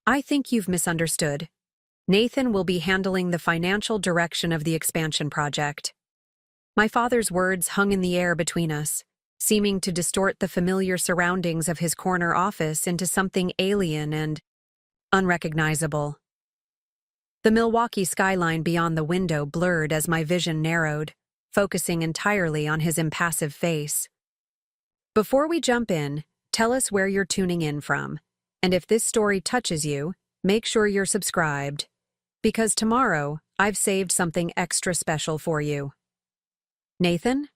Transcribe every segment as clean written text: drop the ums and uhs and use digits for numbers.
I think you've misunderstood. Nathan will be handling the financial direction of the expansion project. My father's words hung in the air between us, seeming to distort the familiar surroundings of his corner office into something alien and unrecognizable. The Milwaukee skyline beyond the window blurred as my vision narrowed, focusing entirely on his impassive face. Before we jump in, tell us where you're tuning in from, and if this story touches you, make sure you're subscribed, because tomorrow I've saved something extra special for you. Nathan?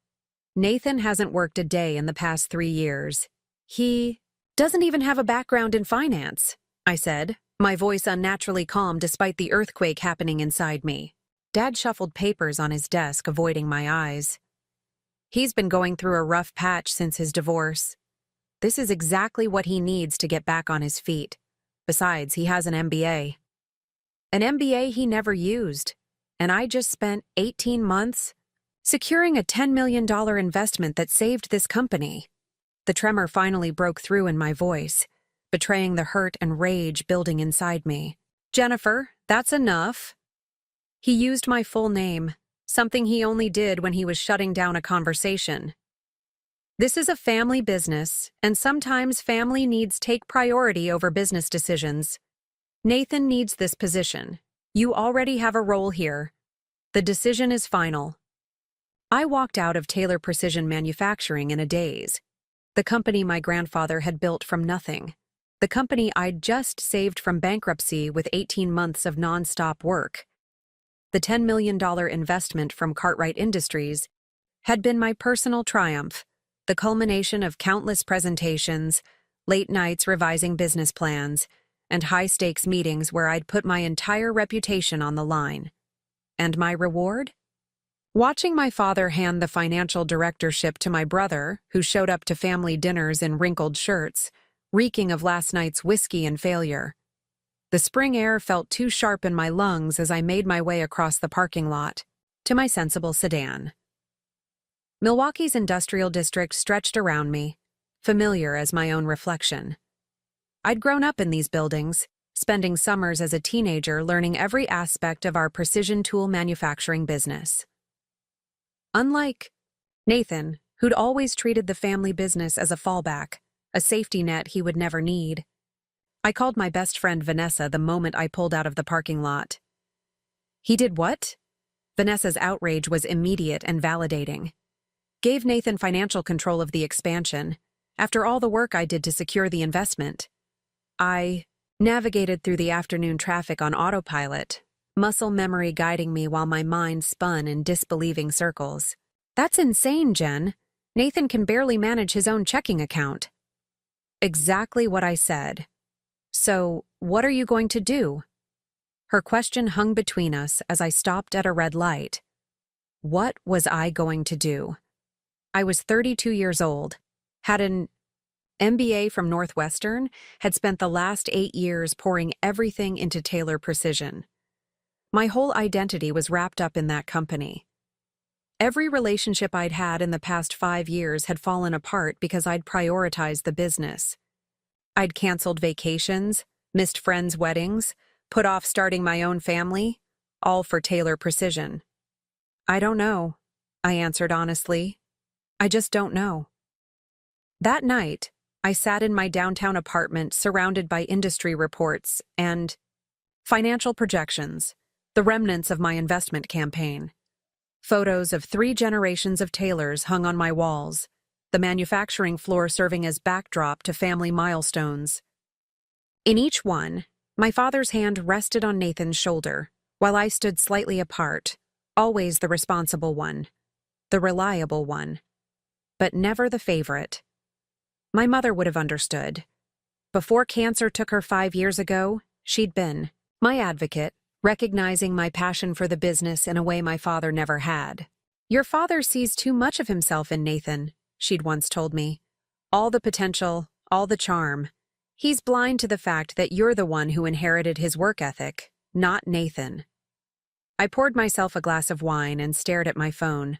Nathan hasn't worked a day in the past 3 years. He doesn't even have a background in finance, I said, my voice unnaturally calm despite the earthquake happening inside me. Dad shuffled papers on his desk, avoiding my eyes. He's been going through a rough patch since his divorce. This is exactly what he needs to get back on his feet. Besides, he has an MBA. An MBA he never used, and I just spent 18 months securing a $10 million investment that saved this company. The tremor finally broke through in my voice, betraying the hurt and rage building inside me. Jennifer, that's enough. He used my full name, something he only did when he was shutting down a conversation. This is a family business, and sometimes family needs take priority over business decisions. Nathan needs this position. You already have a role here. The decision is final. I walked out of Taylor Precision Manufacturing in a daze. The company my grandfather had built from nothing. The company I'd just saved from bankruptcy with 18 months of non-stop work. The $10 million investment from Cartwright Industries had been my personal triumph, the culmination of countless presentations, late nights revising business plans, and high-stakes meetings where I'd put my entire reputation on the line. And my reward? Watching my father hand the financial directorship to my brother, who showed up to family dinners in wrinkled shirts, reeking of last night's whiskey and failure. The spring air felt too sharp in my lungs as I made my way across the parking lot to my sensible sedan. Milwaukee's industrial district stretched around me, familiar as my own reflection. I'd grown up in these buildings, spending summers as a teenager learning every aspect of our precision tool manufacturing business. Unlike Nathan, who'd always treated the family business as a fallback, a safety net he would never need, I called my best friend Vanessa the moment I pulled out of the parking lot. He did what? Vanessa's outrage was immediate and validating. Gave Nathan financial control of the expansion, after all the work I did to secure the investment. I navigated through the afternoon traffic on autopilot, muscle memory guiding me while my mind spun in disbelieving circles. That's insane, Jen. Nathan can barely manage his own checking account. Exactly what I said. So, what are you going to do? Her question hung between us as I stopped at a red light. What was I going to do? I was 32 years old, had an MBA from Northwestern, had spent the last 8 years pouring everything into Taylor Precision. My whole identity was wrapped up in that company. Every relationship I'd had in the past 5 years had fallen apart because I'd prioritized the business. I'd canceled vacations, missed friends' weddings, put off starting my own family, all for Taylor Precision. I don't know, I answered honestly. I just don't know. That night, I sat in my downtown apartment surrounded by industry reports and financial projections, the remnants of my investment campaign. Photos of 3 generations of Taylors hung on my walls, the manufacturing floor serving as backdrop to family milestones. In each one, my father's hand rested on Nathan's shoulder, while I stood slightly apart, always the responsible one, the reliable one, but never the favorite. My mother would have understood. Before cancer took her 5 years ago, she'd been my advocate, recognizing my passion for the business in a way my father never had. Your father sees too much of himself in Nathan, she'd once told me. All the potential, all the charm. He's blind to the fact that you're the one who inherited his work ethic, not Nathan. I poured myself a glass of wine and stared at my phone.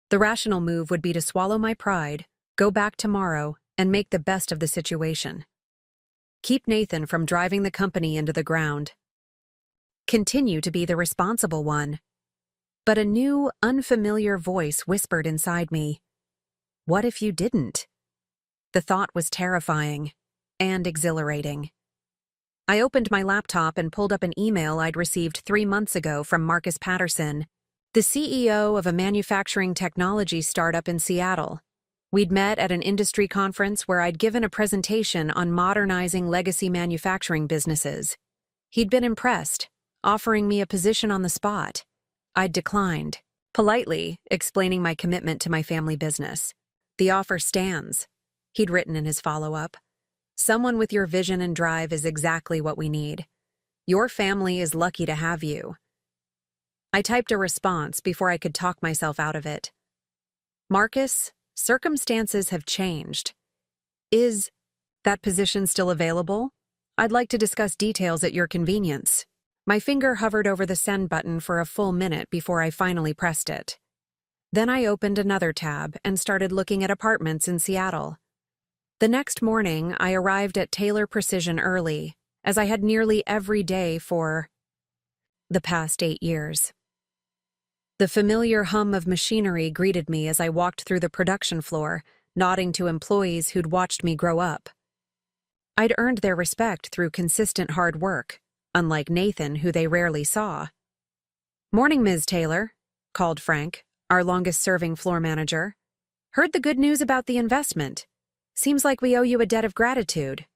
The rational move would be to swallow my pride, go back tomorrow, and make the best of the situation. Keep Nathan from driving the company into the ground. Continue to be the responsible one. But a new, unfamiliar voice whispered inside me, "What if you didn't?" The thought was terrifying and exhilarating. I opened my laptop and pulled up an email I'd received 3 months ago from Marcus Patterson, the CEO of a manufacturing technology startup in Seattle. We'd met at an industry conference where I'd given a presentation on modernizing legacy manufacturing businesses. He'd been impressed, offering me a position on the spot. I'd declined, politely explaining my commitment to my family business. "The offer stands," he'd written in his follow-up. "Someone with your vision and drive is exactly what we need. Your family is lucky to have you." I typed a response before I could talk myself out of it. "Marcus, circumstances have changed. Is that position still available? I'd like to discuss details at your convenience." My finger hovered over the send button for a full minute before I finally pressed it. Then I opened another tab and started looking at apartments in Seattle. The next morning, I arrived at Taylor Precision early, as I had nearly every day for the past 8 years. The familiar hum of machinery greeted me as I walked through the production floor, nodding to employees who'd watched me grow up. I'd earned their respect through consistent hard work, unlike Nathan, who they rarely saw. "Morning, Ms. Taylor," called Frank, our longest-serving floor manager. "Heard the good news about the investment. Seems like we owe you a debt of gratitude."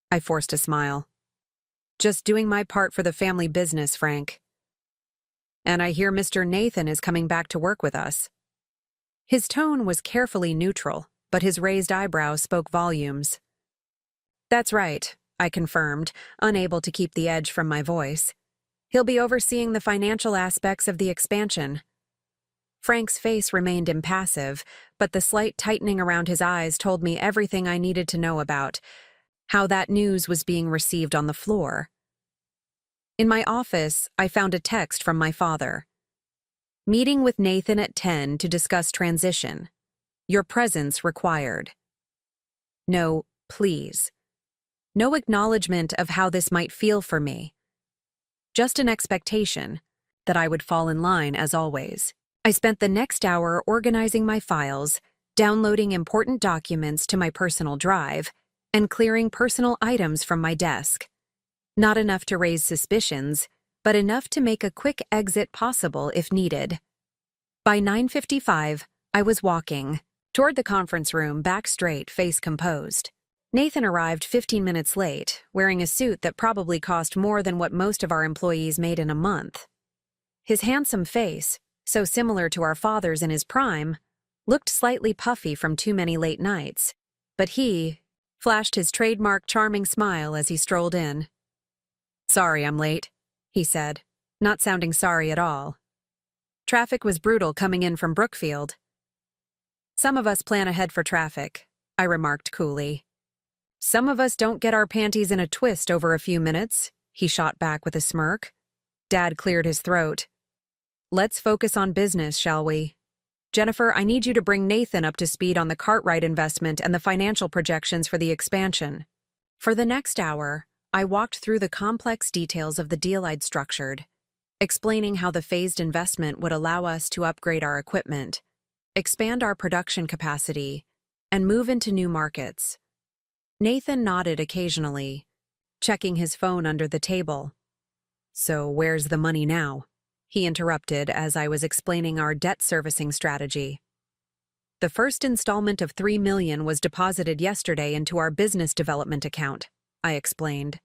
I forced a smile. "Just doing my part for the family business, Frank. And I hear Mr. Nathan is coming back to work with us." His tone was carefully neutral, but his raised eyebrows spoke volumes. "That's right," I confirmed, unable to keep the edge from my voice. "He'll be overseeing the financial aspects of the expansion." Frank's face remained impassive, but the slight tightening around his eyes told me everything I needed to know about how that news was being received on the floor. In my office, I found a text from my father. "Meeting with Nathan at 10 to discuss transition. Your presence required." No, please. No acknowledgement of how this might feel for me. Just an expectation that I would fall in line as always. I spent the next hour organizing my files, downloading important documents to my personal drive, and clearing personal items from my desk. Not enough to raise suspicions, but enough to make a quick exit possible if needed. By 9:55, I was walking toward the conference room, back straight, face composed. Nathan arrived 15 minutes late, wearing a suit that probably cost more than what most of our employees made in a month. His handsome face, so similar to our father's in his prime, looked slightly puffy from too many late nights, but he flashed his trademark charming smile as he strolled in. "Sorry I'm late," he said, not sounding sorry at all. "Traffic was brutal coming in from Brookfield." "Some of us plan ahead for traffic," I remarked coolly. "Some of us don't get our panties in a twist over a few minutes," he shot back with a smirk. Dad cleared his throat. "Let's focus on business, shall we? Jennifer, I need you to bring Nathan up to speed on the Cartwright investment and the financial projections for the expansion." For the next hour, I walked through the complex details of the deal I'd structured, explaining how the phased investment would allow us to upgrade our equipment, expand our production capacity, and move into new markets. Nathan nodded occasionally, checking his phone under the table. "So where's the money now?" he interrupted as I was explaining our debt servicing strategy. "The first installment of $3 million was deposited yesterday into our business development account," I explained.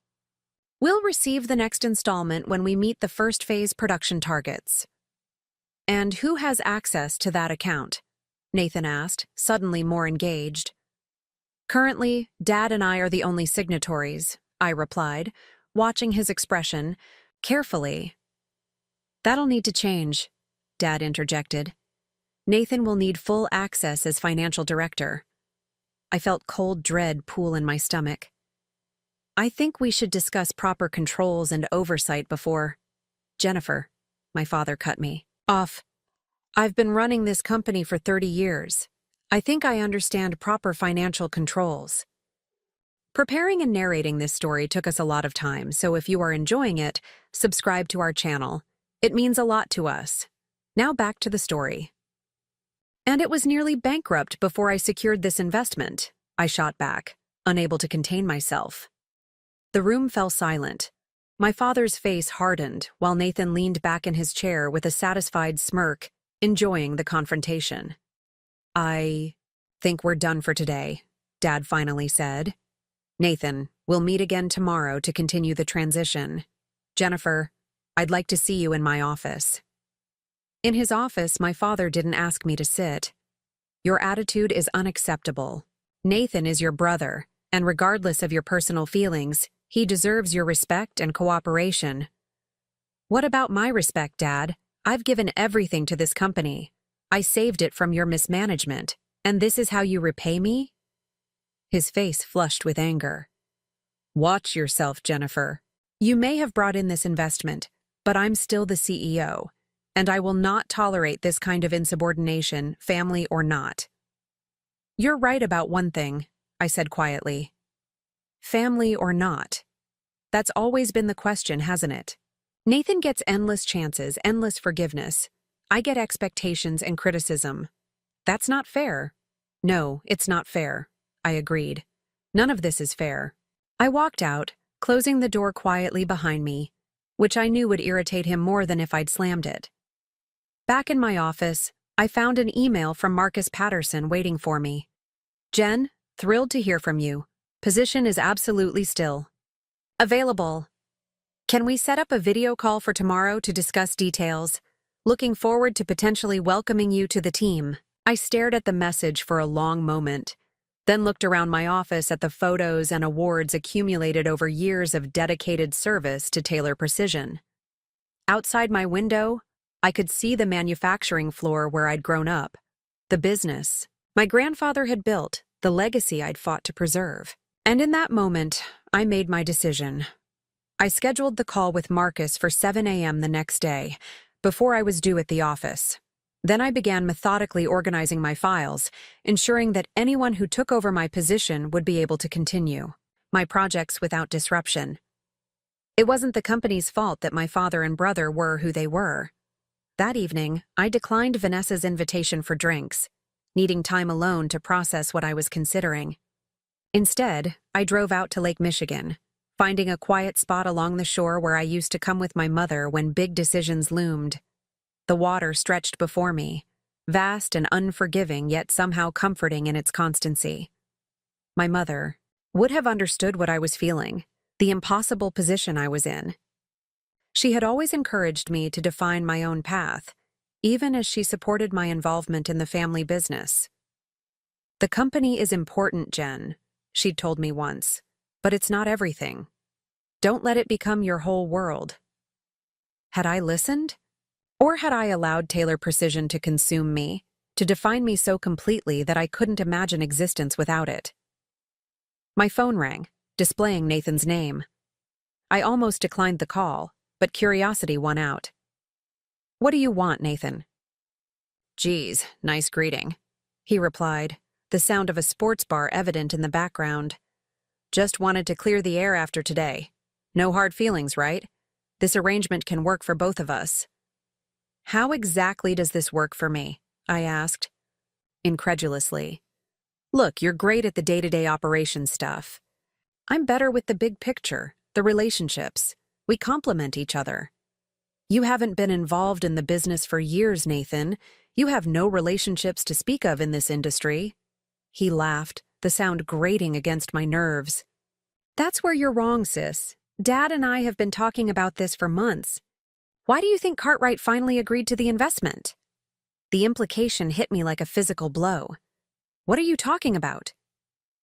"We'll receive the next installment when we meet the first phase production targets." "And who has access to that account?" Nathan asked, suddenly more engaged. "Currently, Dad and I are the only signatories," I replied, watching his expression carefully. "That'll need to change," Dad interjected. "Nathan will need full access as financial director." I felt cold dread pool in my stomach. "I think we should discuss proper controls and oversight before—" "Jennifer," my father cut me off. "I've been running this company for 30 years. I think I understand proper financial controls." Preparing and narrating this story took us a lot of time, so if you are enjoying it, subscribe to our channel. It means a lot to us. Now back to the story. And it was nearly bankrupt before I secured this investment, I shot back, unable to contain myself. The room fell silent. My father's face hardened while Nathan leaned back in his chair with a satisfied smirk, enjoying the confrontation. I think we're done for today, Dad finally said. Nathan, we'll meet again tomorrow to continue the transition. Jennifer, I'd like to see you in my office. In his office, my father didn't ask me to sit. Your attitude is unacceptable. Nathan is your brother, and regardless of your personal feelings, he deserves your respect and cooperation. What about my respect, Dad? I've given everything to this company. I saved it from your mismanagement, and this is how you repay me? His face flushed with anger. Watch yourself, Jennifer. You may have brought in this investment, but I'm still the CEO, and I will not tolerate this kind of insubordination, family or not. You're right about one thing, I said quietly. Family or not? That's always been the question, hasn't it? Nathan gets endless chances, endless forgiveness. I get expectations and criticism. That's not fair. No, it's not fair, I agreed. None of this is fair. I walked out, closing the door quietly behind me, which I knew would irritate him more than if I'd slammed it. Back in my office, I found an email from Marcus Patterson waiting for me. Jen, thrilled to hear from you. Position is absolutely still available. Can we set up a video call for tomorrow to discuss details? Looking forward to potentially welcoming you to the team. I stared at the message for a long moment, then looked around my office at the photos and awards accumulated over years of dedicated service to Taylor Precision. Outside my window, I could see the manufacturing floor where I'd grown up, the business my grandfather had built, the legacy I'd fought to preserve. And in that moment, I made my decision. I scheduled the call with Marcus for 7 a.m. the next day, before I was due at the office. Then I began methodically organizing my files, ensuring that anyone who took over my position would be able to continue my projects without disruption. It wasn't the company's fault that my father and brother were who they were. That evening, I declined Vanessa's invitation for drinks, needing time alone to process what I was considering. Instead, I drove out to Lake Michigan, finding a quiet spot along the shore where I used to come with my mother when big decisions loomed. The water stretched before me, vast and unforgiving yet somehow comforting in its constancy. My mother would have understood what I was feeling, the impossible position I was in. She had always encouraged me to define my own path, even as she supported my involvement in the family business. The company is important, Jen, she'd told me once, but it's not everything. Don't let it become your whole world. Had I listened? Or had I allowed Taylor Precision to consume me, to define me so completely that I couldn't imagine existence without it? My phone rang, displaying Nathan's name. I almost declined the call, but curiosity won out. What do you want, Nathan? Geez, nice greeting, he replied, the sound of a sports bar evident in the background. Just wanted to clear the air after today. No hard feelings, right? This arrangement can work for both of us. How exactly does this work for me? I asked, incredulously. Look, you're great at the day-to-day operations stuff. I'm better with the big picture, the relationships. We complement each other. You haven't been involved in the business for years, Nathan. You have no relationships to speak of in this industry. He laughed, the sound grating against my nerves. That's where you're wrong, sis. Dad and I have been talking about this for months. Why do you think Cartwright finally agreed to the investment? The implication hit me like a physical blow. What are you talking about?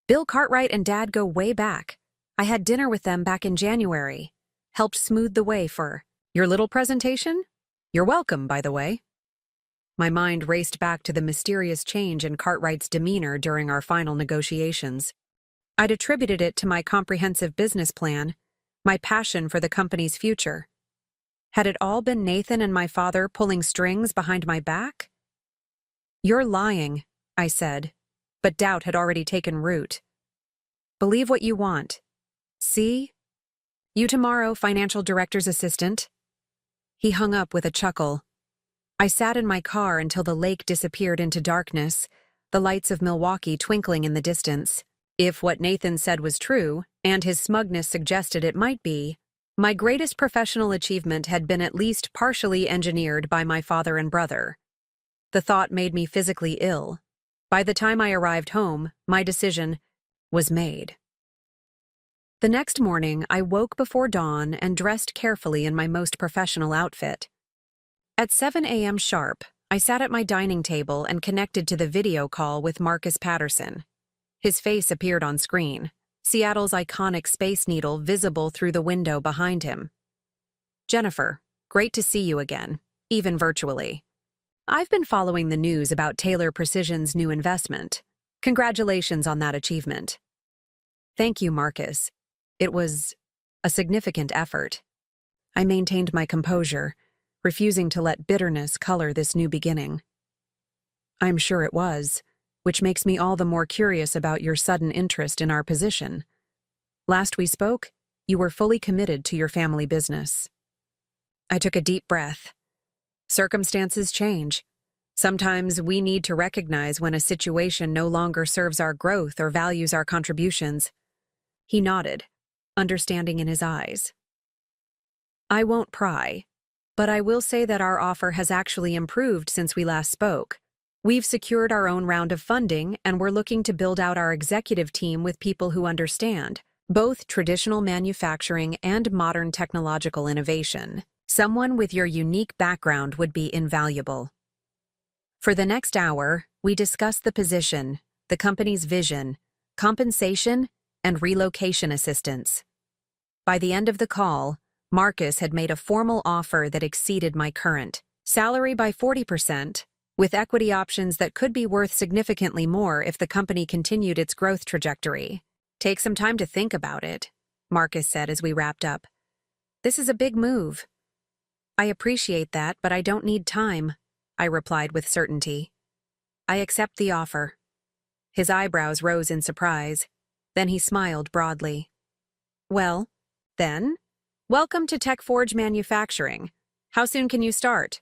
Bill Cartwright and Dad go way back. I had dinner with them back in January. Helped smooth the way for your little presentation? You're welcome, by the way. My mind raced back to the mysterious change in Cartwright's demeanor during our final negotiations. I'd attributed it to my comprehensive business plan, my passion for the company's future. Had it all been Nathan and my father pulling strings behind my back? You're lying, I said, but doubt had already taken root. Believe what you want. See? You tomorrow, financial director's assistant. He hung up with a chuckle. I sat in my car until the lake disappeared into darkness, the lights of Milwaukee twinkling in the distance. If what Nathan said was true, and his smugness suggested it might be, my greatest professional achievement had been at least partially engineered by my father and brother. The thought made me physically ill. By the time I arrived home, my decision was made. The next morning, I woke before dawn and dressed carefully in my most professional outfit. At 7 a.m. sharp, I sat at my dining table and connected to the video call with Marcus Patterson. His face appeared on screen, Seattle's iconic Space Needle visible through the window behind him. Jennifer, great to see you again, even virtually. I've been following the news about Taylor Precision's new investment. Congratulations on that achievement. Thank you, Marcus. It was a significant effort. I maintained my composure, refusing to let bitterness color this new beginning. I'm sure it was, which makes me all the more curious about your sudden interest in our position. Last we spoke, you were fully committed to your family business. I took a deep breath. Circumstances change. Sometimes we need to recognize when a situation no longer serves our growth or values our contributions. He nodded, understanding in his eyes. I won't pry, but I will say that our offer has actually improved since we last spoke. We've secured our own round of funding, and we're looking to build out our executive team with people who understand both traditional manufacturing and modern technological innovation. Someone with your unique background would be invaluable. For the next hour, we discussed the position, the company's vision, compensation, and relocation assistance. By the end of the call, Marcus had made a formal offer that exceeded my current salary by 40%, with equity options that could be worth significantly more if the company continued its growth trajectory. Take some time to think about it, Marcus said as we wrapped up. This is a big move. I appreciate that, but I don't need time, I replied with certainty. I accept the offer. His eyebrows rose in surprise. Then he smiled broadly. Well, then, welcome to TechForge Manufacturing. How soon can you start?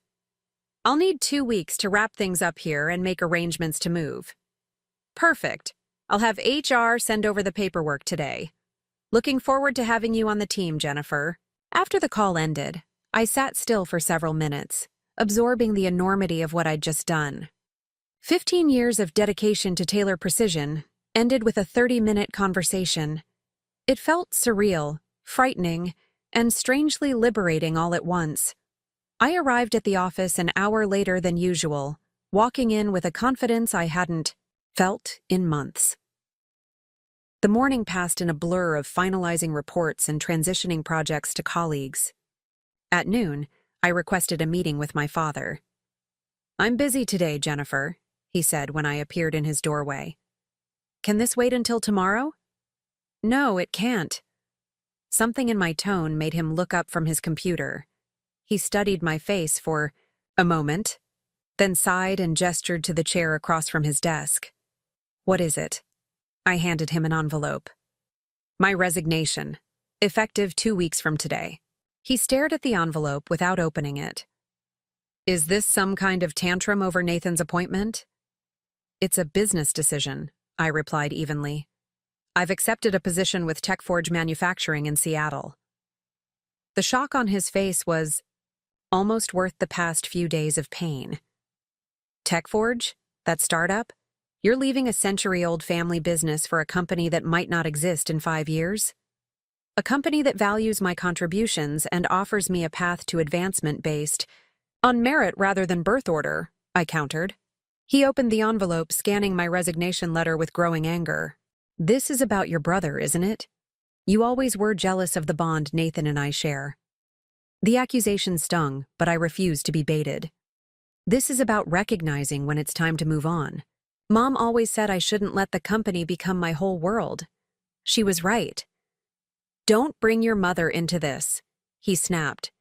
I'll need 2 weeks to wrap things up here and make arrangements to move. Perfect. I'll have HR send over the paperwork today. Looking forward to having you on the team, Jennifer. After the call ended, I sat still for several minutes, absorbing the enormity of what I'd just done. 15 years of dedication to Taylor Precision ended with a 30-minute conversation. It felt surreal, frightening, and strangely liberating all at once. I arrived at the office an hour later than usual, walking in with a confidence I hadn't felt in months. The morning passed in a blur of finalizing reports and transitioning projects to colleagues. At noon, I requested a meeting with my father. I'm busy today, Jennifer, he said when I appeared in his doorway. Can this wait until tomorrow? No, it can't. Something in my tone made him look up from his computer. He studied my face for a moment, then sighed and gestured to the chair across from his desk. What is it? I handed him an envelope. My resignation, effective 2 weeks from today. He stared at the envelope without opening it. Is this some kind of tantrum over Nathan's appointment? It's a business decision, I replied evenly. I've accepted a position with TechForge Manufacturing in Seattle. The shock on his face was almost worth the past few days of pain. TechForge? That startup? You're leaving a century-old family business for a company that might not exist in 5 years? A company that values my contributions and offers me a path to advancement based on merit rather than birth order, I countered. He opened the envelope, scanning my resignation letter with growing anger. This is about your brother, isn't it? You always were jealous of the bond Nathan and I share. The accusation stung, but I refused to be baited. This is about recognizing when it's time to move on. Mom always said I shouldn't let the company become my whole world. She was right. Don't bring your mother into this, he snapped.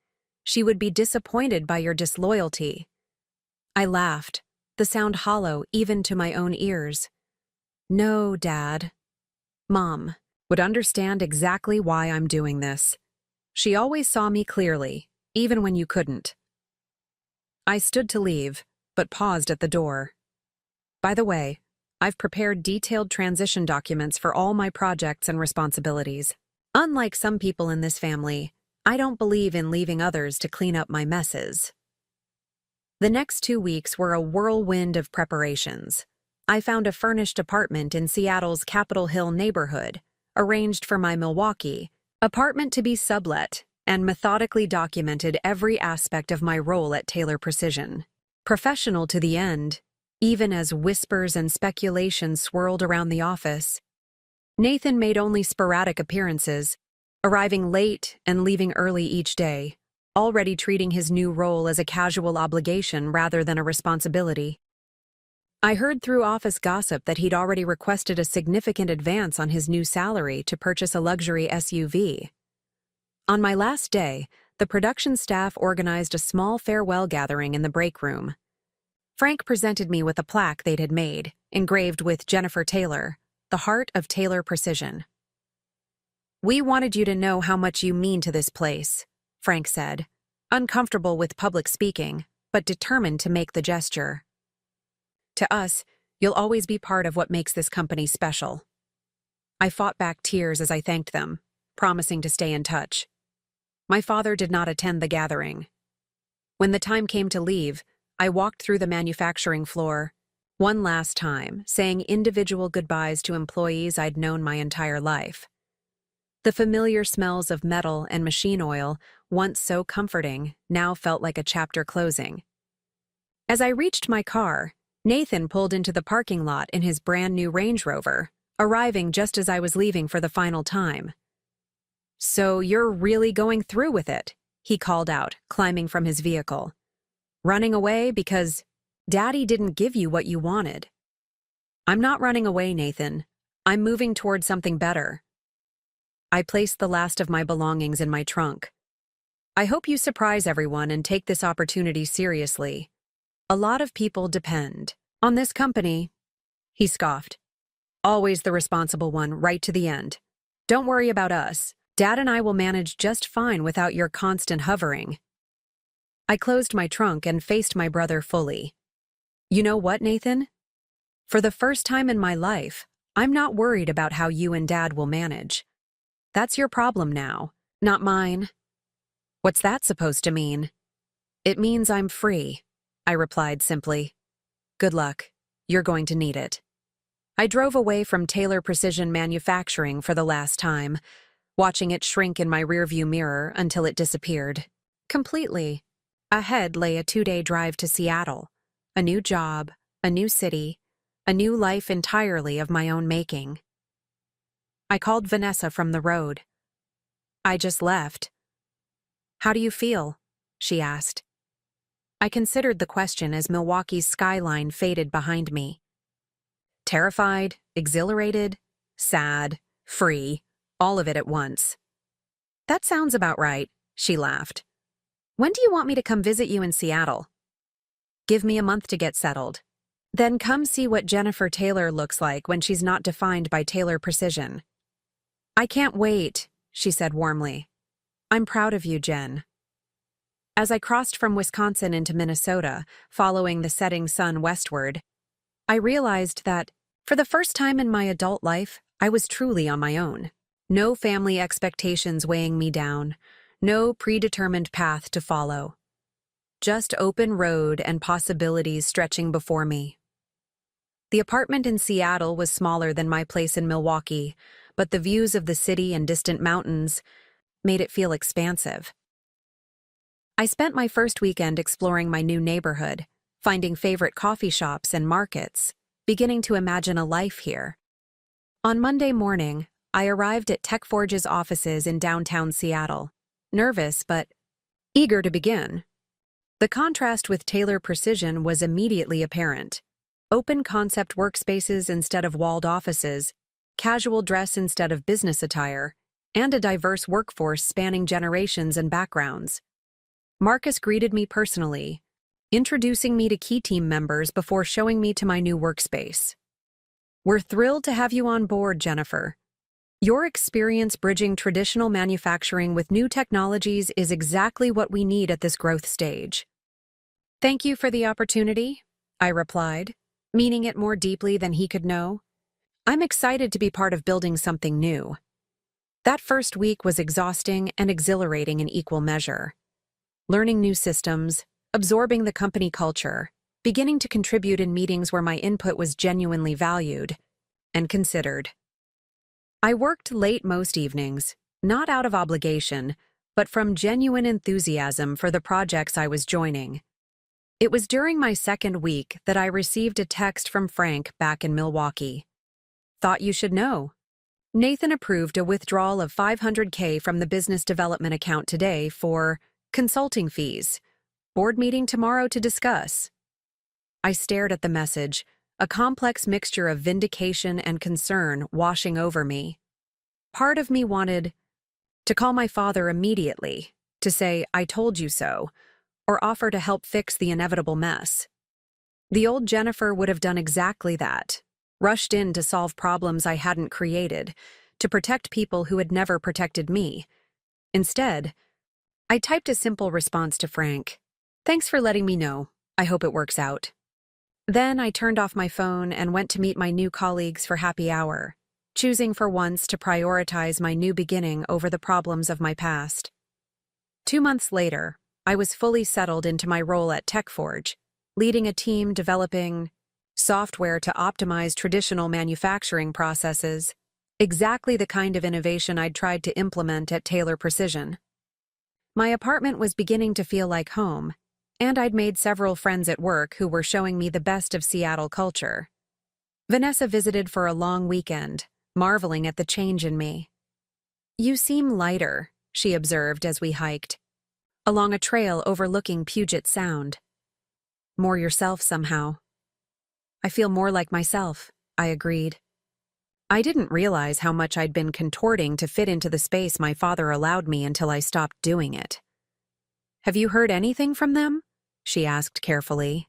She would be disappointed by your disloyalty. I laughed, the sound hollow even to my own ears. No, Dad. Mom, would understand exactly why I'm doing this. She always saw me clearly, even when you couldn't. I stood to leave, but paused at the door. By the way, I've prepared detailed transition documents for all my projects and responsibilities. Unlike some people in this family, I don't believe in leaving others to clean up my messes. The next 2 weeks were a whirlwind of preparations. I found a furnished apartment in Seattle's Capitol Hill neighborhood, arranged for my Milwaukee apartment to be sublet, and methodically documented every aspect of my role at Taylor Precision. Professional to the end, even as whispers and speculation swirled around the office. Nathan made only sporadic appearances, arriving late and leaving early each day, already treating his new role as a casual obligation rather than a responsibility. I heard through office gossip that he'd already requested a significant advance on his new salary to purchase a luxury SUV. On my last day, the production staff organized a small farewell gathering in the break room. Frank presented me with a plaque they'd had made, engraved with Jennifer Taylor, the heart of Taylor Precision. "We wanted you to know how much you mean to this place," Frank said, uncomfortable with public speaking, but determined to make the gesture. "To us, you'll always be part of what makes this company special." I fought back tears as I thanked them, promising to stay in touch. My father did not attend the gathering. When the time came to leave, I walked through the manufacturing floor, one last time, saying individual goodbyes to employees I'd known my entire life. The familiar smells of metal and machine oil, once so comforting, now felt like a chapter closing. As I reached my car, Nathan pulled into the parking lot in his brand-new Range Rover, arriving just as I was leaving for the final time. "So you're really going through with it?" he called out, climbing from his vehicle. "Running away because Daddy didn't give you what you wanted?" "I'm not running away, Nathan. I'm moving toward something better." I placed the last of my belongings in my trunk. "I hope you surprise everyone and take this opportunity seriously. A lot of people depend on this company," he scoffed. "Always the responsible one, right to the end. Don't worry about us. Dad and I will manage just fine without your constant hovering." I closed my trunk and faced my brother fully. "You know what, Nathan? For the first time in my life, I'm not worried about how you and Dad will manage. That's your problem now, not mine." "What's that supposed to mean?" "It means I'm free," I replied simply. "Good luck. You're going to need it." I drove away from Taylor Precision Manufacturing for the last time, watching it shrink in my rearview mirror until it disappeared. Completely. Ahead lay a 2-day drive to Seattle, a new job, a new city, a new life entirely of my own making. I called Vanessa from the road. "I just left." "How do you feel?" she asked. I considered the question as Milwaukee's skyline faded behind me. Terrified, exhilarated, sad, free, all of it at once. "That sounds about right," she laughed. "When do you want me to come visit you in Seattle?" "Give me a month to get settled. Then come see what Jennifer Taylor looks like when she's not defined by Taylor Precision." "I can't wait," she said warmly. "I'm proud of you, Jen." As I crossed from Wisconsin into Minnesota, following the setting sun westward, I realized that, for the first time in my adult life, I was truly on my own. No family expectations weighing me down, no predetermined path to follow. Just open road and possibilities stretching before me. The apartment in Seattle was smaller than my place in Milwaukee, but the views of the city and distant mountains made it feel expansive. I spent my first weekend exploring my new neighborhood, finding favorite coffee shops and markets, beginning to imagine a life here. On Monday morning, I arrived at TechForge's offices in downtown Seattle, nervous but eager to begin. The contrast with Taylor Precision was immediately apparent. Open concept workspaces instead of walled offices, casual dress instead of business attire, and a diverse workforce spanning generations and backgrounds. Marcus greeted me personally, introducing me to key team members before showing me to my new workspace. "We're thrilled to have you on board, Jennifer. Your experience bridging traditional manufacturing with new technologies is exactly what we need at this growth stage. Thank you for the opportunity, I replied, meaning it more deeply than he could know. I'm excited to be part of building something new. That first week was exhausting and exhilarating in equal measure. Learning new systems, absorbing the company culture, beginning to contribute in meetings where my input was genuinely valued and considered. I worked late most evenings, not out of obligation, but from genuine enthusiasm for the projects I was joining. It was during my second week that I received a text from Frank back in Milwaukee. Thought you should know. Nathan approved a withdrawal of $500K from the business development account today for consulting fees. Board meeting tomorrow to discuss. I stared at the message, a complex mixture of vindication and concern washing over me. Part of me wanted to call my father immediately, to say, "I told you so," or offer to help fix the inevitable mess. The old Jennifer would have done exactly that, rushed in to solve problems I hadn't created, to protect people who had never protected me. Instead, I typed a simple response to Frank. "Thanks for letting me know. I hope it works out." Then I turned off my phone and went to meet my new colleagues for happy hour, choosing for once to prioritize my new beginning over the problems of my past. 2 months later, I was fully settled into my role at TechForge, leading a team developing software to optimize traditional manufacturing processes, exactly the kind of innovation I'd tried to implement at Taylor Precision. My apartment was beginning to feel like home, and I'd made several friends at work who were showing me the best of Seattle culture. Vanessa visited for a long weekend, marveling at the change in me. "You seem lighter," she observed as we hiked, along a trail overlooking Puget Sound. "More yourself somehow." "I feel more like myself," I agreed. I didn't realize how much I'd been contorting to fit into the space my father allowed me until I stopped doing it. "Have you heard anything from them?" she asked carefully.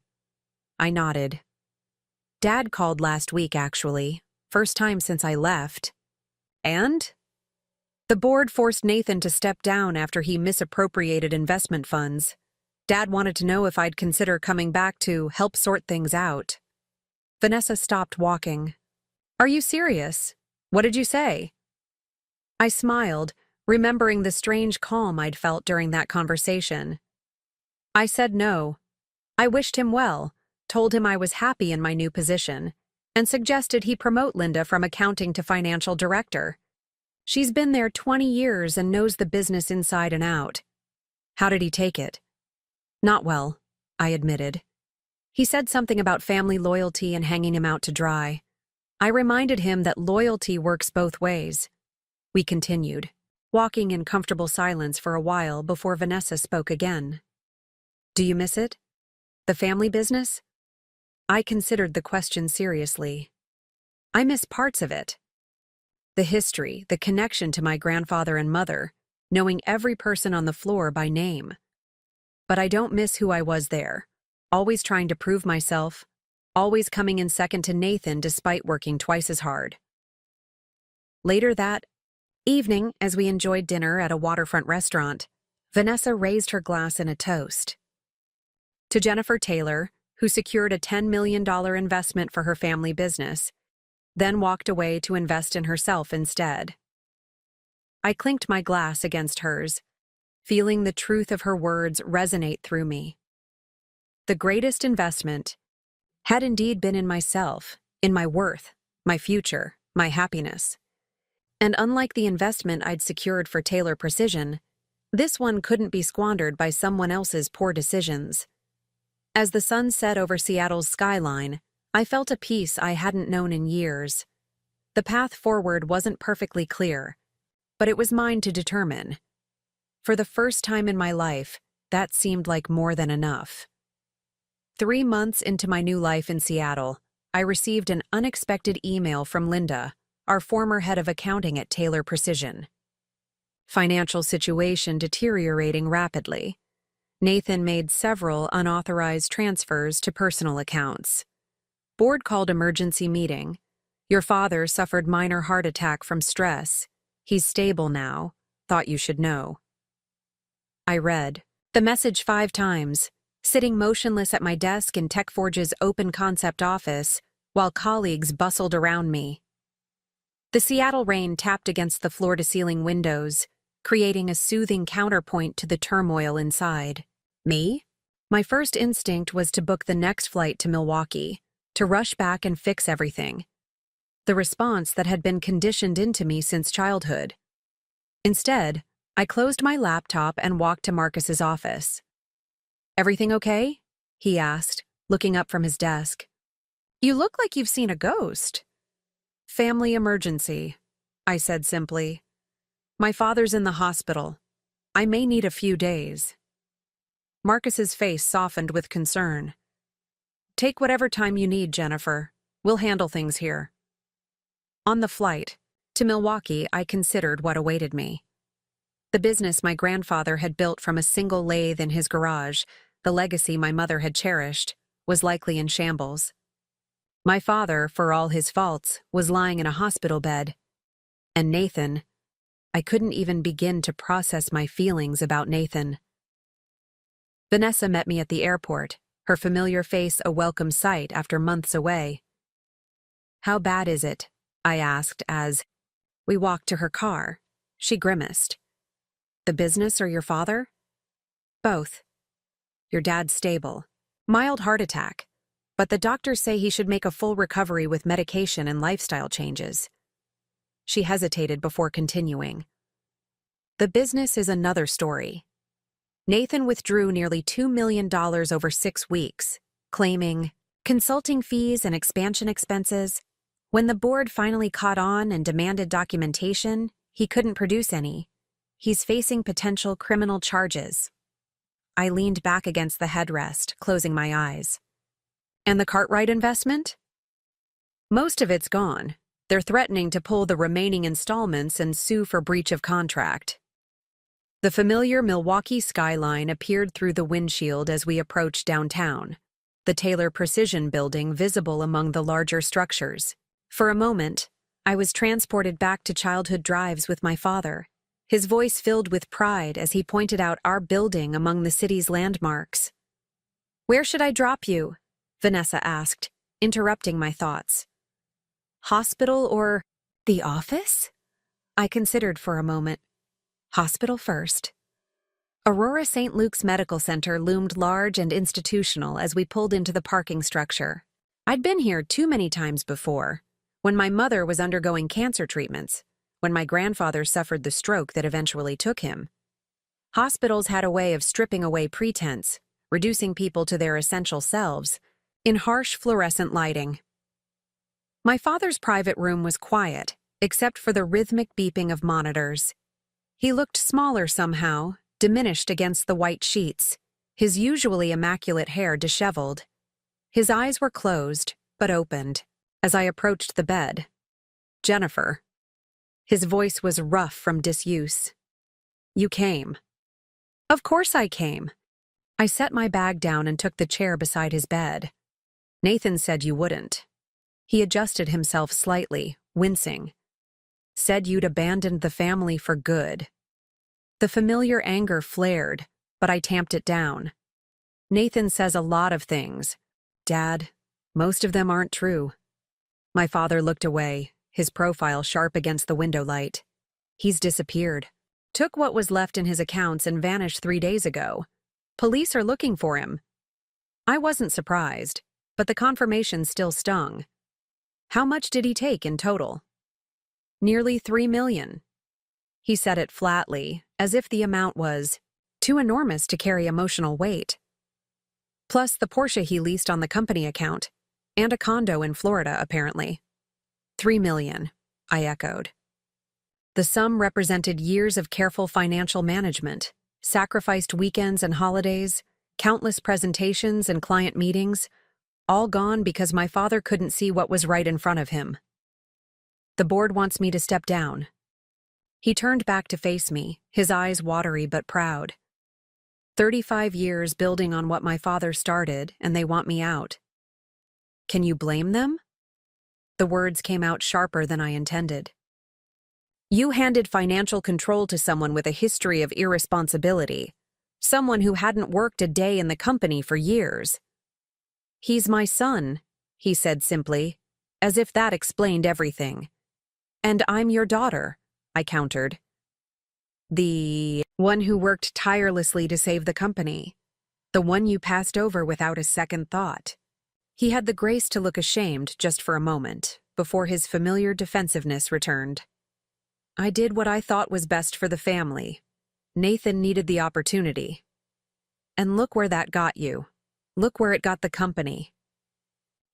I nodded. "Dad called last week, actually. First time since I left." "And?" "The board forced Nathan to step down after he misappropriated investment funds. Dad wanted to know if I'd consider coming back to help sort things out." Vanessa stopped walking. "Are you serious? What did you say?" I smiled, remembering the strange calm I'd felt during that conversation. I said no. I wished him well, told him I was happy in my new position, and suggested he promote Linda from accounting to financial director. She's been there 20 years and knows the business inside and out. How did he take it? Not well, I admitted. He said something about family loyalty and hanging him out to dry. I reminded him that loyalty works both ways. We continued, walking in comfortable silence for a while before Vanessa spoke again. "Do you miss it? The family business?" I considered the question seriously. "I miss parts of it. The history, the connection to my grandfather and mother, knowing every person on the floor by name. But I don't miss who I was there, always trying to prove myself, always coming in second to Nathan despite working twice as hard." Later that evening, as we enjoyed dinner at a waterfront restaurant, Vanessa raised her glass in a toast. "To Jennifer Taylor, who secured a $10 million investment for her family business, then walked away to invest in herself instead." I clinked my glass against hers, feeling the truth of her words resonate through me. The greatest investment had indeed been in myself, in my worth, my future, my happiness. And unlike the investment I'd secured for Taylor Precision, this one couldn't be squandered by someone else's poor decisions. As the sun set over Seattle's skyline, I felt a peace I hadn't known in years. The path forward wasn't perfectly clear, but it was mine to determine. For the first time in my life, that seemed like more than enough. 3 months into my new life in Seattle, I received an unexpected email from Linda, our former head of accounting at Taylor Precision. Financial situation deteriorating rapidly. Nathan made several unauthorized transfers to personal accounts. Board called emergency meeting. Your father suffered minor heart attack from stress. He's stable now. Thought you should know. I read the message 5 times, sitting motionless at my desk in TechForge's open concept office while colleagues bustled around me. The Seattle rain tapped against the floor-to-ceiling windows, creating a soothing counterpoint to the turmoil inside. Me? My first instinct was to book the next flight to Milwaukee, to rush back and fix everything. The response that had been conditioned into me since childhood. Instead, I closed my laptop and walked to Marcus's office. "Everything okay?" he asked, looking up from his desk. "You look like you've seen a ghost." "Family emergency," I said simply. "My father's in the hospital. I may need a few days." Marcus's face softened with concern. "Take whatever time you need, Jennifer. We'll handle things here." On the flight to Milwaukee, I considered what awaited me. The business my grandfather had built from a single lathe in his garage, the legacy my mother had cherished, was likely in shambles. My father, for all his faults, was lying in a hospital bed. And Nathan, I couldn't even begin to process my feelings about Nathan. Vanessa met me at the airport, her familiar face a welcome sight after months away. "How bad is it?" I asked as we walked to her car. She grimaced. "The business or your father?" "Both. Your dad's stable. Mild heart attack, but the doctors say he should make a full recovery with medication and lifestyle changes." She hesitated before continuing. "The business is another story. Nathan withdrew nearly $2 million over 6 weeks, claiming consulting fees and expansion expenses. When the board finally caught on and demanded documentation, he couldn't produce any. He's facing potential criminal charges." I leaned back against the headrest, closing my eyes. "And the Cartwright investment?" "Most of it's gone. They're threatening to pull the remaining installments and sue for breach of contract." The familiar Milwaukee skyline appeared through the windshield as we approached downtown, the Taylor Precision Building visible among the larger structures. For a moment, I was transported back to childhood drives with my father, his voice filled with pride as he pointed out our building among the city's landmarks. "Where should I drop you?" Vanessa asked, interrupting my thoughts. "Hospital or the office?" I considered for a moment. Hospital first. Aurora St. Luke's Medical Center loomed large and institutional as we pulled into the parking structure. I'd been here too many times before, when my mother was undergoing cancer treatments, when my grandfather suffered the stroke that eventually took him. Hospitals had a way of stripping away pretense, reducing people to their essential selves, in harsh fluorescent lighting. My father's private room was quiet, except for the rhythmic beeping of monitors. He looked smaller somehow, diminished against the white sheets, his usually immaculate hair disheveled. His eyes were closed, but opened, as I approached the bed. "Jennifer." His voice was rough from disuse. "You came." "Of course I came." I set my bag down and took the chair beside his bed. "Nathan said you wouldn't." He adjusted himself slightly, wincing. "Said you'd abandoned the family for good." The familiar anger flared, but I tamped it down. "Nathan says a lot of things. Dad, most of them aren't true." My father looked away, his profile sharp against the window light. "He's disappeared. Took what was left in his accounts and vanished 3 days ago. Police are looking for him." I wasn't surprised, but the confirmation still stung. "How much did he take in total?" "Nearly $3 million. He said it flatly, as if the amount was too enormous to carry emotional weight. Plus the Porsche he leased on the company account, and a condo in Florida, apparently. $3 million, I echoed. The sum represented years of careful financial management, sacrificed weekends and holidays, countless presentations and client meetings, all gone because my father couldn't see what was right in front of him. "The board wants me to step down." He turned back to face me, his eyes watery but proud. 35 years building on what my father started, and they want me out. "Can you blame them?" The words came out sharper than I intended. You handed financial control to someone with a history of irresponsibility, someone who hadn't worked a day in the company for years. He's my son, he said simply, as if that explained everything. And I'm your daughter, I countered. The one who worked tirelessly to save the company. The one you passed over without a second thought. He had the grace to look ashamed just for a moment, before his familiar defensiveness returned. I did what I thought was best for the family. Nathan needed the opportunity. And look where that got you. Look where it got the company.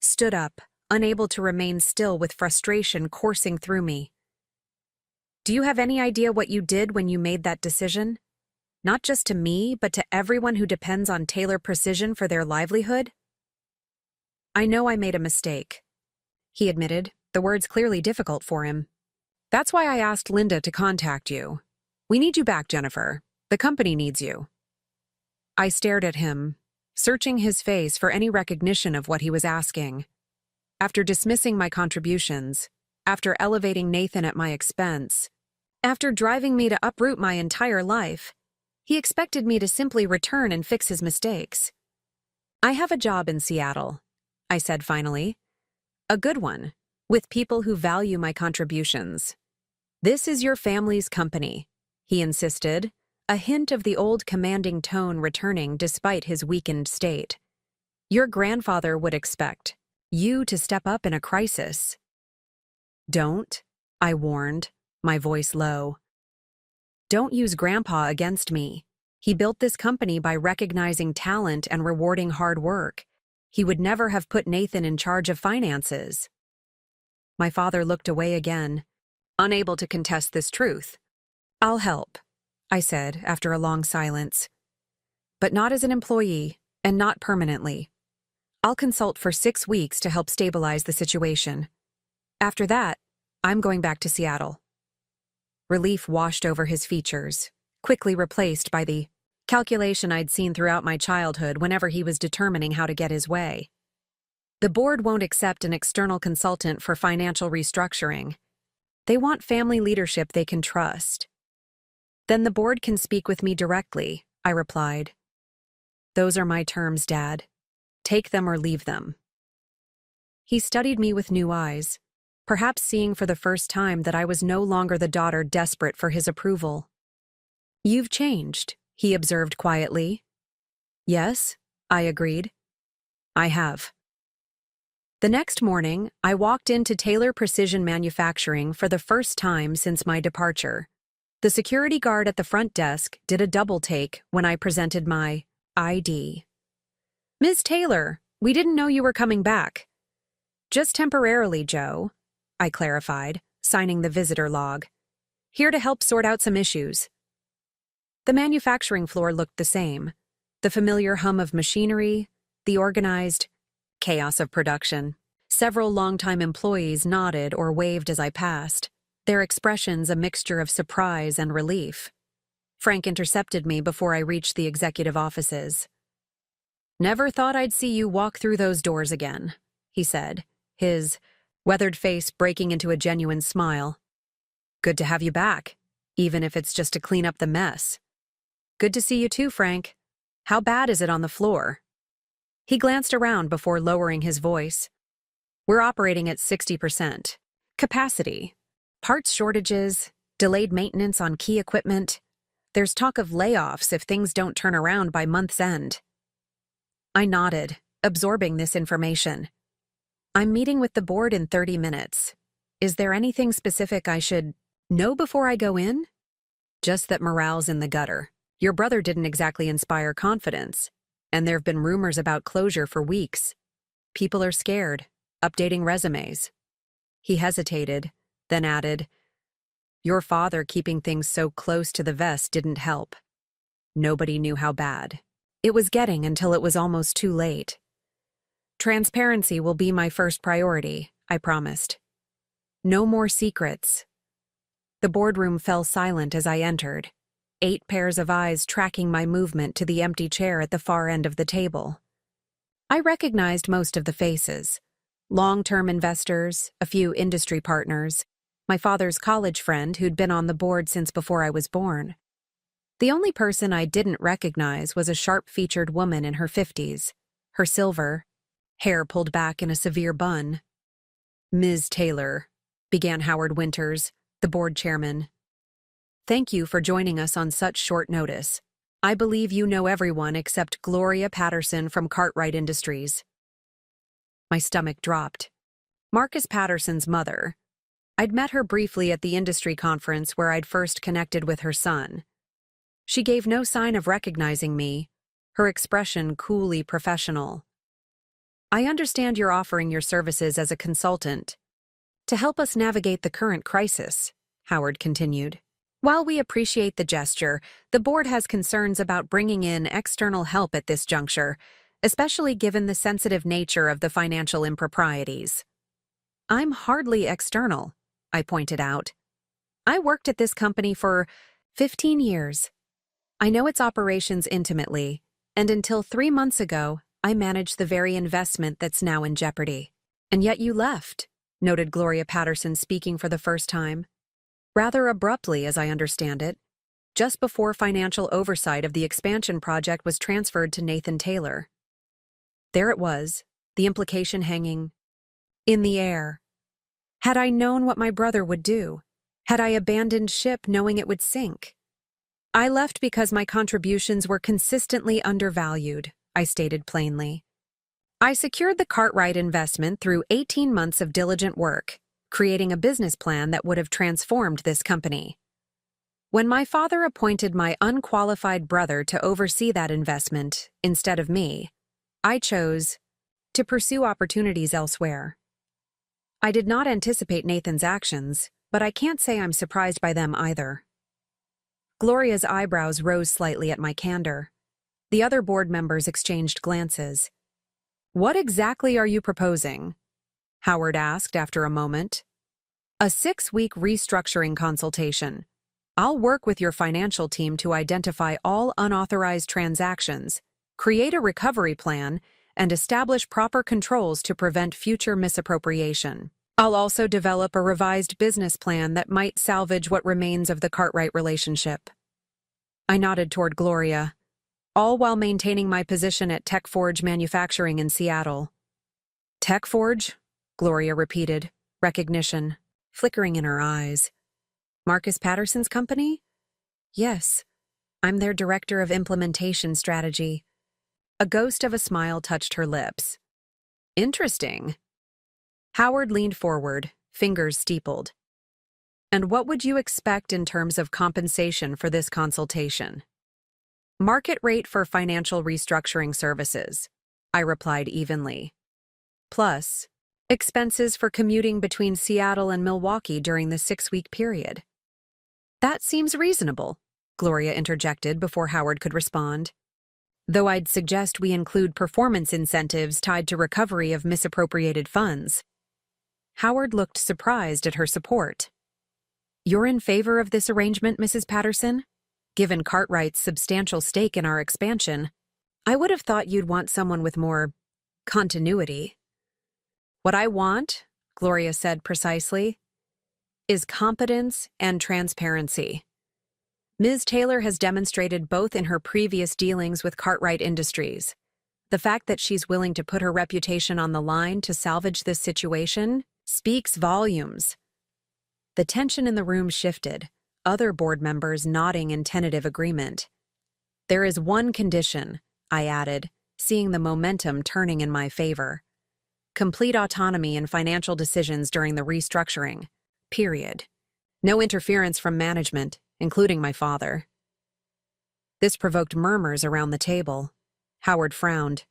Stood up, unable to remain still with frustration coursing through me. Do you have any idea what you did when you made that decision? Not just to me, but to everyone who depends on Taylor Precision for their livelihood? I know I made a mistake, he admitted, the words clearly difficult for him. That's why I asked Linda to contact you. We need you back, Jennifer. The company needs you. I stared at him, searching his face for any recognition of what he was asking. After dismissing my contributions, after elevating Nathan at my expense, after driving me to uproot my entire life, he expected me to simply return and fix his mistakes. I have a job in Seattle, I said finally. A good one, with people who value my contributions. This is your family's company, he insisted, a hint of the old commanding tone returning despite his weakened state. Your grandfather would expect you to step up in a crisis. Don't, I warned, my voice low. Don't use Grandpa against me. He built this company by recognizing talent and rewarding hard work. He would never have put Nathan in charge of finances. My father looked away again, unable to contest this truth. I'll help, I said after a long silence. But not as an employee, and not permanently. I'll consult for 6 weeks to help stabilize the situation. After that, I'm going back to Seattle. Relief washed over his features, quickly replaced by the calculation I'd seen throughout my childhood whenever he was determining how to get his way. The board won't accept an external consultant for financial restructuring. They want family leadership they can trust. Then the board can speak with me directly, I replied. Those are my terms, Dad. Take them or leave them. He studied me with new eyes, perhaps seeing for the first time that I was no longer the daughter desperate for his approval. You've changed, he observed quietly. Yes, I agreed. I have. The next morning, I walked into Taylor Precision Manufacturing for the first time since my departure. The security guard at the front desk did a double take when I presented my ID. Ms. Taylor, we didn't know you were coming back. Just temporarily, Joe, I clarified, signing the visitor log. Here to help sort out some issues. The manufacturing floor looked the same. The familiar hum of machinery, the organized chaos of production. Several longtime employees nodded or waved as I passed, their expressions a mixture of surprise and relief. Frank intercepted me before I reached the executive offices. Never thought I'd see you walk through those doors again, he said, his weathered face breaking into a genuine smile. Good to have you back, even if it's just to clean up the mess. Good to see you too, Frank. How bad is it on the floor? He glanced around before lowering his voice. We're operating at 60% capacity. Parts shortages, delayed maintenance on key equipment. There's talk of layoffs if things don't turn around by month's end. I nodded, absorbing this information. I'm meeting with the board in 30 minutes. Is there anything specific I should know before I go in? Just that morale's in the gutter. Your brother didn't exactly inspire confidence, and there have been rumors about closure for weeks. People are scared, updating resumes. He hesitated, then added, Your father keeping things so close to the vest didn't help. Nobody knew how bad it was getting until it was almost too late. Transparency will be my first priority, I promised. No more secrets. The boardroom fell silent as I entered, 8 pairs of eyes tracking my movement to the empty chair at the far end of the table. I recognized most of the faces. Long-term investors, a few industry partners, my father's college friend who'd been on the board since before I was born. The only person I didn't recognize was a sharp-featured woman in her 50s, her silver hair pulled back in a severe bun. "Ms. Taylor," began Howard Winters, the board chairman. "Thank you for joining us on such short notice. I believe you know everyone except Gloria Patterson from Cartwright Industries." My stomach dropped. Marcus Patterson's mother. I'd met her briefly at the industry conference where I'd first connected with her son. She gave no sign of recognizing me, her expression coolly professional. "I understand you're offering your services as a consultant to help us navigate the current crisis," Howard continued. "While we appreciate the gesture, the board has concerns about bringing in external help at this juncture, especially given the sensitive nature of the financial improprieties." "I'm hardly external," I pointed out. "I worked at this company for 15 years. I know its operations intimately, and until 3 months ago, I managed the very investment that's now in jeopardy." "And yet you left," noted Gloria Patterson, speaking for the first time. "Rather abruptly, as I understand it, just before financial oversight of the expansion project was transferred to Nathan Taylor." There it was, the implication hanging in the air. Had I known what my brother would do? Had I abandoned ship knowing it would sink? "I left because my contributions were consistently undervalued," I stated plainly. "I secured the Cartwright investment through 18 months of diligent work, creating a business plan that would have transformed this company. When my father appointed my unqualified brother to oversee that investment instead of me, I chose to pursue opportunities elsewhere. I did not anticipate Nathan's actions, but I can't say I'm surprised by them either." Gloria's eyebrows rose slightly at my candor. The other board members exchanged glances. "What exactly are you proposing?" Howard asked after a moment. "A 6-week restructuring consultation. I'll work with your financial team to identify all unauthorized transactions, create a recovery plan, and establish proper controls to prevent future misappropriation. I'll also develop a revised business plan that might salvage what remains of the Cartwright relationship." I nodded toward Gloria, all while maintaining my position at TechForge Manufacturing in Seattle. "TechForge?" Gloria repeated, recognition flickering in her eyes. "Marcus Patterson's company?" "Yes, I'm their director of implementation strategy." A ghost of a smile touched her lips. "Interesting." Howard leaned forward, fingers steepled. "And what would you expect in terms of compensation for this consultation?" "Market rate for financial restructuring services," I replied evenly. "Plus, expenses for commuting between Seattle and Milwaukee during the 6-week period." "That seems reasonable," Gloria interjected before Howard could respond. "Though I'd suggest we include performance incentives tied to recovery of misappropriated funds." Howard looked surprised at her support. "You're in favor of this arrangement, Mrs. Patterson? Given Cartwright's substantial stake in our expansion, I would have thought you'd want someone with more continuity." "What I want," Gloria said precisely, "is competence and transparency. Ms. Taylor has demonstrated both in her previous dealings with Cartwright Industries. The fact that she's willing to put her reputation on the line to salvage this situation speaks volumes." The tension in the room shifted, other board members nodding in tentative agreement. "There is one condition," I added, seeing the momentum turning in my favor. "Complete autonomy in financial decisions during the restructuring. Period. No interference from management, including my father." This provoked murmurs around the table. Howard frowned.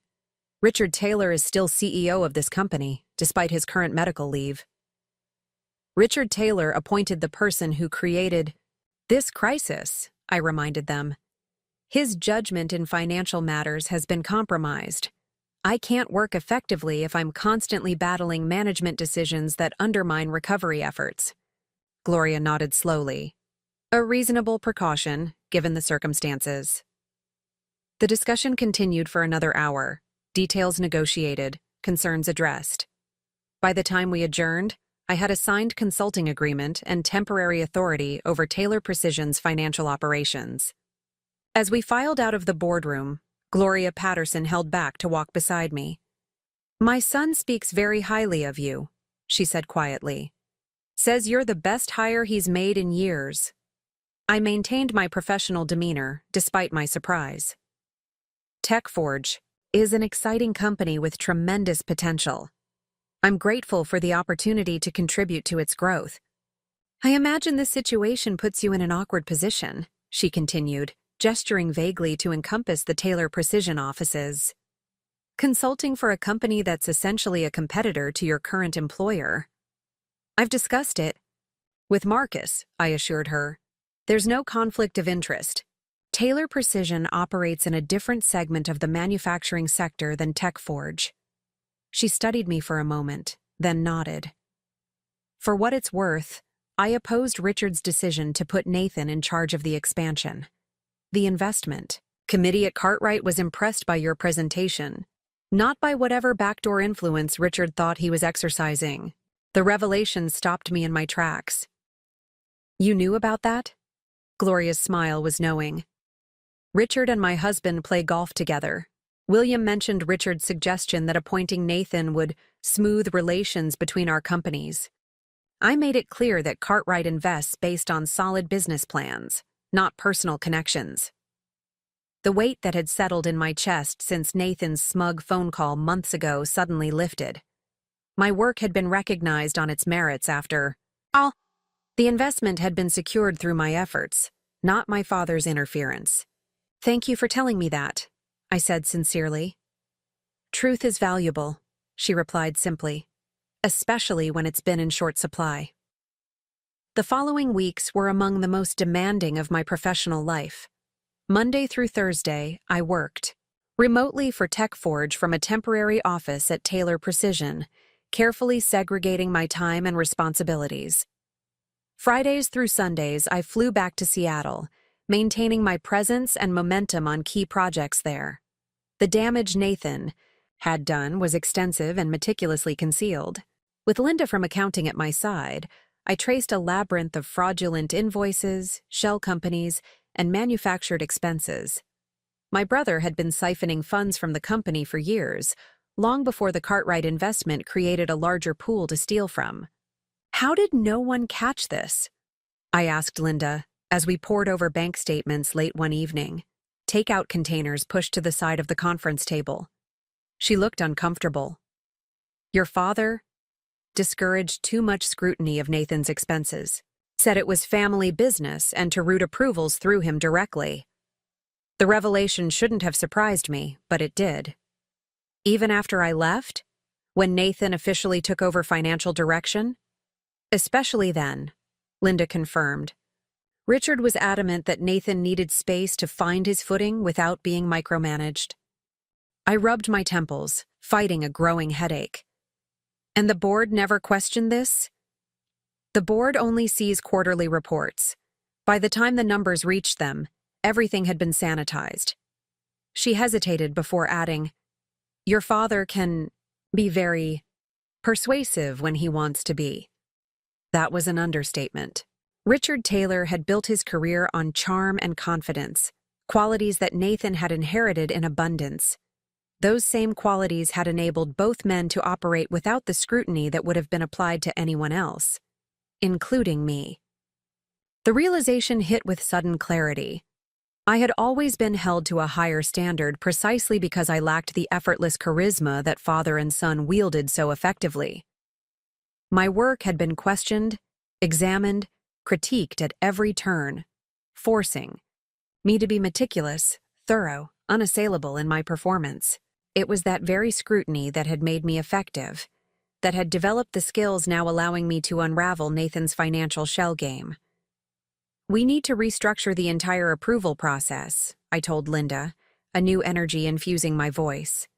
"Richard Taylor is still CEO of this company, despite his current medical leave." "Richard Taylor appointed the person who created this crisis," I reminded them. "His judgment in financial matters has been compromised. I can't work effectively if I'm constantly battling management decisions that undermine recovery efforts." Gloria nodded slowly. "A reasonable precaution, given the circumstances." The discussion continued for another hour, details negotiated, concerns addressed. By the time we adjourned, I had a signed consulting agreement and temporary authority over Taylor Precision's financial operations. As we filed out of the boardroom, Gloria Patterson held back to walk beside me. "My son speaks very highly of you," she said quietly. "Says you're the best hire he's made in years." I maintained my professional demeanor, despite my surprise. TechForge is an exciting company with tremendous potential. I'm grateful for the opportunity to contribute to its growth. "I imagine this situation puts you in an awkward position," she continued, gesturing vaguely to encompass the Taylor Precision offices. "Consulting for a company that's essentially a competitor to your current employer." "I've discussed it with Marcus," I assured her. "There's no conflict of interest. Taylor Precision operates in a different segment of the manufacturing sector than TechForge." She studied me for a moment, then nodded. For what it's worth, I opposed Richard's decision to put Nathan in charge of the expansion. "The investment committee at Cartwright was impressed by your presentation, not by whatever backdoor influence Richard thought he was exercising." The revelation stopped me in my tracks. "You knew about that?" Gloria's smile was knowing. "Richard and my husband play golf together. William mentioned Richard's suggestion that appointing Nathan would smooth relations between our companies. I made it clear that Cartwright invests based on solid business plans, not personal connections." The weight that had settled in my chest since Nathan's smug phone call months ago suddenly lifted. My work had been recognized on its merits after all. The investment had been secured through my efforts, not my father's interference. "Thank you for telling me that," I said sincerely. "Truth is valuable," she replied simply, "especially when it's been in short supply." The following weeks were among the most demanding of my professional life. Monday through Thursday, I worked remotely for TechForge from a temporary office at Taylor Precision, carefully segregating my time and responsibilities. Fridays through Sundays, I flew back to Seattle, maintaining my presence and momentum on key projects there. The damage Nathan had done was extensive and meticulously concealed. With Linda from accounting at my side, I traced a labyrinth of fraudulent invoices, shell companies, and manufactured expenses. My brother had been siphoning funds from the company for years, long before the Cartwright investment created a larger pool to steal from. "How did no one catch this?" I asked Linda, as we pored over bank statements late one evening, takeout containers pushed to the side of the conference table. She looked uncomfortable. "Your father discouraged too much scrutiny of Nathan's expenses, said it was family business and to route approvals through him directly." The revelation shouldn't have surprised me, but it did. Even after I left, when Nathan officially took over financial direction? "Especially then," Linda confirmed. Richard was adamant that Nathan needed space to find his footing without being micromanaged. I rubbed my temples, fighting a growing headache. "And the board never questioned this?" "The board only sees quarterly reports. By the time the numbers reached them, everything had been sanitized." She hesitated before adding, "Your father can be very persuasive when he wants to be." That was an understatement. Richard Taylor had built his career on charm and confidence, qualities that Nathan had inherited in abundance. Those same qualities had enabled both men to operate without the scrutiny that would have been applied to anyone else, including me. The realization hit with sudden clarity. I had always been held to a higher standard precisely because I lacked the effortless charisma that father and son wielded so effectively. My work had been questioned, examined, critiqued at every turn, forcing me to be meticulous, thorough, unassailable in my performance. It was that very scrutiny that had made me effective, that had developed the skills now allowing me to unravel Nathan's financial shell game. "We need to restructure the entire approval process," I told Linda, a new energy infusing my voice.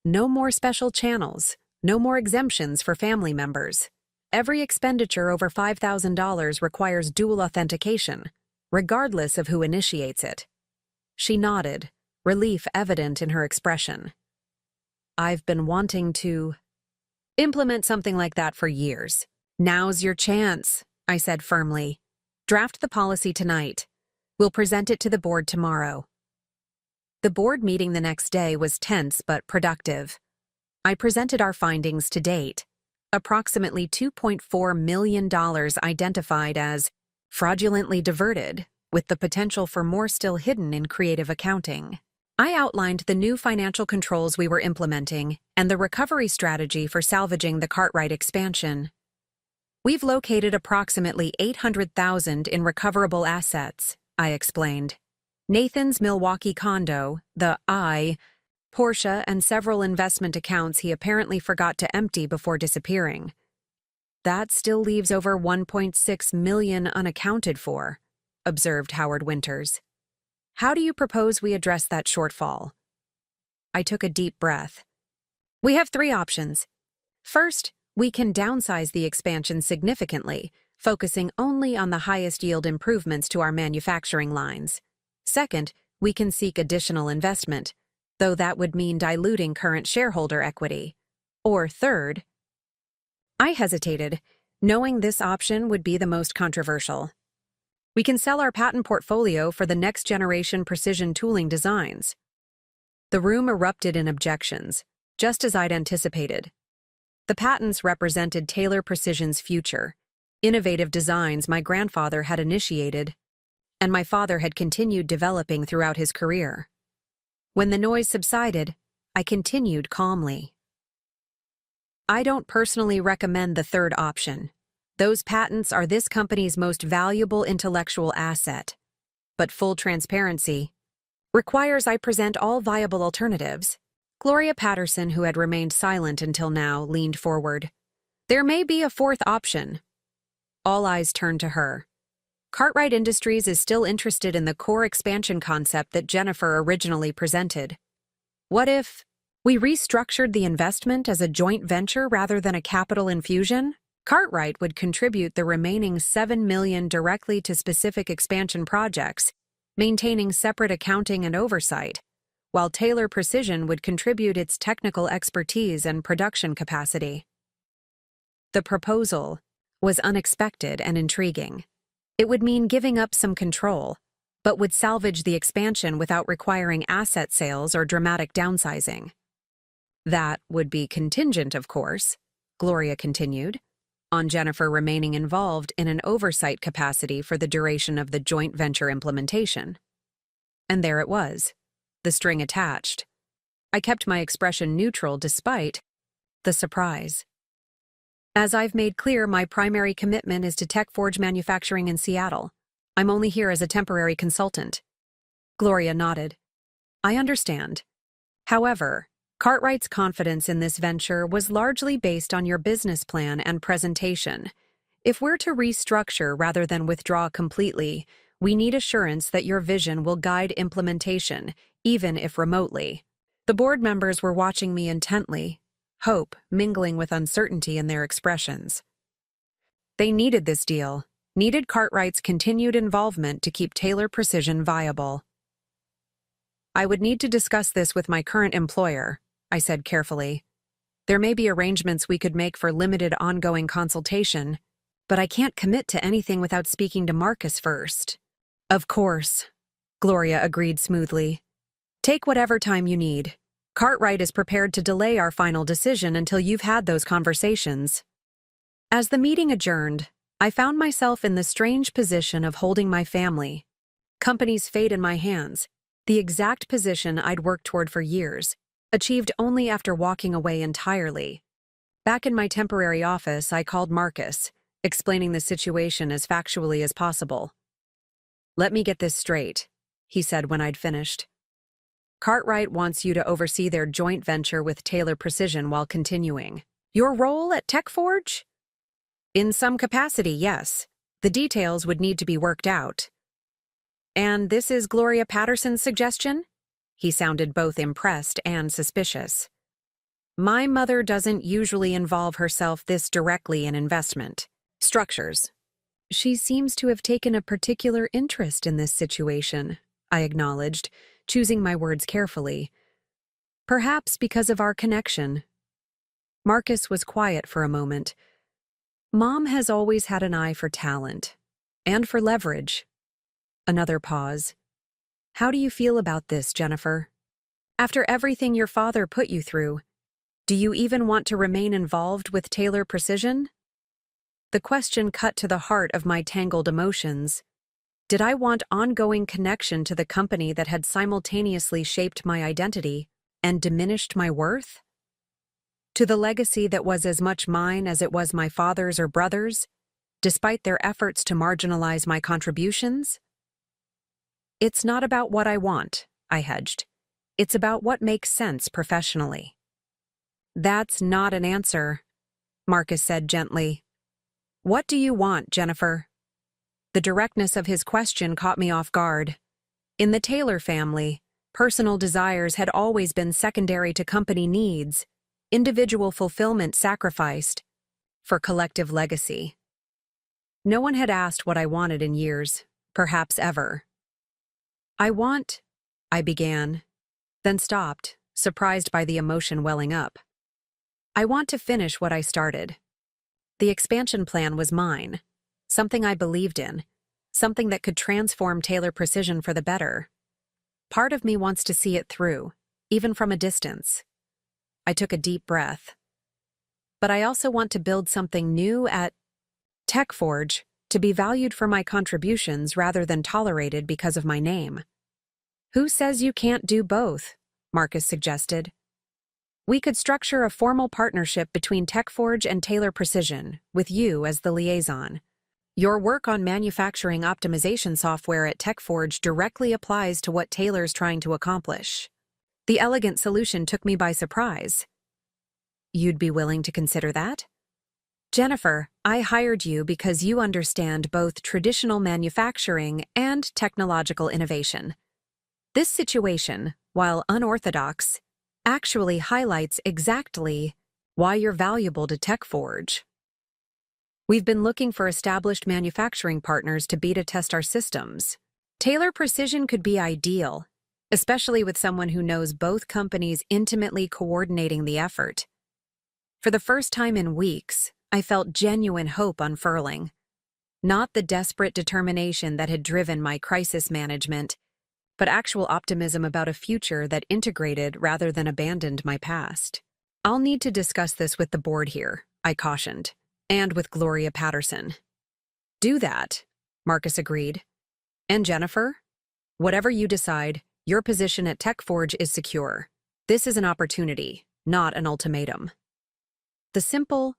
"No more special channels, no more exemptions for family members. Every expenditure over $5,000 requires dual authentication, regardless of who initiates it." She nodded, relief evident in her expression. "I've been wanting to Implement something like that for years. Now's your chance, I said firmly. Draft the policy tonight. We'll present it to the board tomorrow. The board meeting the next day was tense but productive. I presented our findings to date. Approximately $2.4 million identified as fraudulently diverted, with the potential for more still hidden in creative accounting. I outlined the new financial controls we were implementing and the recovery strategy for salvaging the Cartwright expansion. We've located approximately $800,000 in recoverable assets, I explained. Nathan's Milwaukee condo, the Porsche, and several investment accounts he apparently forgot to empty before disappearing. That still leaves over $1.6 million unaccounted for, observed Howard Winters. How do you propose we address that shortfall? I took a deep breath. We have 3 options. First, we can downsize the expansion significantly, focusing only on the highest yield improvements to our manufacturing lines. Second, we can seek additional investment, though that would mean diluting current shareholder equity. Or third, I hesitated, knowing this option would be the most controversial. We can sell our patent portfolio for the next-generation precision tooling designs. The room erupted in objections, just as I'd anticipated. The patents represented Taylor Precision's future, innovative designs my grandfather had initiated, and my father had continued developing throughout his career. When the noise subsided, I continued calmly. I don't personally recommend the third option. Those patents are this company's most valuable intellectual asset. But full transparency requires I present all viable alternatives. Gloria Patterson, who had remained silent until now, leaned forward. There may be a fourth option. All eyes turned to her. Cartwright Industries is still interested in the core expansion concept that Jennifer originally presented. What if we restructured the investment as a joint venture rather than a capital infusion? Cartwright would contribute the remaining $7 million directly to specific expansion projects, maintaining separate accounting and oversight, while Taylor Precision would contribute its technical expertise and production capacity. The proposal was unexpected and intriguing. It would mean giving up some control, but would salvage the expansion without requiring asset sales or dramatic downsizing. That would be contingent, of course, Gloria continued, on Jennifer remaining involved in an oversight capacity for the duration of the joint venture implementation. And there it was, the string attached. I kept my expression neutral despite the surprise. As I've made clear, my primary commitment is to TechForge manufacturing in Seattle. I'm only here as a temporary consultant. Gloria nodded. I understand. However, Cartwright's confidence in this venture was largely based on your business plan and presentation. If we're to restructure rather than withdraw completely, we need assurance that your vision will guide implementation, even if remotely. The board members were watching me intently, hope mingling with uncertainty in their expressions. They needed this deal, needed Cartwright's continued involvement to keep Taylor Precision viable. I would need to discuss this with my current employer, I said carefully. There may be arrangements we could make for limited ongoing consultation, but I can't commit to anything without speaking to Marcus first. Of course, Gloria agreed smoothly. Take whatever time you need. Cartwright is prepared to delay our final decision until you've had those conversations. As the meeting adjourned, I found myself in the strange position of holding my family, company's fate in my hands, the exact position I'd worked toward for years, achieved only after walking away entirely. Back in my temporary office, I called Marcus, explaining the situation as factually as possible. Let me get this straight, he said when I'd finished. Cartwright wants you to oversee their joint venture with Taylor Precision while continuing. Your role at TechForge? In some capacity, yes. The details would need to be worked out. And this is Gloria Patterson's suggestion? He sounded both impressed and suspicious. My mother doesn't usually involve herself this directly in investment structures. She seems to have taken a particular interest in this situation, I acknowledged, choosing my words carefully. Perhaps because of our connection. Marcus was quiet for a moment. Mom has always had an eye for talent. And for leverage. Another pause. How do you feel about this, Jennifer? After everything your father put you through, do you even want to remain involved with Taylor Precision? The question cut to the heart of my tangled emotions. Did I want ongoing connection to the company that had simultaneously shaped my identity and diminished my worth? To the legacy that was as much mine as it was my father's or brother's, despite their efforts to marginalize my contributions? It's not about what I want, I hedged. It's about what makes sense professionally. That's not an answer, Marcus said gently. What do you want, Jennifer? The directness of his question caught me off guard. In the Taylor family, personal desires had always been secondary to company needs, individual fulfillment sacrificed for collective legacy. No one had asked what I wanted in years, perhaps ever. I began, then stopped, surprised by the emotion welling up. I want to finish what I started. The expansion plan was mine, something I believed in, something that could transform Taylor Precision for the better. Part of me wants to see it through, even from a distance. I took a deep breath. But I also want to build something new at TechForge, to be valued for my contributions rather than tolerated because of my name. Who says you can't do both? Marcus suggested. We could structure a formal partnership between TechForge and Taylor Precision, with you as the liaison. Your work on manufacturing optimization software at TechForge directly applies to what Taylor's trying to accomplish. The elegant solution took me by surprise. You'd be willing to consider that? Jennifer, I hired you because you understand both traditional manufacturing and technological innovation. This situation, while unorthodox, actually highlights exactly why you're valuable to TechForge. We've been looking for established manufacturing partners to beta test our systems. Taylor Precision could be ideal, especially with someone who knows both companies intimately coordinating the effort. For the first time in weeks, I felt genuine hope unfurling. Not the desperate determination that had driven my crisis management, but actual optimism about a future that integrated rather than abandoned my past. I'll need to discuss this with the board here, I cautioned, and with Gloria Patterson. Do that, Marcus agreed. And Jennifer? Whatever you decide, your position at TechForge is secure. This is an opportunity, not an ultimatum. The simple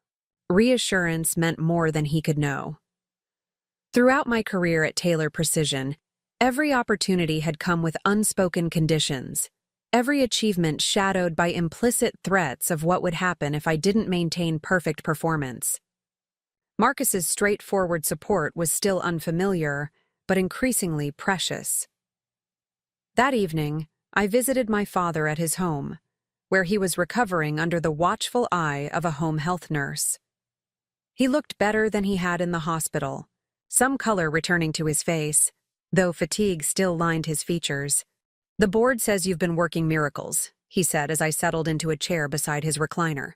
reassurance meant more than he could know. Throughout my career at Taylor Precision, every opportunity had come with unspoken conditions, every achievement shadowed by implicit threats of what would happen if I didn't maintain perfect performance. Marcus's straightforward support was still unfamiliar, but increasingly precious. That evening, I visited my father at his home, where he was recovering under the watchful eye of a home health nurse. He looked better than he had in the hospital, some color returning to his face, though fatigue still lined his features. The board says you've been working miracles, he said as I settled into a chair beside his recliner.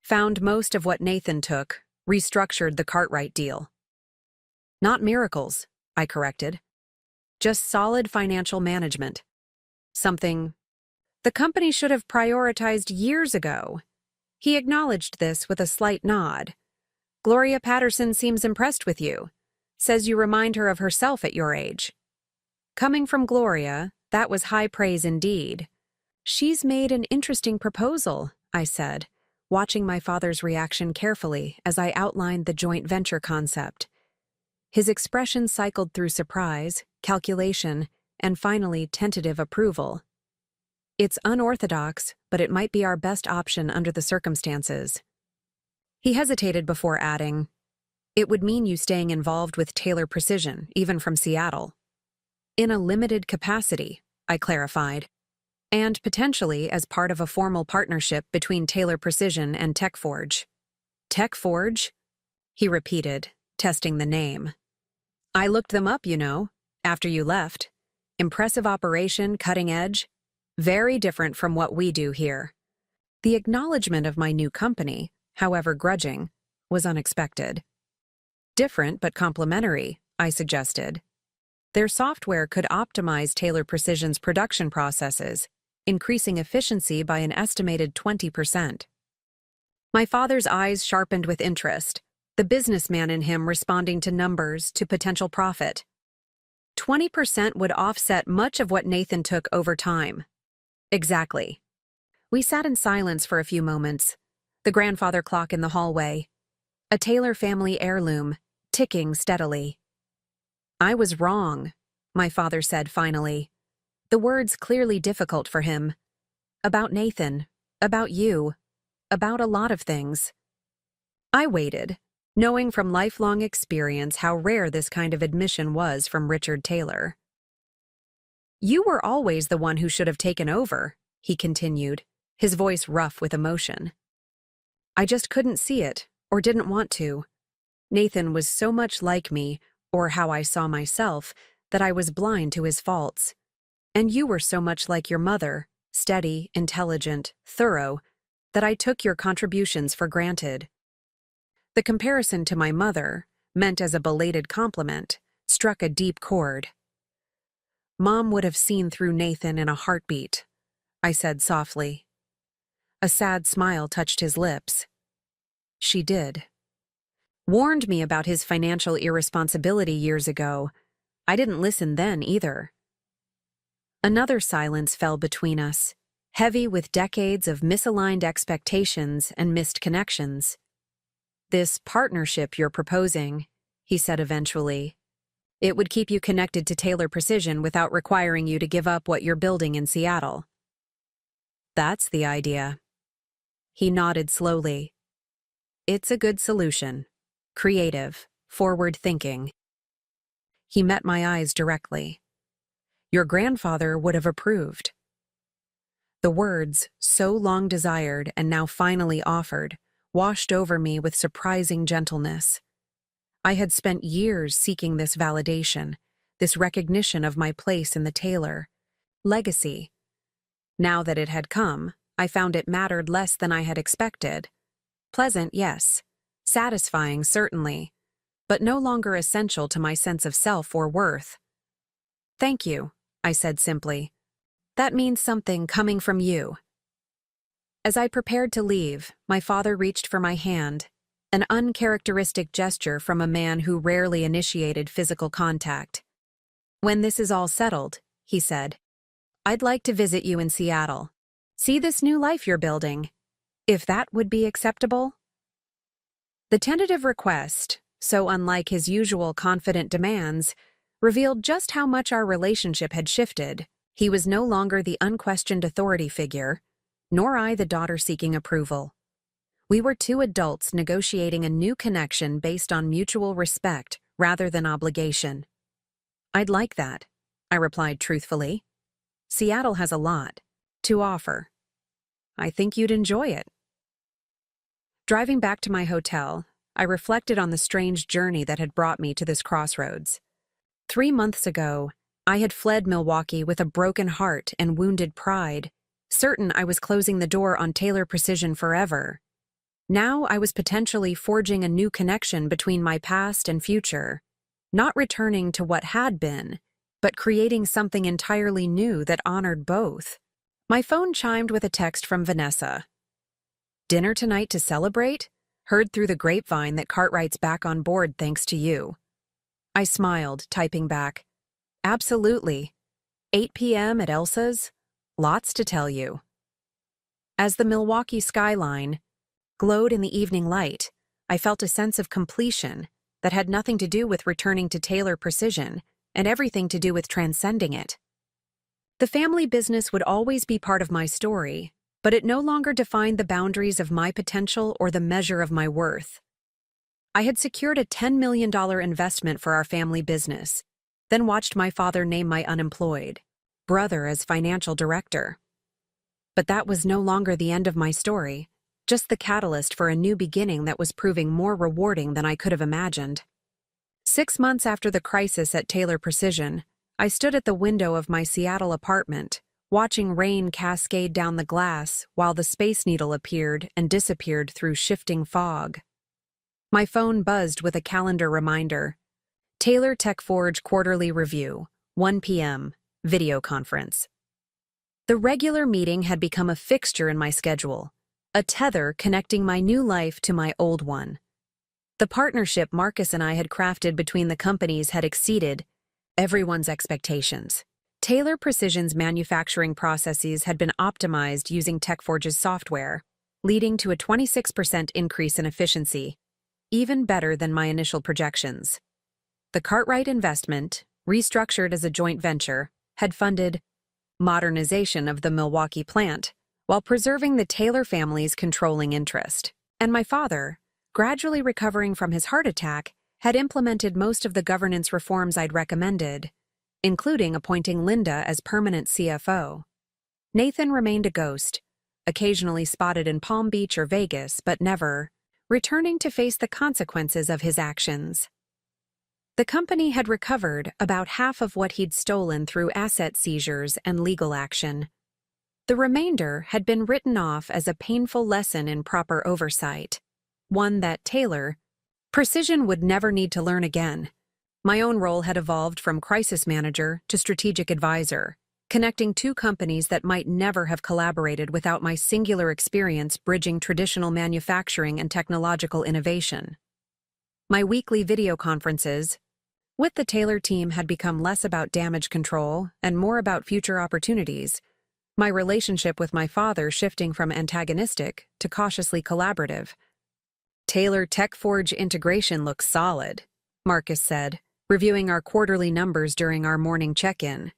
Found most of what Nathan took, restructured the Cartwright deal. Not miracles, I corrected. Just solid financial management. Something the company should have prioritized years ago. He acknowledged this with a slight nod. Gloria Patterson seems impressed with you. Says you remind her of herself at your age. Coming from Gloria, that was high praise indeed. She's made an interesting proposal, I said, watching my father's reaction carefully as I outlined the joint venture concept. His expression cycled through surprise, calculation, and finally tentative approval. It's unorthodox, but it might be our best option under the circumstances. He hesitated before adding, it would mean you staying involved with Taylor Precision, even from Seattle. In a limited capacity, I clarified, and potentially as part of a formal partnership between Taylor Precision and TechForge. TechForge? He repeated, testing the name. I looked them up, after you left. Impressive operation, cutting edge. Very different from what we do here. The acknowledgement of my new company, however grudging, was unexpected. Different but complementary, I suggested. Their software could optimize Taylor Precision's production processes, increasing efficiency by an estimated 20%. My father's eyes sharpened with interest, the businessman in him responding to numbers, to potential profit. 20% would offset much of what Nathan took over time. Exactly. We sat in silence for a few moments, the grandfather clock in the hallway, a Taylor family heirloom, ticking steadily. I was wrong, my father said finally, the words clearly difficult for him. About Nathan, about you, about a lot of things. I waited, knowing from lifelong experience how rare this kind of admission was from Richard Taylor. You were always the one who should have taken over, he continued, his voice rough with emotion. I just couldn't see it, or didn't want to. Nathan was so much like me, or how I saw myself, that I was blind to his faults. And you were so much like your mother, steady, intelligent, thorough, that I took your contributions for granted. The comparison to my mother, meant as a belated compliment, struck a deep chord. Mom would have seen through Nathan in a heartbeat, I said softly. A sad smile touched his lips. She did. Warned me about his financial irresponsibility years ago. I didn't listen then either. Another silence fell between us, heavy with decades of misaligned expectations and missed connections. This partnership you're proposing, he said eventually. It would keep you connected to Taylor Precision without requiring you to give up what you're building in Seattle. That's the idea. He nodded slowly. It's a good solution. Creative, forward-thinking. He met my eyes directly. Your grandfather would have approved. The words, so long desired and now finally offered, washed over me with surprising gentleness. I had spent years seeking this validation, this recognition of my place in the Taylor legacy. Now that it had come, I found it mattered less than I had expected. Pleasant, yes. Satisfying, certainly. But no longer essential to my sense of self or worth. Thank you, I said simply. That means something coming from you. As I prepared to leave, my father reached for my hand, an uncharacteristic gesture from a man who rarely initiated physical contact. When this is all settled, he said, I'd like to visit you in Seattle. See this new life you're building. If that would be acceptable? The tentative request, so unlike his usual confident demands, revealed just how much our relationship had shifted. He was no longer the unquestioned authority figure, nor I the daughter seeking approval. We were two adults negotiating a new connection based on mutual respect rather than obligation. I'd like that, I replied truthfully. Seattle has a lot to offer. I think you'd enjoy it. Driving back to my hotel, I reflected on the strange journey that had brought me to this crossroads. 3 months ago, I had fled Milwaukee with a broken heart and wounded pride, certain I was closing the door on Taylor Precision forever. Now I was potentially forging a new connection between my past and future, not returning to what had been, but creating something entirely new that honored both. My phone chimed with a text from Vanessa. Dinner tonight to celebrate? Heard through the grapevine that Cartwright's back on board thanks to you. I smiled, typing back. Absolutely. 8 p.m. at Elsa's? Lots to tell you. As the Milwaukee skyline glowed in the evening light, I felt a sense of completion that had nothing to do with returning to Taylor Precision and everything to do with transcending it. The family business would always be part of my story, but it no longer defined the boundaries of my potential or the measure of my worth. I had secured a $10 million investment for our family business, then watched my father name my unemployed brother as financial director. But that was no longer the end of my story, just the catalyst for a new beginning that was proving more rewarding than I could have imagined. 6 months after the crisis at Taylor Precision, I stood at the window of my Seattle apartment, watching rain cascade down the glass while the Space Needle appeared and disappeared through shifting fog. My phone buzzed with a calendar reminder. Taylor Tech Forge Quarterly Review, 1 p.m., video conference. The regular meeting had become a fixture in my schedule, a tether connecting my new life to my old one. The partnership Marcus and I had crafted between the companies had exceeded everyone's expectations. Taylor Precision's manufacturing processes had been optimized using TechForge's software, leading to a 26% increase in efficiency, even better than my initial projections. The Cartwright investment, restructured as a joint venture, had funded modernization of the Milwaukee plant while preserving the Taylor family's controlling interest. And my father, gradually recovering from his heart attack, had implemented most of the governance reforms I'd recommended, including appointing Linda as permanent CFO. Nathan remained a ghost, occasionally spotted in Palm Beach or Vegas, but never returning to face the consequences of his actions. The company had recovered about half of what he'd stolen through asset seizures and legal action. The remainder had been written off as a painful lesson in proper oversight, one that Taylor Precision would never need to learn again. My own role had evolved from crisis manager to strategic advisor, connecting two companies that might never have collaborated without my singular experience bridging traditional manufacturing and technological innovation. My weekly video conferences with the Taylor team had become less about damage control and more about future opportunities, my relationship with my father shifting from antagonistic to cautiously collaborative. Taylor Tech Forge integration looks solid, Marcus said, reviewing our quarterly numbers during our morning check-in.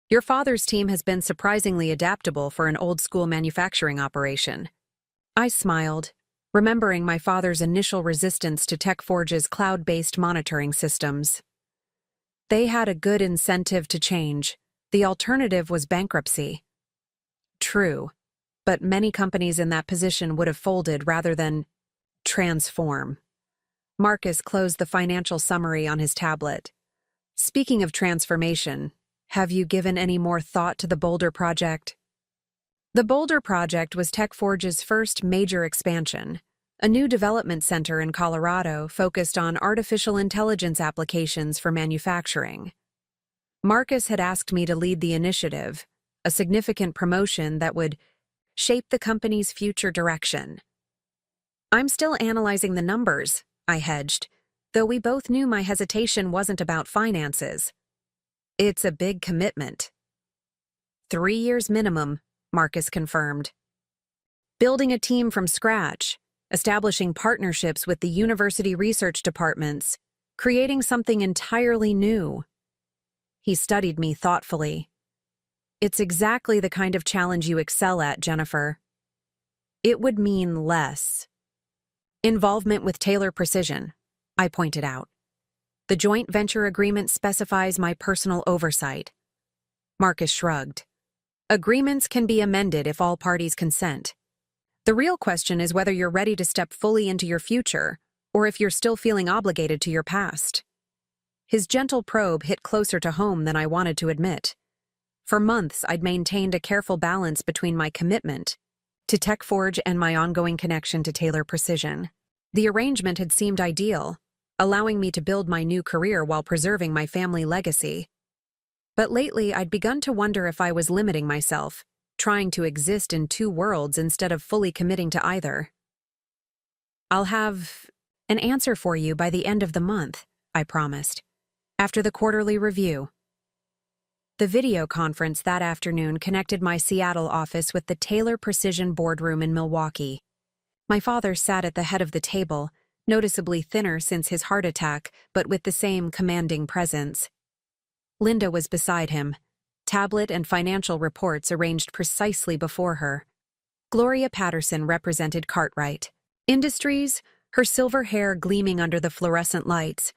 Your father's team has been surprisingly adaptable for an old-school manufacturing operation. I smiled, remembering my father's initial resistance to TechForge's cloud-based monitoring systems. They had a good incentive to change. The alternative was bankruptcy. True, but many companies in that position would have folded rather than transform. Marcus closed the financial summary on his tablet. Speaking of transformation, have you given any more thought to the Boulder project? The Boulder project was TechForge's first major expansion, a new development center in Colorado focused on artificial intelligence applications for manufacturing. Marcus had asked me to lead the initiative, a significant promotion that would shape the company's future direction. I'm still analyzing the numbers, I hedged, though we both knew my hesitation wasn't about finances. It's a big commitment. 3 years minimum, Marcus confirmed. Building a team from scratch, establishing partnerships with the university research departments, creating something entirely new. He studied me thoughtfully. It's exactly the kind of challenge you excel at, Jennifer. It would mean less involvement with Taylor Precision, I pointed out. The joint venture agreement specifies my personal oversight. Marcus shrugged. Agreements can be amended if all parties consent. The real question is whether you're ready to step fully into your future, or if you're still feeling obligated to your past. His gentle probe hit closer to home than I wanted to admit. For months, I'd maintained a careful balance between my commitment to TechForge and my ongoing connection to Taylor Precision. The arrangement had seemed ideal, allowing me to build my new career while preserving my family legacy. But lately, I'd begun to wonder if I was limiting myself, trying to exist in two worlds instead of fully committing to either. I'll have an answer for you by the end of the month, I promised, after the quarterly review. The video conference that afternoon connected my Seattle office with the Taylor Precision boardroom in Milwaukee. My father sat at the head of the table, noticeably thinner since his heart attack, but with the same commanding presence. Linda was beside him, tablet and financial reports arranged precisely before her. Gloria Patterson represented Cartwright Industries, her silver hair gleaming under the fluorescent lights.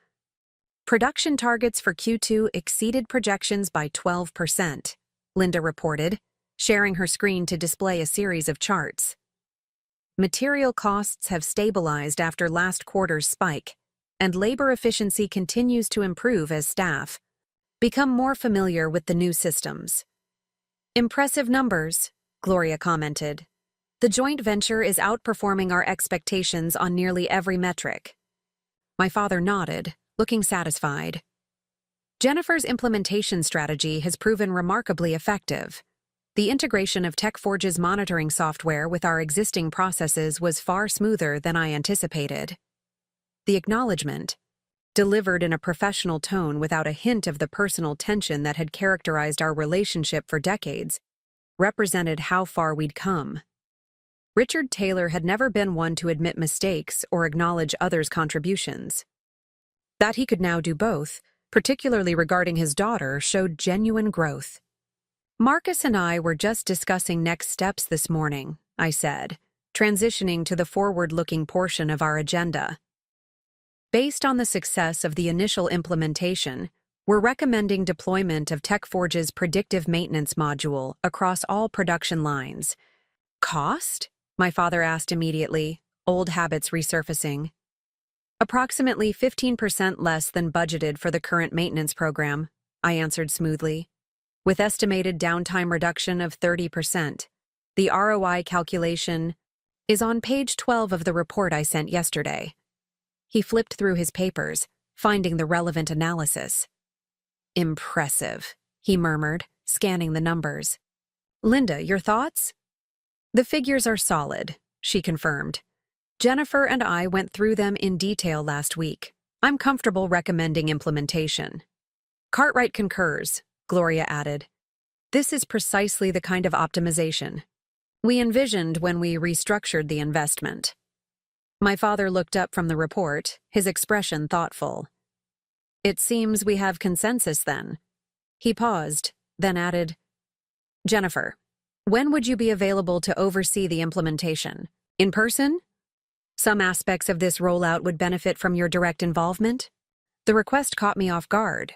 Production targets for Q2 exceeded projections by 12%, Linda reported, sharing her screen to display a series of charts. Material costs have stabilized after last quarter's spike, and labor efficiency continues to improve as staff become more familiar with the new systems. Impressive numbers, Gloria commented. The joint venture is outperforming our expectations on nearly every metric. My father nodded, looking satisfied. Jennifer's implementation strategy has proven remarkably effective. The integration of TechForge's monitoring software with our existing processes was far smoother than I anticipated. The acknowledgement, delivered in a professional tone without a hint of the personal tension that had characterized our relationship for decades, represented how far we'd come. Richard Taylor had never been one to admit mistakes or acknowledge others' contributions. That he could now do both, particularly regarding his daughter, showed genuine growth. Marcus and I were just discussing next steps this morning, I said, transitioning to the forward-looking portion of our agenda. Based on the success of the initial implementation, we're recommending deployment of TechForge's predictive maintenance module across all production lines. Cost? My father asked immediately, old habits resurfacing. Approximately 15% less than budgeted for the current maintenance program, I answered smoothly. With estimated downtime reduction of 30%. The ROI calculation is on page 12 of the report I sent yesterday. He flipped through his papers, finding the relevant analysis. Impressive, he murmured, scanning the numbers. Linda, your thoughts? The figures are solid, she confirmed. Jennifer and I went through them in detail last week. I'm comfortable recommending implementation. Cartwright concurs, Gloria added. This is precisely the kind of optimization we envisioned when we restructured the investment. My father looked up from the report, his expression thoughtful. It seems we have consensus then. He paused, then added, Jennifer, when would you be available to oversee the implementation? In person? Some aspects of this rollout would benefit from your direct involvement? The request caught me off guard.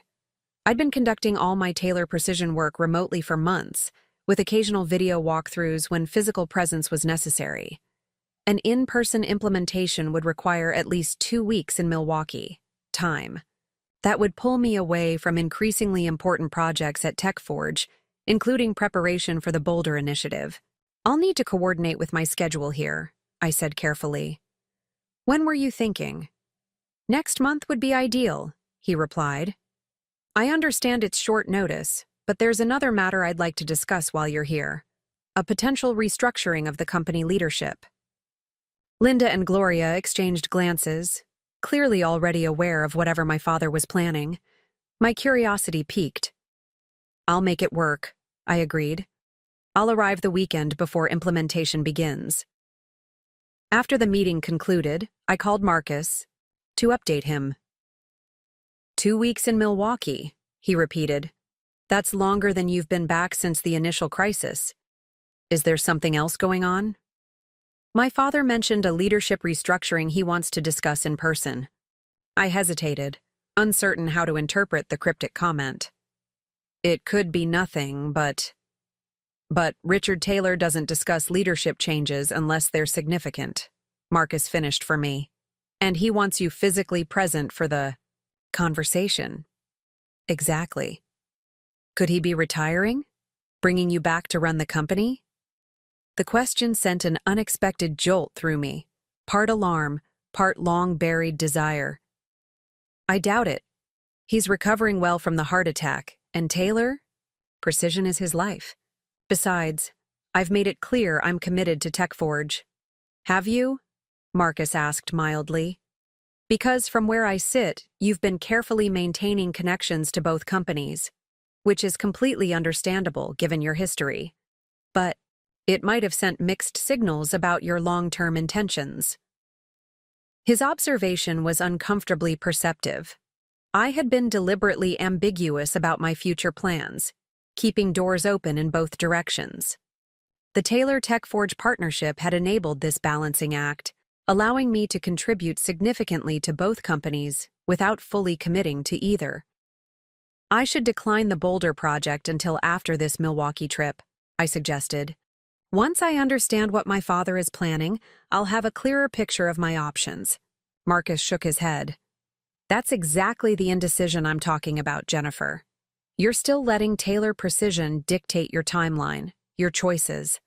I'd been conducting all my Taylor precision work remotely for months, with occasional video walkthroughs when physical presence was necessary. An in-person implementation would require at least 2 weeks in Milwaukee. Time. That would pull me away from increasingly important projects at TechForge, including preparation for the Boulder initiative. I'll need to coordinate with my schedule here, I said carefully. When were you thinking? Next month would be ideal, he replied. I understand it's short notice, but there's another matter I'd like to discuss while you're here. A potential restructuring of the company leadership. Linda and Gloria exchanged glances, clearly already aware of whatever my father was planning. My curiosity piqued. I'll make it work, I agreed. I'll arrive the weekend before implementation begins. After the meeting concluded, I called Marcus to update him. 2 weeks in Milwaukee, he repeated. That's longer than you've been back since the initial crisis. Is there something else going on? My father mentioned a leadership restructuring he wants to discuss in person. I hesitated, uncertain how to interpret the cryptic comment. It could be nothing, but Richard Taylor doesn't discuss leadership changes unless they're significant, Marcus finished for me. And he wants you physically present for the conversation. Exactly. Could he be retiring? Bringing you back to run the company? The question sent an unexpected jolt through me, part alarm, part long-buried desire. I doubt it. He's recovering well from the heart attack, and Taylor? Precision is his life. Besides, I've made it clear I'm committed to TechForge. Have you? Marcus asked mildly. Because from where I sit, you've been carefully maintaining connections to both companies, which is completely understandable given your history. But it might have sent mixed signals about your long-term intentions. His observation was uncomfortably perceptive. I had been deliberately ambiguous about my future plans, keeping doors open in both directions. The Taylor TechForge partnership had enabled this balancing act, allowing me to contribute significantly to both companies without fully committing to either. I should decline the Boulder project until after this Milwaukee trip, I suggested. Once I understand what my father is planning, I'll have a clearer picture of my options. Marcus shook his head. That's exactly the indecision I'm talking about, Jennifer. You're still letting Taylor Precision dictate your timeline, your choices.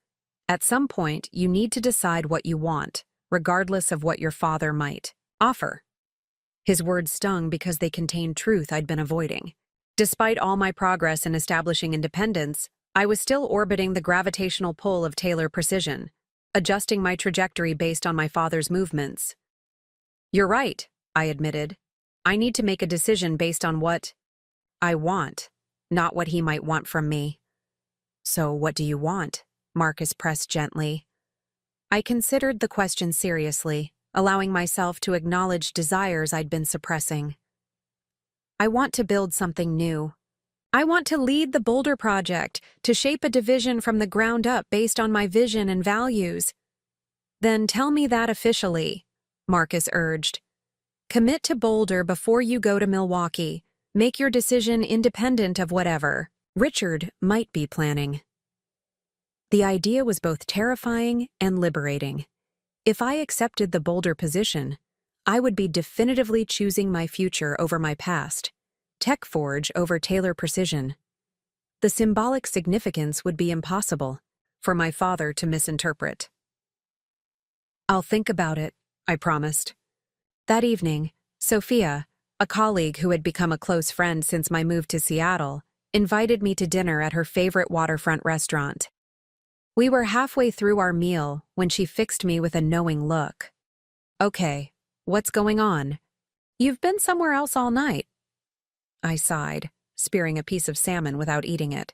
At some point, you need to decide what you want, regardless of what your father might offer. His words stung because they contained truth I'd been avoiding. Despite all my progress in establishing independence, I was still orbiting the gravitational pull of Taylor Precision, adjusting my trajectory based on my father's movements. You're right, I admitted. I need to make a decision based on what I want, not what he might want from me. So what do you want? Marcus pressed gently. I considered the question seriously, allowing myself to acknowledge desires I'd been suppressing. I want to build something new. I want to lead the Boulder Project, to shape a division from the ground up based on my vision and values. Then tell me that officially, Marcus urged. Commit to Boulder before you go to Milwaukee. Make your decision independent of whatever Richard might be planning. The idea was both terrifying and liberating. If I accepted the Boulder position, I would be definitively choosing my future over my past, TechForge over Taylor Precision. The symbolic significance would be impossible for my father to misinterpret. I'll think about it, I promised. That evening, Sophia, a colleague who had become a close friend since my move to Seattle, invited me to dinner at her favorite waterfront restaurant. We were halfway through our meal when she fixed me with a knowing look. Okay, what's going on? You've been somewhere else all night. I sighed, spearing a piece of salmon without eating it.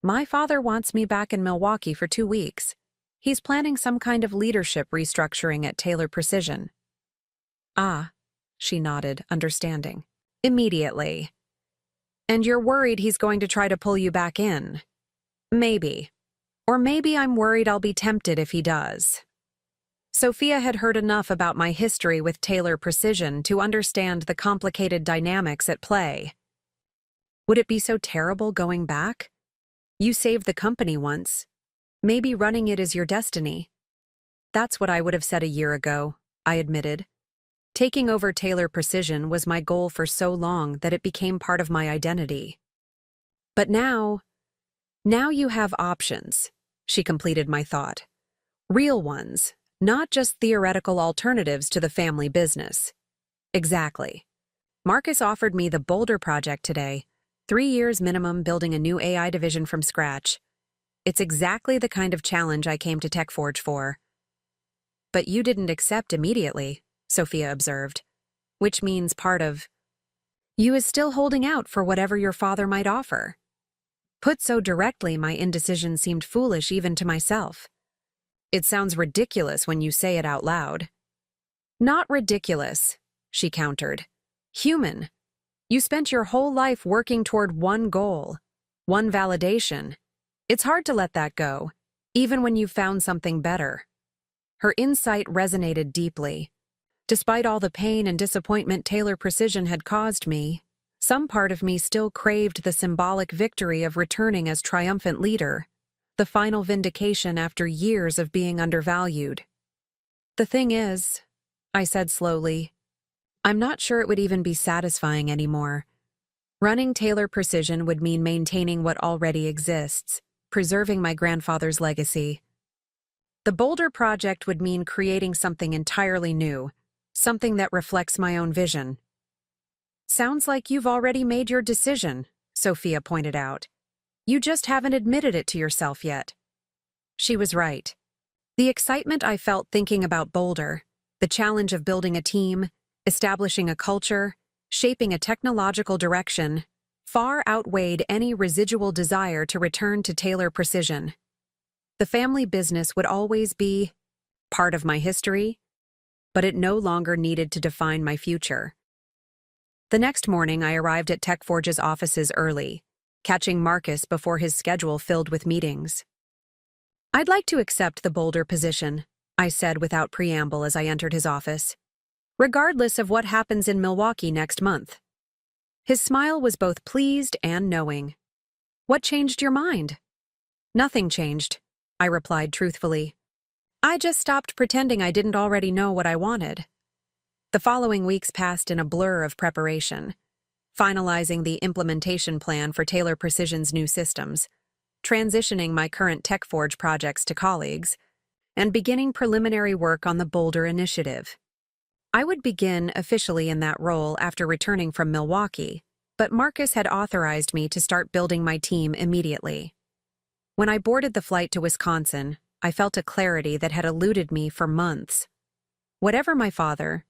My father wants me back in Milwaukee for 2 weeks. He's planning some kind of leadership restructuring at Taylor Precision. Ah, she nodded, understanding. Immediately. And you're worried he's going to try to pull you back in? Maybe. Or maybe I'm worried I'll be tempted if he does. Sophia had heard enough about my history with Taylor Precision to understand the complicated dynamics at play. Would it be so terrible going back? You saved the company once. Maybe running it is your destiny. That's what I would have said a year ago, I admitted. Taking over Taylor Precision was my goal for so long that it became part of my identity. But now you have options, she completed my thought. Real ones, not just theoretical alternatives to the family business. Exactly. Marcus offered me the Boulder Project today, 3 years minimum building a new AI division from scratch. It's exactly the kind of challenge I came to TechForge for. But you didn't accept immediately, Sophia observed, which means part of you is still holding out for whatever your father might offer. Put so directly, my indecision seemed foolish even to myself. It sounds ridiculous when you say it out loud. Not ridiculous, she countered. Human. You spent your whole life working toward one goal, one validation. It's hard to let that go, even when you've found something better. Her insight resonated deeply. Despite all the pain and disappointment Taylor Precision had caused me, some part of me still craved the symbolic victory of returning as triumphant leader, the final vindication after years of being undervalued. The thing is, I said slowly, I'm not sure it would even be satisfying anymore. Running Taylor Precision would mean maintaining what already exists, preserving my grandfather's legacy. The Boulder Project would mean creating something entirely new, something that reflects my own vision. Sounds like you've already made your decision, Sophia pointed out. You just haven't admitted it to yourself yet. She was right. The excitement I felt thinking about Boulder, the challenge of building a team, establishing a culture, shaping a technological direction, far outweighed any residual desire to return to Taylor Precision. The family business would always be part of my history, but it no longer needed to define my future. The next morning, I arrived at TechForge's offices early, catching Marcus before his schedule filled with meetings. I'd like to accept the Boulder position, I said without preamble as I entered his office, regardless of what happens in Milwaukee next month. His smile was both pleased and knowing. What changed your mind? Nothing changed, I replied truthfully. I just stopped pretending I didn't already know what I wanted. The following weeks passed in a blur of preparation. finalizing the implementation plan for Taylor Precision's new systems, transitioning my current TechForge projects to colleagues, and beginning preliminary work on the Boulder initiative. I would begin officially in that role after returning from Milwaukee, but Marcus had authorized me to start building my team immediately. When I boarded the flight to Wisconsin, I felt a clarity that had eluded me for months. Whatever my father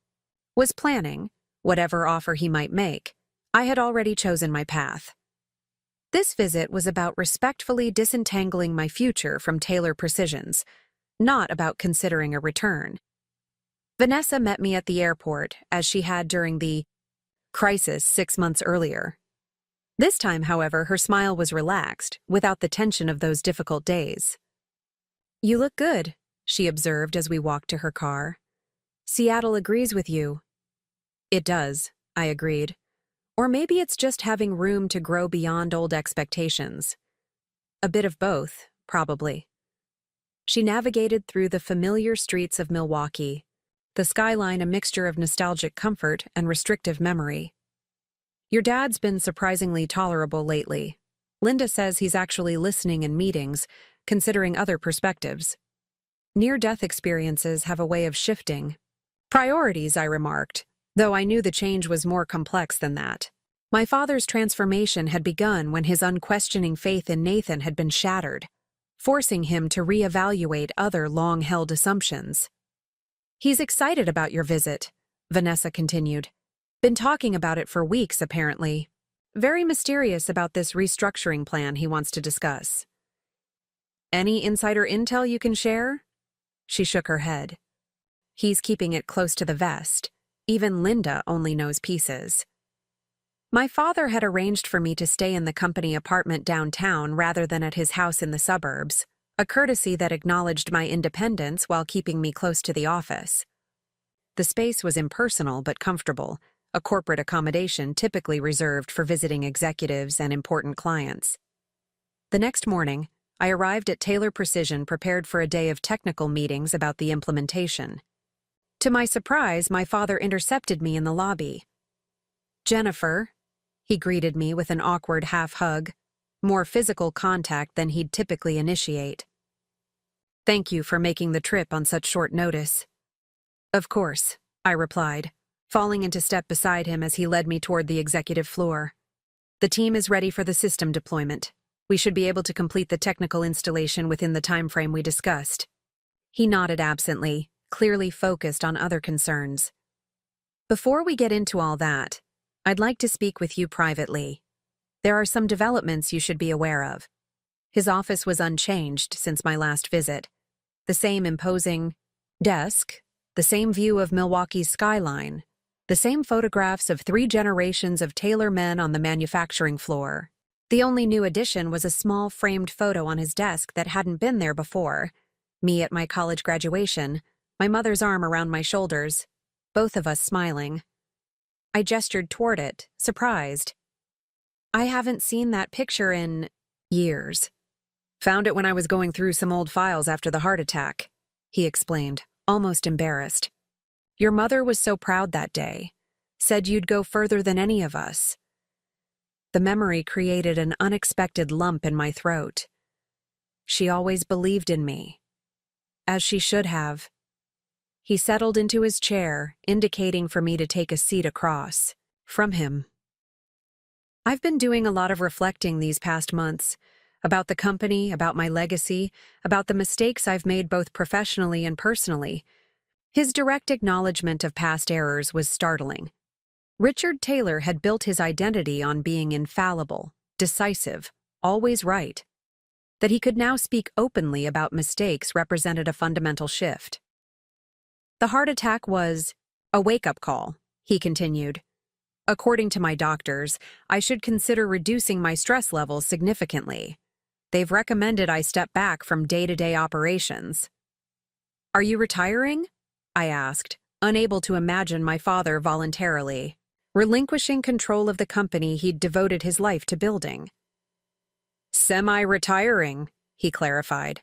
was planning, whatever offer he might make, I had already chosen my path. This visit was about respectfully disentangling my future from Taylor Precision's, not about considering a return. Vanessa met me at the airport, as she had during the crisis 6 months earlier. This time, however, her smile was relaxed, without the tension of those difficult days. "You look good," she observed as we walked to her car. "Seattle agrees with you." "It does," I agreed. "Or maybe it's just having room to grow beyond old expectations. A bit of both, probably." She navigated through the familiar streets of Milwaukee, the skyline a mixture of nostalgic comfort and restrictive memory. "Your dad's been surprisingly tolerable lately. Linda says he's actually listening in meetings, considering other perspectives. Near-death experiences have a way of shifting priorities," I remarked, though I knew the change was more complex than that. My father's transformation had begun when his unquestioning faith in Nathan had been shattered, forcing him to reevaluate other long-held assumptions. "He's excited about your visit," Vanessa continued. "Been talking about it for weeks, apparently. Very mysterious about this restructuring plan he wants to discuss." "Any insider intel you can share?" She shook her head. "He's keeping it close to the vest. Even Linda only knows pieces." My father had arranged for me to stay in the company apartment downtown rather than at his house in the suburbs, a courtesy that acknowledged my independence while keeping me close to the office. The space was impersonal but comfortable, a corporate accommodation typically reserved for visiting executives and important clients. The next morning, I arrived at Taylor Precision prepared for a day of technical meetings about the implementation. To my surprise, my father intercepted me in the lobby. "Jennifer," he greeted me with an awkward half-hug, more physical contact than he'd typically initiate. "Thank you for making the trip on such short notice." "Of course," I replied, falling into step beside him as he led me toward the executive floor. "The team is ready for the system deployment. We should be able to complete the technical installation within the time frame we discussed." He nodded absently, clearly focused on other concerns. "Before we get into all that, I'd like to speak with you privately. There are some developments you should be aware of." His office was unchanged since my last visit. The same imposing desk, the same view of Milwaukee's skyline, the same photographs of 3 generations of Taylor men on the manufacturing floor. The only new addition was a small framed photo on his desk that hadn't been there before. Me at my college graduation, my mother's arm around my shoulders, both of us smiling. I gestured toward it, surprised. "I haven't seen that picture in years. Found it when I was going through some old files after the heart attack," he explained, almost embarrassed. "Your mother was so proud that day. Said you'd go further than any of us." The memory created an unexpected lump in my throat. She always believed in me. As she should have. He settled into his chair, indicating for me to take a seat across from him. "I've been doing a lot of reflecting these past months, about the company, about my legacy, about the mistakes I've made both professionally and personally." His direct acknowledgement of past errors was startling. Richard Taylor had built his identity on being infallible, decisive, always right. That he could now speak openly about mistakes represented a fundamental shift. "The heart attack was a wake-up call," he continued. "According to my doctors, I should consider reducing my stress levels significantly. They've recommended I step back from day-to-day operations." "Are you retiring?" I asked, unable to imagine my father voluntarily relinquishing control of the company he'd devoted his life to building. "Semi-retiring," he clarified.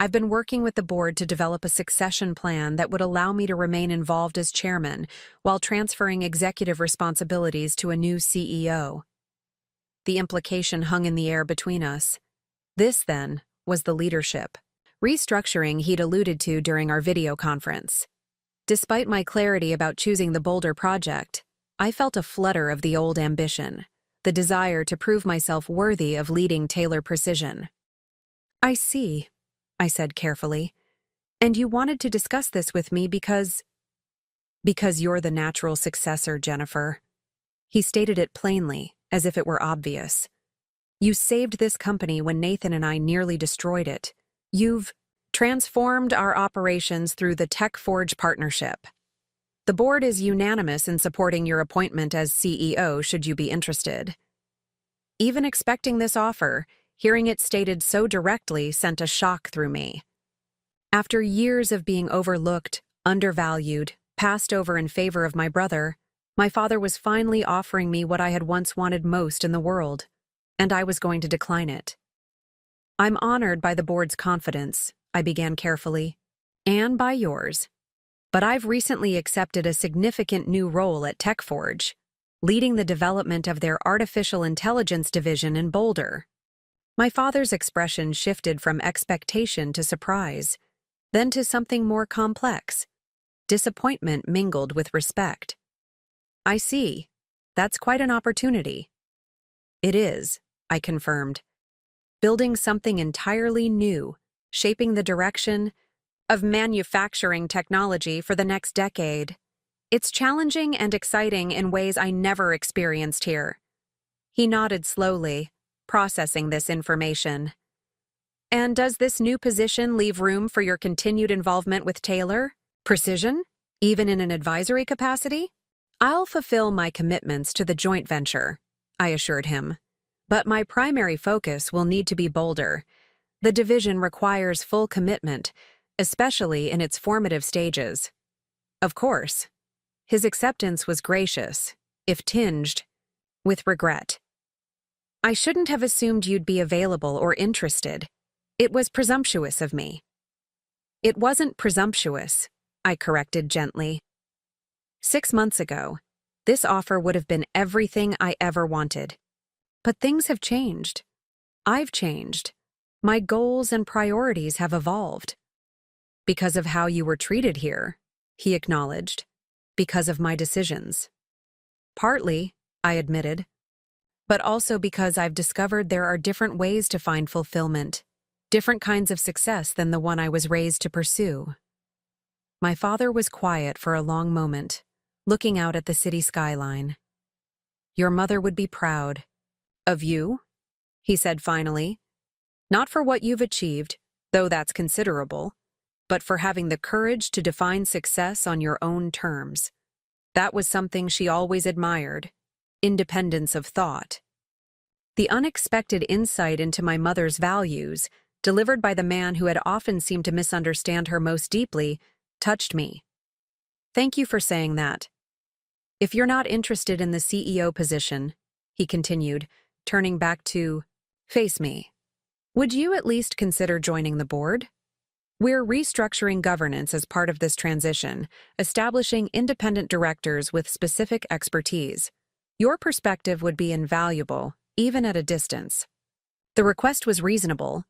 I've been working with the board to develop a succession plan that would allow me to remain involved as chairman while transferring executive responsibilities to a new CEO. The implication hung in the air between us. This, then, was the leadership restructuring he'd alluded to during our video conference. Despite my clarity about choosing the bolder project, I felt a flutter of the old ambition, the desire to prove myself worthy of leading Taylor Precision. "I see," I said carefully. "And you wanted to discuss this with me because you're the natural successor, Jennifer." He stated it plainly, as if it were obvious. "You saved this company when Nathan and I nearly destroyed it. You've transformed our operations through the TechForge partnership. The board is unanimous in supporting your appointment as CEO should you be interested." Even expecting this offer, hearing it stated so directly sent a shock through me. After years of being overlooked, undervalued, passed over in favor of my brother, my father was finally offering me what I had once wanted most in the world, and I was going to decline it. "I'm honored by the board's confidence," I began carefully, "and by yours. But I've recently accepted a significant new role at TechForge, leading the development of their artificial intelligence division in Boulder." My father's expression shifted from expectation to surprise, then to something more complex. Disappointment mingled with respect. "I see. That's quite an opportunity." "It is," I confirmed. "Building something entirely new, shaping the direction of manufacturing technology for the next decade. It's challenging and exciting in ways I never experienced here." He nodded slowly, processing this information. "And does this new position leave room for your continued involvement with Taylor Precision, even in an advisory capacity?" "I'll fulfill my commitments to the joint venture," I assured him. "But my primary focus will need to be Boulder. The division requires full commitment, especially in its formative stages." Of course. His acceptance was gracious, if tinged with regret. "I shouldn't have assumed you'd be available or interested. It was presumptuous of me." "It wasn't presumptuous," I corrected gently. 6 months ago, this offer would have been everything I ever wanted. But things have changed. I've changed. My goals and priorities have evolved. "Because of how you were treated here," he acknowledged. "Because of my decisions." "Partly," I admitted. "But also because I've discovered there are different ways to find fulfillment, different kinds of success than the one I was raised to pursue." My father was quiet for a long moment, looking out at the city skyline. "Your mother would be proud of you," he said finally. "Not for what you've achieved, though that's considerable, but for having the courage to define success on your own terms. That was something she always admired, independence of thought." The unexpected insight into my mother's values, delivered by the man who had often seemed to misunderstand her most deeply, touched me. "Thank you for saying that. If you're not interested in the CEO position," he continued, turning back to face me, "would you at least consider joining the board? We're restructuring governance as part of this transition, establishing independent directors with specific expertise. Your perspective would be invaluable, even at a distance." The request was reasonable,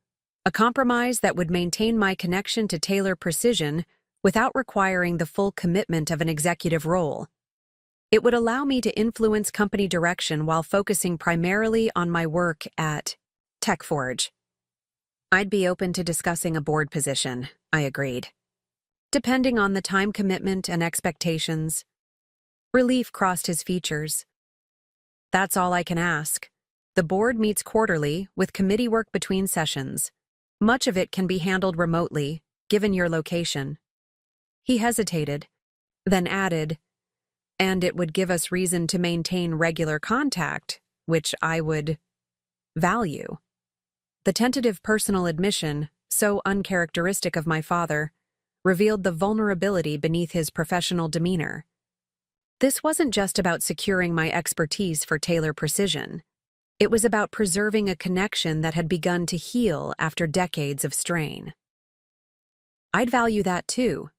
a compromise that would maintain my connection to Taylor Precision without requiring the full commitment of an executive role. It would allow me to influence company direction while focusing primarily on my work at TechForge. "I'd be open to discussing a board position," I agreed. "Depending on the time commitment and expectations." Relief crossed his features. "That's all I can ask. The board meets quarterly, with committee work between sessions. Much of it can be handled remotely, given your location." He hesitated, then added, "And it would give us reason to maintain regular contact, which I would value." The tentative personal admission, so uncharacteristic of my father, revealed the vulnerability beneath his professional demeanor. This wasn't just about securing my expertise for Taylor Precision. It was about preserving a connection that had begun to heal after decades of strain. I'd value that too,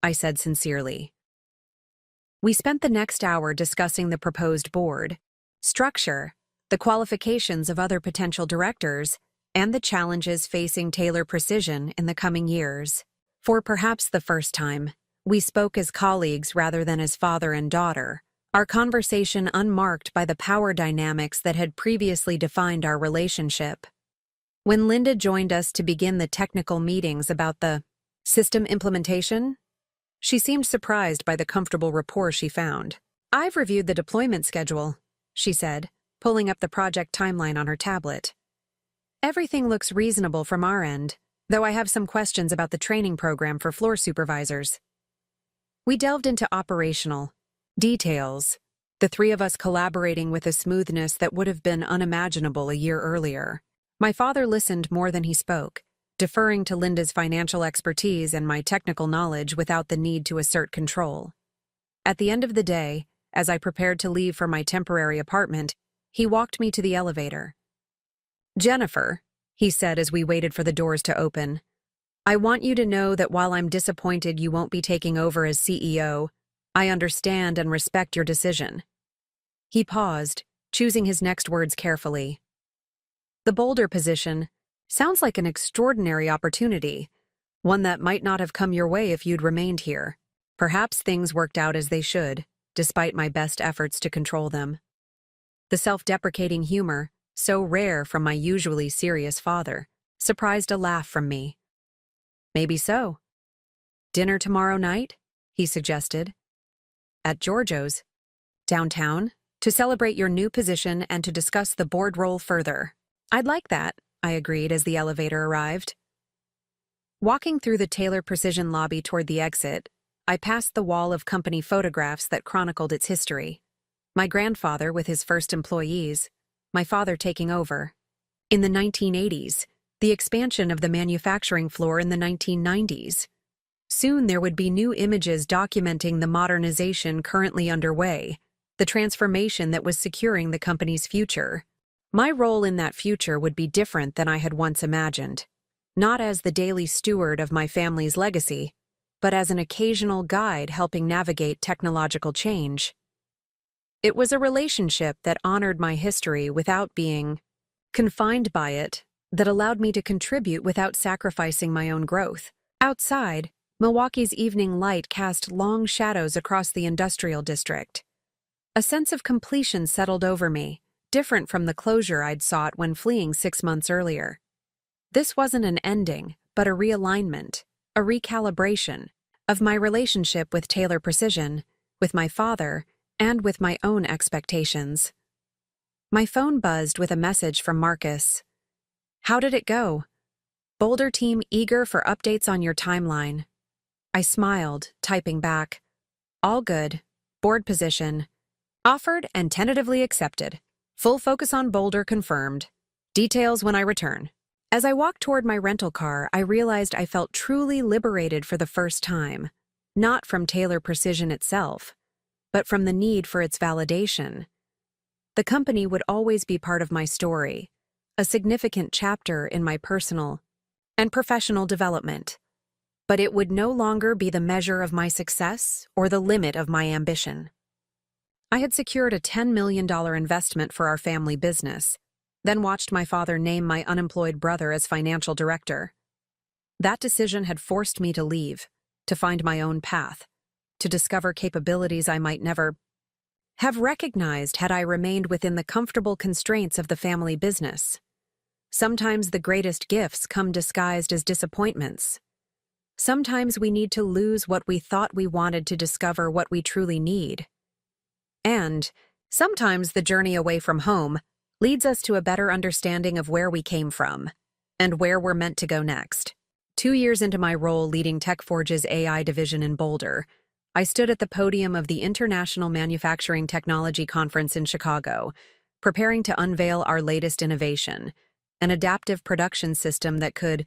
I said sincerely. We spent the next hour discussing the proposed board, structure, the qualifications of other potential directors, and the challenges facing Taylor Precision in the coming years. For perhaps the first time, we spoke as colleagues rather than as father and daughter, our conversation unmarked by the power dynamics that had previously defined our relationship. When Linda joined us to begin the technical meetings about the system implementation, she seemed surprised by the comfortable rapport she found. "I've reviewed the deployment schedule," she said, pulling up the project timeline on her tablet. "Everything looks reasonable from our end, though I have some questions about the training program for floor supervisors." We delved into operational details, the three of us collaborating with a smoothness that would have been unimaginable a year earlier. My father listened more than he spoke, deferring to Linda's financial expertise and my technical knowledge without the need to assert control. At the end of the day, as I prepared to leave for my temporary apartment, he walked me to the elevator. "Jennifer," he said as we waited for the doors to open, "I want you to know that while I'm disappointed you won't be taking over as CEO, I understand and respect your decision." He paused, choosing his next words carefully. "The Boulder position sounds like an extraordinary opportunity, one that might not have come your way if you'd remained here. Perhaps things worked out as they should, despite my best efforts to control them." The self-deprecating humor, so rare from my usually serious father, surprised a laugh from me. "Maybe so. Dinner tomorrow night?" he suggested. "At Giorgio's, downtown, to celebrate your new position and to discuss the board role further." "I'd like that," I agreed as the elevator arrived. Walking through the Taylor Precision lobby toward the exit, I passed the wall of company photographs that chronicled its history. My grandfather with his first employees, my father taking over. In the 1980s, the expansion of the manufacturing floor in the 1990s. Soon there would be new images documenting the modernization currently underway, the transformation that was securing the company's future. My role in that future would be different than I had once imagined, not as the daily steward of my family's legacy, but as an occasional guide helping navigate technological change. It was a relationship that honored my history without being confined by it, that allowed me to contribute without sacrificing my own growth. Outside, Milwaukee's evening light cast long shadows across the industrial district. A sense of completion settled over me, different from the closure I'd sought when fleeing 6 months earlier. This wasn't an ending, but a realignment, a recalibration of my relationship with Taylor Precision, with my father, and with my own expectations. My phone buzzed with a message from Marcus. "How did it go? Boulder team eager for updates on your timeline." I smiled, typing back, "All good. Board position. Offered and tentatively accepted. Full focus on Boulder confirmed. Details when I return." As I walked toward my rental car, I realized I felt truly liberated for the first time, not from Taylor Precision itself, but from the need for its validation. The company would always be part of my story, a significant chapter in my personal and professional development, but it would no longer be the measure of my success or the limit of my ambition. I had secured a $10 million investment for our family business, then watched my father name my unemployed brother as financial director. That decision had forced me to leave, to find my own path, to discover capabilities I might never have recognized had I remained within the comfortable constraints of the family business. Sometimes the greatest gifts come disguised as disappointments. Sometimes we need to lose what we thought we wanted to discover what we truly need. And sometimes the journey away from home leads us to a better understanding of where we came from and where we're meant to go next. 2 years into my role leading TechForge's AI division in Boulder, I stood at the podium of the International Manufacturing Technology Conference in Chicago, preparing to unveil our latest innovation, an adaptive production system that could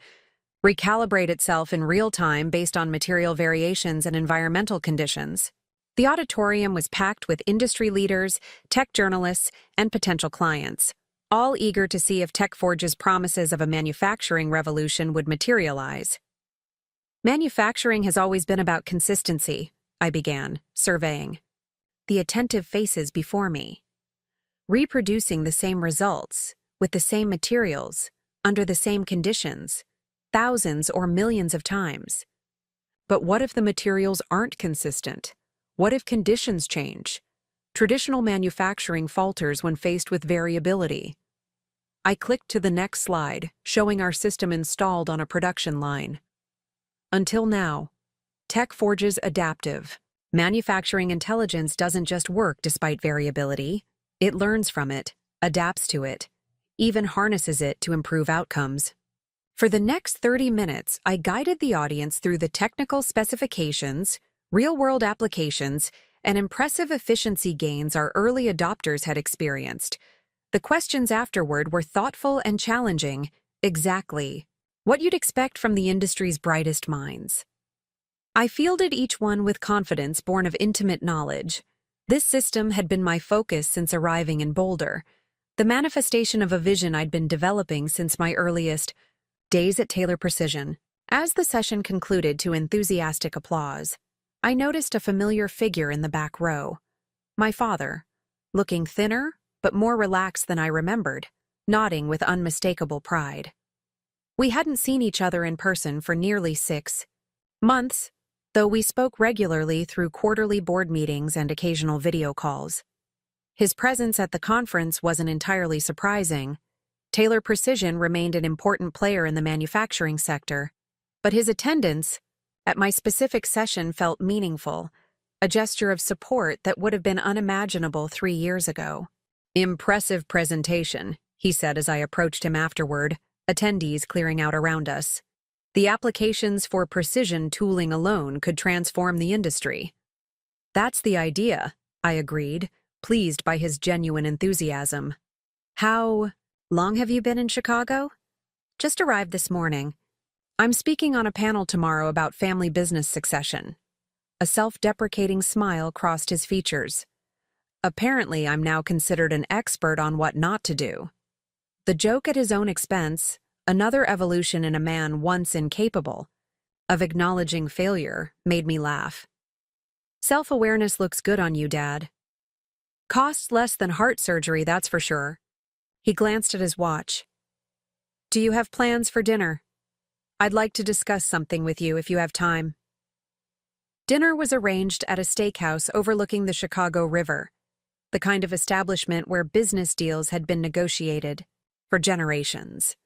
recalibrate itself in real time based on material variations and environmental conditions. The auditorium was packed with industry leaders, tech journalists, and potential clients, all eager to see if TechForge's promises of a manufacturing revolution would materialize. Manufacturing has always been about consistency, I began, surveying the attentive faces before me. Reproducing the same results, with the same materials, under the same conditions, thousands or millions of times. But what if the materials aren't consistent? What if conditions change? Traditional manufacturing falters when faced with variability. I clicked to the next slide, showing our system installed on a production line. Until now, tech forges adaptive. Manufacturing intelligence doesn't just work despite variability. It learns from it, adapts to it, even harnesses it to improve outcomes. For the next 30 minutes, I guided the audience through the technical specifications, real-world applications, and impressive efficiency gains our early adopters had experienced. The questions afterward were thoughtful and challenging, exactly what you'd expect from the industry's brightest minds. I fielded each one with confidence born of intimate knowledge. This system had been my focus since arriving in Boulder, the manifestation of a vision I'd been developing since my earliest days at Taylor Precision. As the session concluded to enthusiastic applause, I noticed a familiar figure in the back row. My father, looking thinner but more relaxed than I remembered, nodding with unmistakable pride. We hadn't seen each other in person for nearly 6 months, though we spoke regularly through quarterly board meetings and occasional video calls. His presence at the conference wasn't entirely surprising. Taylor Precision remained an important player in the manufacturing sector, but his attendance at my specific session felt meaningful, a gesture of support that would have been unimaginable 3 years ago. "Impressive presentation," he said as I approached him afterward, attendees clearing out around us. "The applications for precision tooling alone could transform the industry." "That's the idea," I agreed, pleased by his genuine enthusiasm. "How long have you been in Chicago?" "Just arrived this morning. I'm speaking on a panel tomorrow about family business succession." A self-deprecating smile crossed his features. Apparently, I'm now considered an expert on what not to do. The joke at his own expense, another evolution in a man once incapable of acknowledging failure, made me laugh. "Self-awareness looks good on you, Dad. Costs less than heart surgery, that's for sure." He glanced at his watch. "Do you have plans for dinner? I'd like to discuss something with you if you have time." Dinner was arranged at a steakhouse overlooking the Chicago River, the kind of establishment where business deals had been negotiated for generations.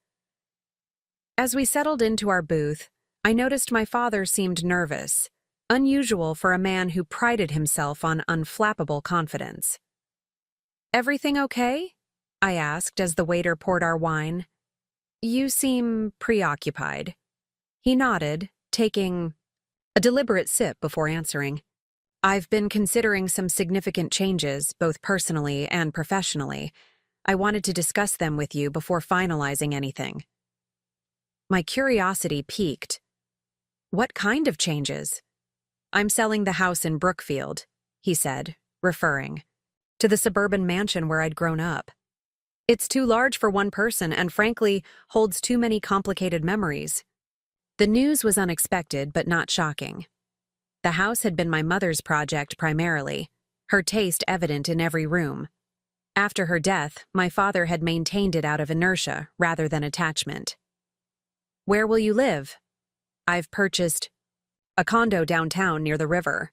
As we settled into our booth, I noticed my father seemed nervous, unusual for a man who prided himself on unflappable confidence. "Everything okay?" I asked as the waiter poured our wine. "You seem preoccupied." He nodded, taking a deliberate sip before answering. "I've been considering some significant changes, both personally and professionally. I wanted to discuss them with you before finalizing anything." My curiosity piqued. "What kind of changes?" "I'm selling the house in Brookfield," he said, referring to the suburban mansion where I'd grown up. "It's too large for one person and, frankly, holds too many complicated memories." The news was unexpected but not shocking. The house had been my mother's project primarily, her taste evident in every room. After her death, my father had maintained it out of inertia rather than attachment. "Where will you live?" "I've purchased a condo downtown near the river.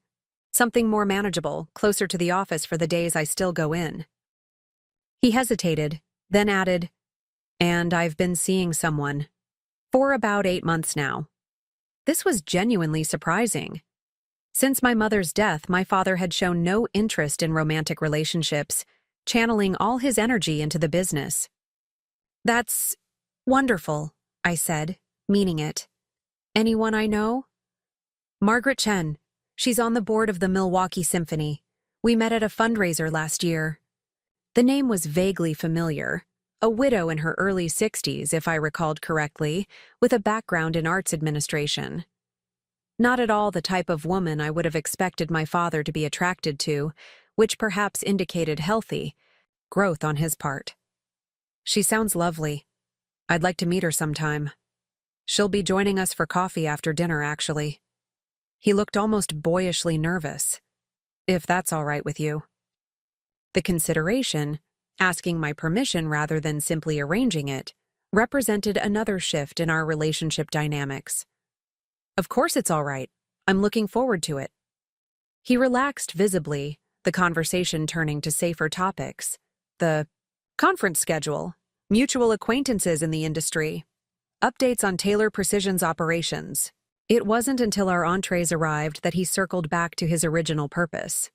Something more manageable, closer to the office for the days I still go in." He hesitated, then added, "And I've been seeing someone for about 8 months now." This was genuinely surprising. Since my mother's death, my father had shown no interest in romantic relationships, channeling all his energy into the business. "That's wonderful," I said, meaning it. "Anyone I know?" "Margaret Chen. She's on the board of the Milwaukee Symphony. We met at a fundraiser last year." The name was vaguely familiar. A widow in her early 60s, if I recalled correctly, with a background in arts administration. Not at all the type of woman I would have expected my father to be attracted to, which perhaps indicated healthy growth on his part. "She sounds lovely. I'd like to meet her sometime." She'll be joining us for coffee after dinner, actually. He looked almost boyishly nervous. If that's all right with you. The consideration, asking my permission rather than simply arranging it, represented another shift in our relationship dynamics. Of course it's all right. I'm looking forward to it. He relaxed visibly, the conversation turning to safer topics. The conference schedule, mutual acquaintances in the industry, updates on Taylor Precision's operations. It wasn't until our entrees arrived that he circled back to his original purpose.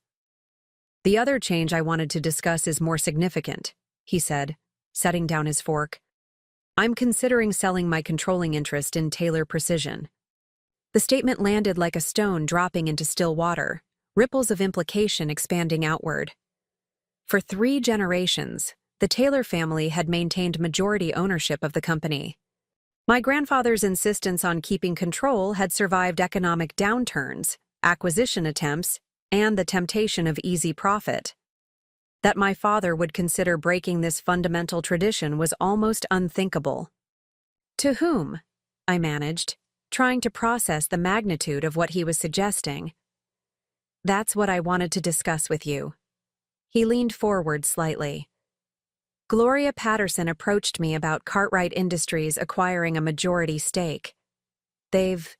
The other change I wanted to discuss is more significant, he said, setting down his fork. I'm considering selling my controlling interest in Taylor Precision. The statement landed like a stone dropping into still water, ripples of implication expanding outward. For 3 generations, the Taylor family had maintained majority ownership of the company. My grandfather's insistence on keeping control had survived economic downturns, acquisition attempts, and the temptation of easy profit. That my father would consider breaking this fundamental tradition was almost unthinkable. To whom? I managed, trying to process the magnitude of what he was suggesting. That's what I wanted to discuss with you. He leaned forward slightly. Gloria Patterson approached me about Cartwright Industries acquiring a majority stake. They've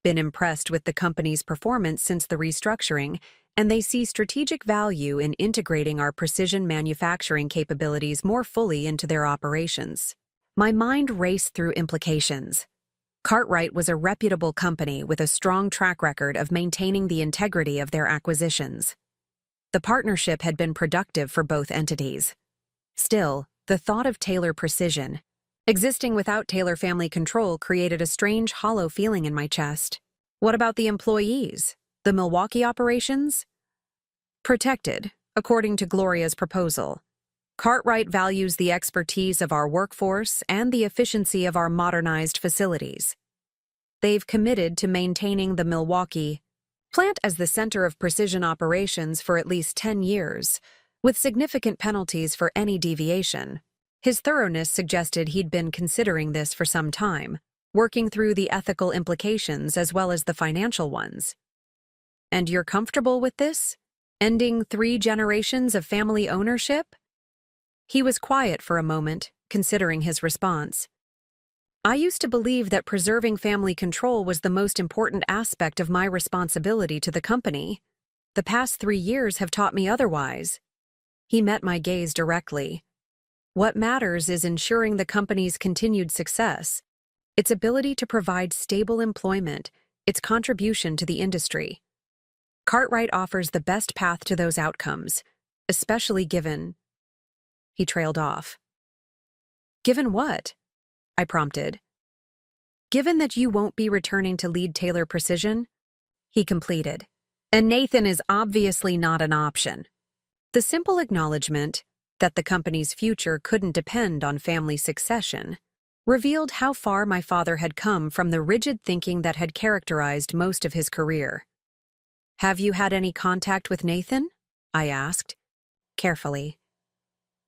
been impressed with the company's performance since the restructuring, and they see strategic value in integrating our precision manufacturing capabilities more fully into their operations. My mind raced through implications. Cartwright was a reputable company with a strong track record of maintaining the integrity of their acquisitions. The partnership had been productive for both entities. Still, the thought of Taylor Precision, existing without Taylor family control, created a strange, hollow feeling in my chest. What about the employees? The Milwaukee operations? Protected, according to Gloria's proposal. Cartwright values the expertise of our workforce and the efficiency of our modernized facilities. They've committed to maintaining the Milwaukee plant as the center of precision operations for at least 10 years, with significant penalties for any deviation. His thoroughness suggested he'd been considering this for some time, working through the ethical implications as well as the financial ones. And you're comfortable with this? Ending 3 generations of family ownership? He was quiet for a moment, considering his response. I used to believe that preserving family control was the most important aspect of my responsibility to the company. The past 3 years have taught me otherwise. He met my gaze directly. What matters is ensuring the company's continued success, its ability to provide stable employment, its contribution to the industry. Cartwright offers the best path to those outcomes, especially given... He trailed off. Given what? I prompted. Given that you won't be returning to lead Taylor Precision? He completed. And Nathan is obviously not an option. The simple acknowledgement that the company's future couldn't depend on family succession revealed how far my father had come from the rigid thinking that had characterized most of his career. Have you had any contact with Nathan? I asked, carefully.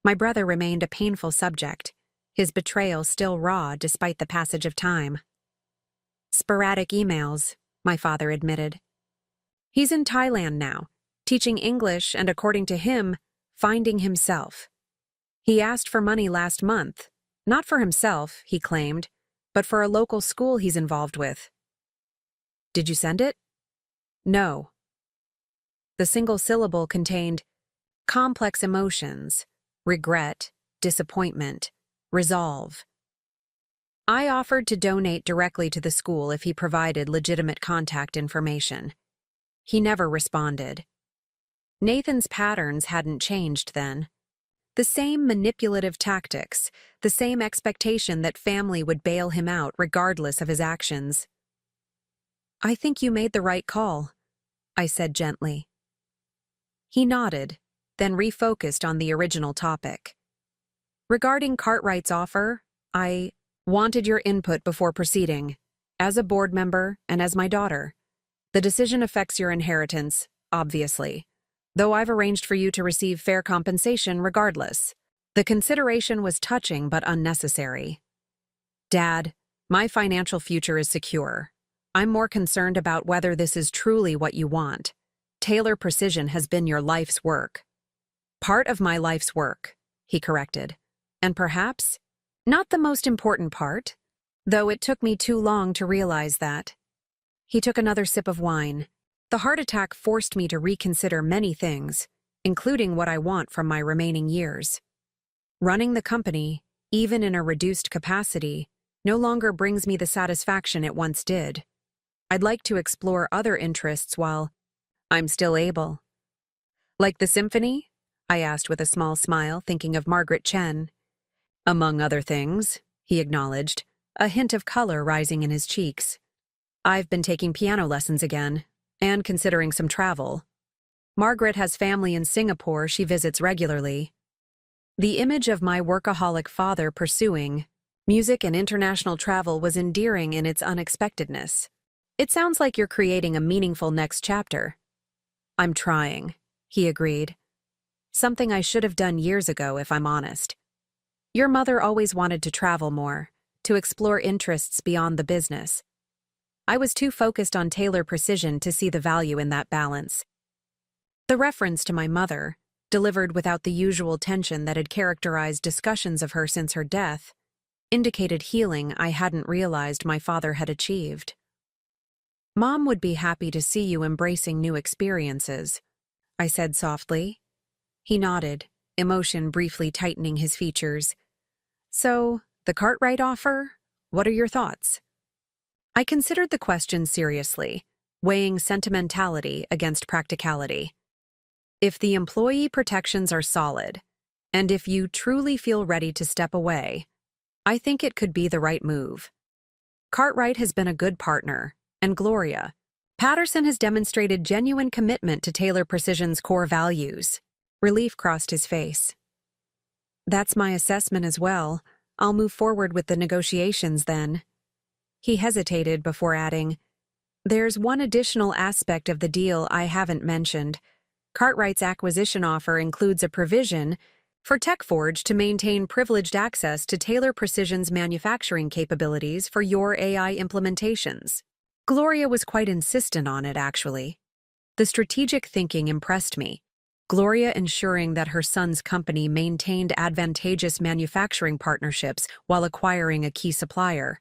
My brother remained a painful subject, his betrayal still raw despite the passage of time. Sporadic emails, my father admitted. He's in Thailand now, teaching English and, according to him, finding himself. He asked for money last month, not for himself, he claimed, but for a local school he's involved with. Did you send it? No. The single syllable contained complex emotions, regret, disappointment, resolve. I offered to donate directly to the school if he provided legitimate contact information. He never responded. Nathan's patterns hadn't changed then. The same manipulative tactics, the same expectation that family would bail him out regardless of his actions. I think you made the right call, I said gently. He nodded, then refocused on the original topic. Regarding Cartwright's offer, I wanted your input before proceeding, as a board member and as my daughter. The decision affects your inheritance, obviously, though I've arranged for you to receive fair compensation regardless. The consideration was touching but unnecessary. Dad, My financial future is secure. I'm more concerned about whether this is truly what you want. Taylor Precision has been your life's work. Part of my life's work, he corrected. And perhaps not the most important part, though it took me too long to realize that. He took another sip of wine. The heart attack forced me to reconsider many things, including what I want from my remaining years. Running the company, even in a reduced capacity, no longer brings me the satisfaction it once did. I'd like to explore other interests while I'm still able. Like the symphony? I asked with a small smile, thinking of Margaret Chen. Among other things, he acknowledged, a hint of color rising in his cheeks. I've been taking piano lessons again, and considering some travel. Margaret has family in Singapore she visits regularly. The image of my workaholic father pursuing music and international travel was endearing in its unexpectedness. It sounds like you're creating a meaningful next chapter. I'm trying, he agreed. Something I should have done years ago, if I'm honest. Your mother always wanted to travel more, to explore interests beyond the business. I was too focused on Taylor Precision to see the value in that balance. The reference to my mother, delivered without the usual tension that had characterized discussions of her since her death, indicated healing I hadn't realized my father had achieved. Mom would be happy to see you embracing new experiences, I said softly. He nodded, emotion briefly tightening his features. So, the Cartwright offer? What are your thoughts? I considered the question seriously, weighing sentimentality against practicality. If the employee protections are solid, and if you truly feel ready to step away, I think it could be the right move. Cartwright has been a good partner, and Gloria. Patterson has demonstrated genuine commitment to Taylor Precision's core values. Relief crossed his face. That's my assessment as well. I'll move forward with the negotiations then. He hesitated before adding, There's one additional aspect of the deal I haven't mentioned. Cartwright's acquisition offer includes a provision for TechForge to maintain privileged access to Taylor Precision's manufacturing capabilities for your AI implementations. Gloria was quite insistent on it, actually. The strategic thinking impressed me. Gloria ensuring that her son's company maintained advantageous manufacturing partnerships while acquiring a key supplier.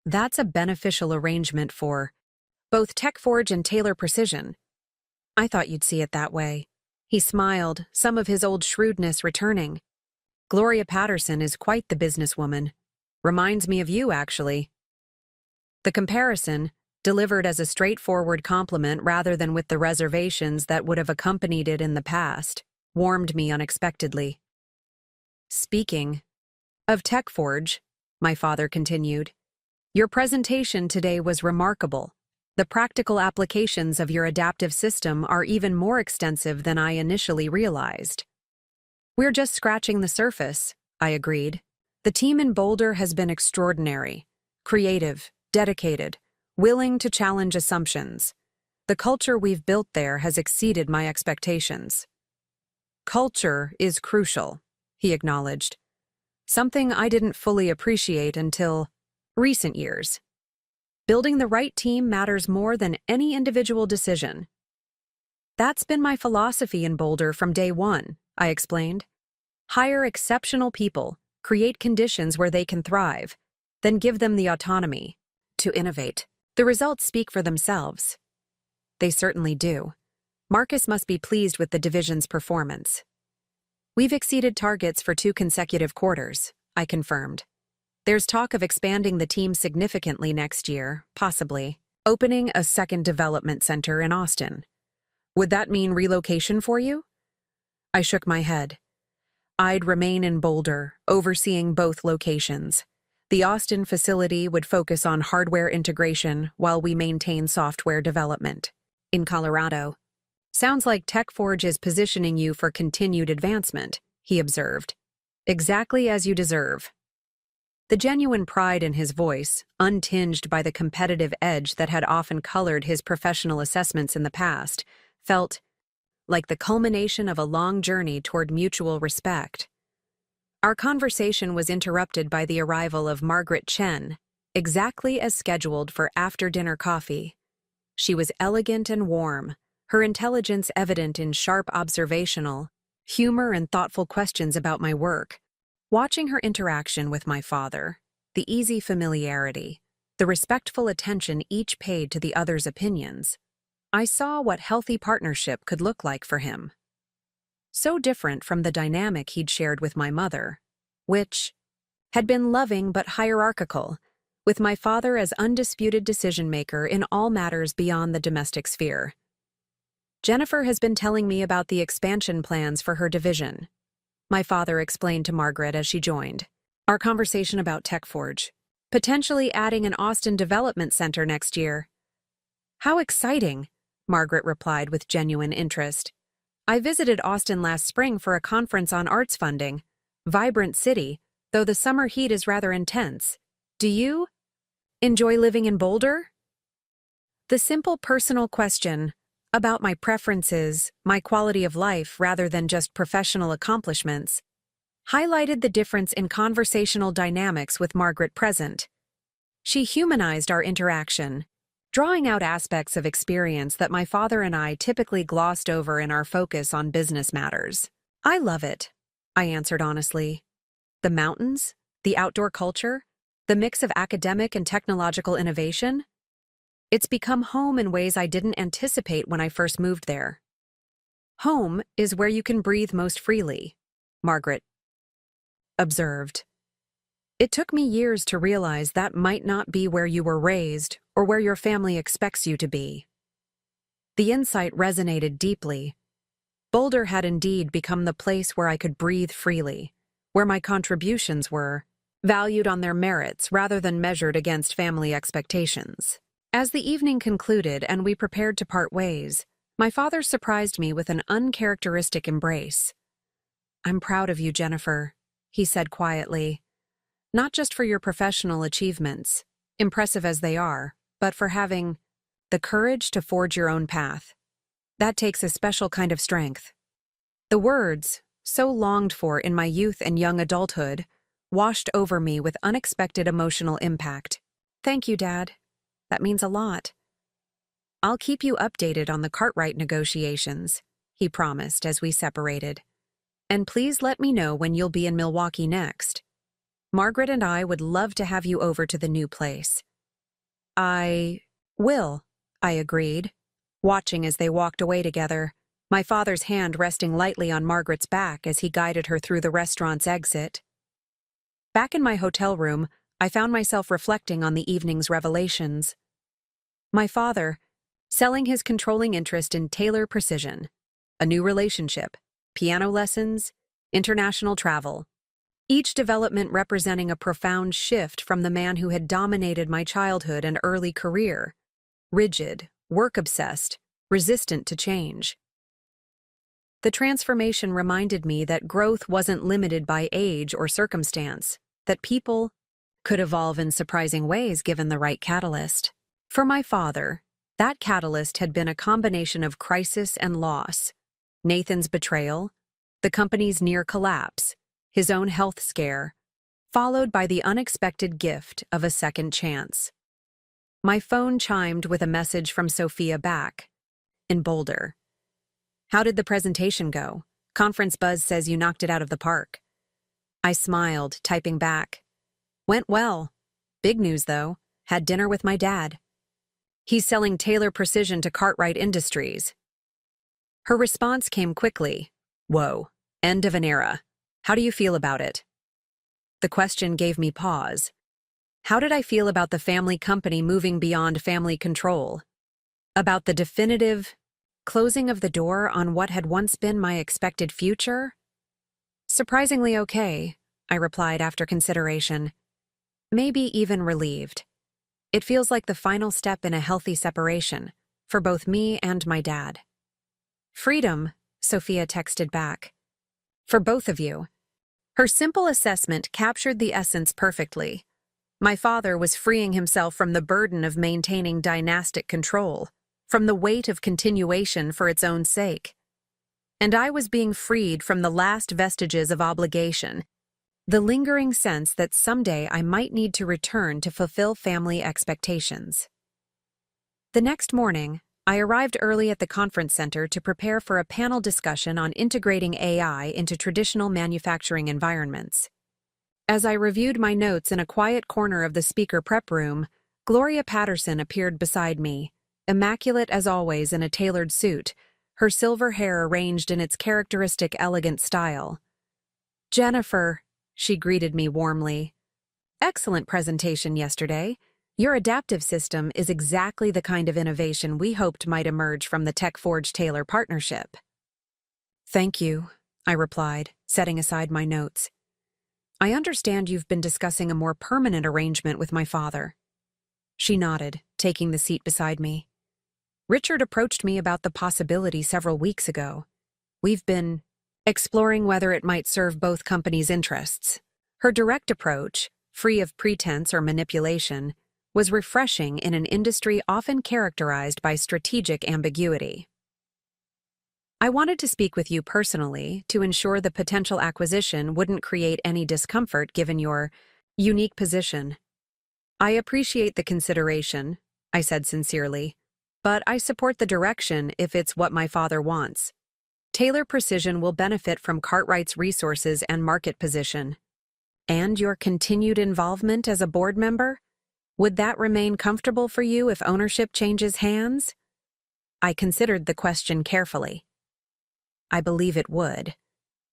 That's a beneficial arrangement for both TechForge and Taylor Precision. I thought you'd see it that way. He smiled, some of his old shrewdness returning. Gloria Patterson is quite the businesswoman. Reminds me of you, actually. The comparison, delivered as a straightforward compliment rather than with the reservations that would have accompanied it in the past, warmed me unexpectedly. Speaking of TechForge, my father continued, your presentation today was remarkable. The practical applications of your adaptive system are even more extensive than I initially realized. We're just scratching the surface, I agreed. The team in Boulder has been extraordinary, creative, dedicated, willing to challenge assumptions. The culture we've built there has exceeded my expectations. Culture is crucial, he acknowledged. Something I didn't fully appreciate until recent years. Building the right team matters more than any individual decision. That's been my philosophy in Boulder from day one, I explained. Hire exceptional people, create conditions where they can thrive, then give them the autonomy to innovate. The results speak for themselves. They certainly do. Marcus must be pleased with the division's performance. We've exceeded targets for 2 consecutive quarters, I confirmed. There's talk of expanding the team significantly next year, possibly opening a second development center in Austin. Would that mean relocation for you? I shook my head. I'd remain in Boulder, overseeing both locations. The Austin facility would focus on hardware integration while we maintain software development. In Colorado. Sounds like TechForge is positioning you for continued advancement, he observed. Exactly as you deserve. The genuine pride in his voice, untinged by the competitive edge that had often colored his professional assessments in the past, felt like the culmination of a long journey toward mutual respect. Our conversation was interrupted by the arrival of Margaret Chen, exactly as scheduled for after-dinner coffee. She was elegant and warm, her intelligence evident in sharp observational, humor and thoughtful questions about my work. Watching her interaction with my father, the easy familiarity, the respectful attention each paid to the other's opinions, I saw what healthy partnership could look like for him. So different from the dynamic he'd shared with my mother, which had been loving but hierarchical, with my father as undisputed decision-maker in all matters beyond the domestic sphere. Jennifer has been telling me about the expansion plans for her division, my father explained to Margaret as she joined. Our conversation about TechForge, potentially adding an Austin development center next year. How exciting, Margaret replied with genuine interest. I visited Austin last spring for a conference on arts funding. Vibrant city, though the summer heat is rather intense. Do you enjoy living in Boulder? The simple personal question about my preferences, my quality of life rather than just professional accomplishments, highlighted the difference in conversational dynamics with Margaret present. She humanized our interaction, drawing out aspects of experience that my father and I typically glossed over in our focus on business matters. I love it, I answered honestly. The mountains, the outdoor culture, the mix of academic and technological innovation. It's become home in ways I didn't anticipate when I first moved there. Home is where you can breathe most freely, Margaret observed. It took me years to realize that might not be where you were raised or where your family expects you to be. The insight resonated deeply. Boulder had indeed become the place where I could breathe freely, where my contributions were valued on their merits rather than measured against family expectations. As the evening concluded and we prepared to part ways, my father surprised me with an uncharacteristic embrace. I'm proud of you, Jennifer, he said quietly. Not just for your professional achievements, impressive as they are, but for having the courage to forge your own path. That takes a special kind of strength. The words, so longed for in my youth and young adulthood, washed over me with unexpected emotional impact. Thank you, Dad. That means a lot. I'll keep you updated on the Cartwright negotiations, he promised as we separated. And please let me know when you'll be in Milwaukee next. Margaret and I would love to have you over to the new place. I will, I agreed, watching as they walked away together, my father's hand resting lightly on Margaret's back as he guided her through the restaurant's exit. Back in my hotel room, I found myself reflecting on the evening's revelations. My father, selling his controlling interest in Taylor Precision, a new relationship, piano lessons, international travel, each development representing a profound shift from the man who had dominated my childhood and early career, rigid, work-obsessed, resistant to change. The transformation reminded me that growth wasn't limited by age or circumstance, that people could evolve in surprising ways given the right catalyst. For my father, that catalyst had been a combination of crisis and loss, Nathan's betrayal, the company's near collapse, his own health scare, followed by the unexpected gift of a second chance. My phone chimed with a message from Sophia back, in Boulder. How did the presentation go? Conference buzz says you knocked it out of the park. I smiled, typing back. Went well. Big news, though. Had dinner with my dad. He's selling Taylor Precision to Cartwright Industries. Her response came quickly. Whoa, end of an era. How do you feel about it? The question gave me pause. How did I feel about the family company moving beyond family control? About the definitive closing of the door on what had once been my expected future? Surprisingly okay, I replied after consideration. Maybe even relieved. It feels like the final step in a healthy separation, for both me and my dad. Freedom, Sophia texted back. For both of you. Her simple assessment captured the essence perfectly. My father was freeing himself from the burden of maintaining dynastic control, from the weight of continuation for its own sake. And I was being freed from the last vestiges of obligation, the lingering sense that someday I might need to return to fulfill family expectations. The next morning, I arrived early at the conference center to prepare for a panel discussion on integrating AI into traditional manufacturing environments. As I reviewed my notes in a quiet corner of the speaker prep room, Gloria Patterson appeared beside me, immaculate as always in a tailored suit, her silver hair arranged in its characteristic elegant style. "Jennifer," she greeted me warmly. "Excellent presentation yesterday. Your adaptive system is exactly the kind of innovation we hoped might emerge from the TechForge-Taylor partnership." "Thank you," I replied, setting aside my notes. "I understand you've been discussing a more permanent arrangement with my father." She nodded, taking the seat beside me. "Richard approached me about the possibility several weeks ago. We've been exploring whether it might serve both companies' interests." Her direct approach, free of pretense or manipulation, was refreshing in an industry often characterized by strategic ambiguity. "I wanted to speak with you personally to ensure the potential acquisition wouldn't create any discomfort given your unique position. I appreciate the consideration," I said sincerely, "but I support the direction if it's what my father wants. Taylor Precision will benefit from Cartwright's resources and market position. And your continued involvement as a board member? Would that remain comfortable for you if ownership changes hands?" I considered the question carefully. I believe it would.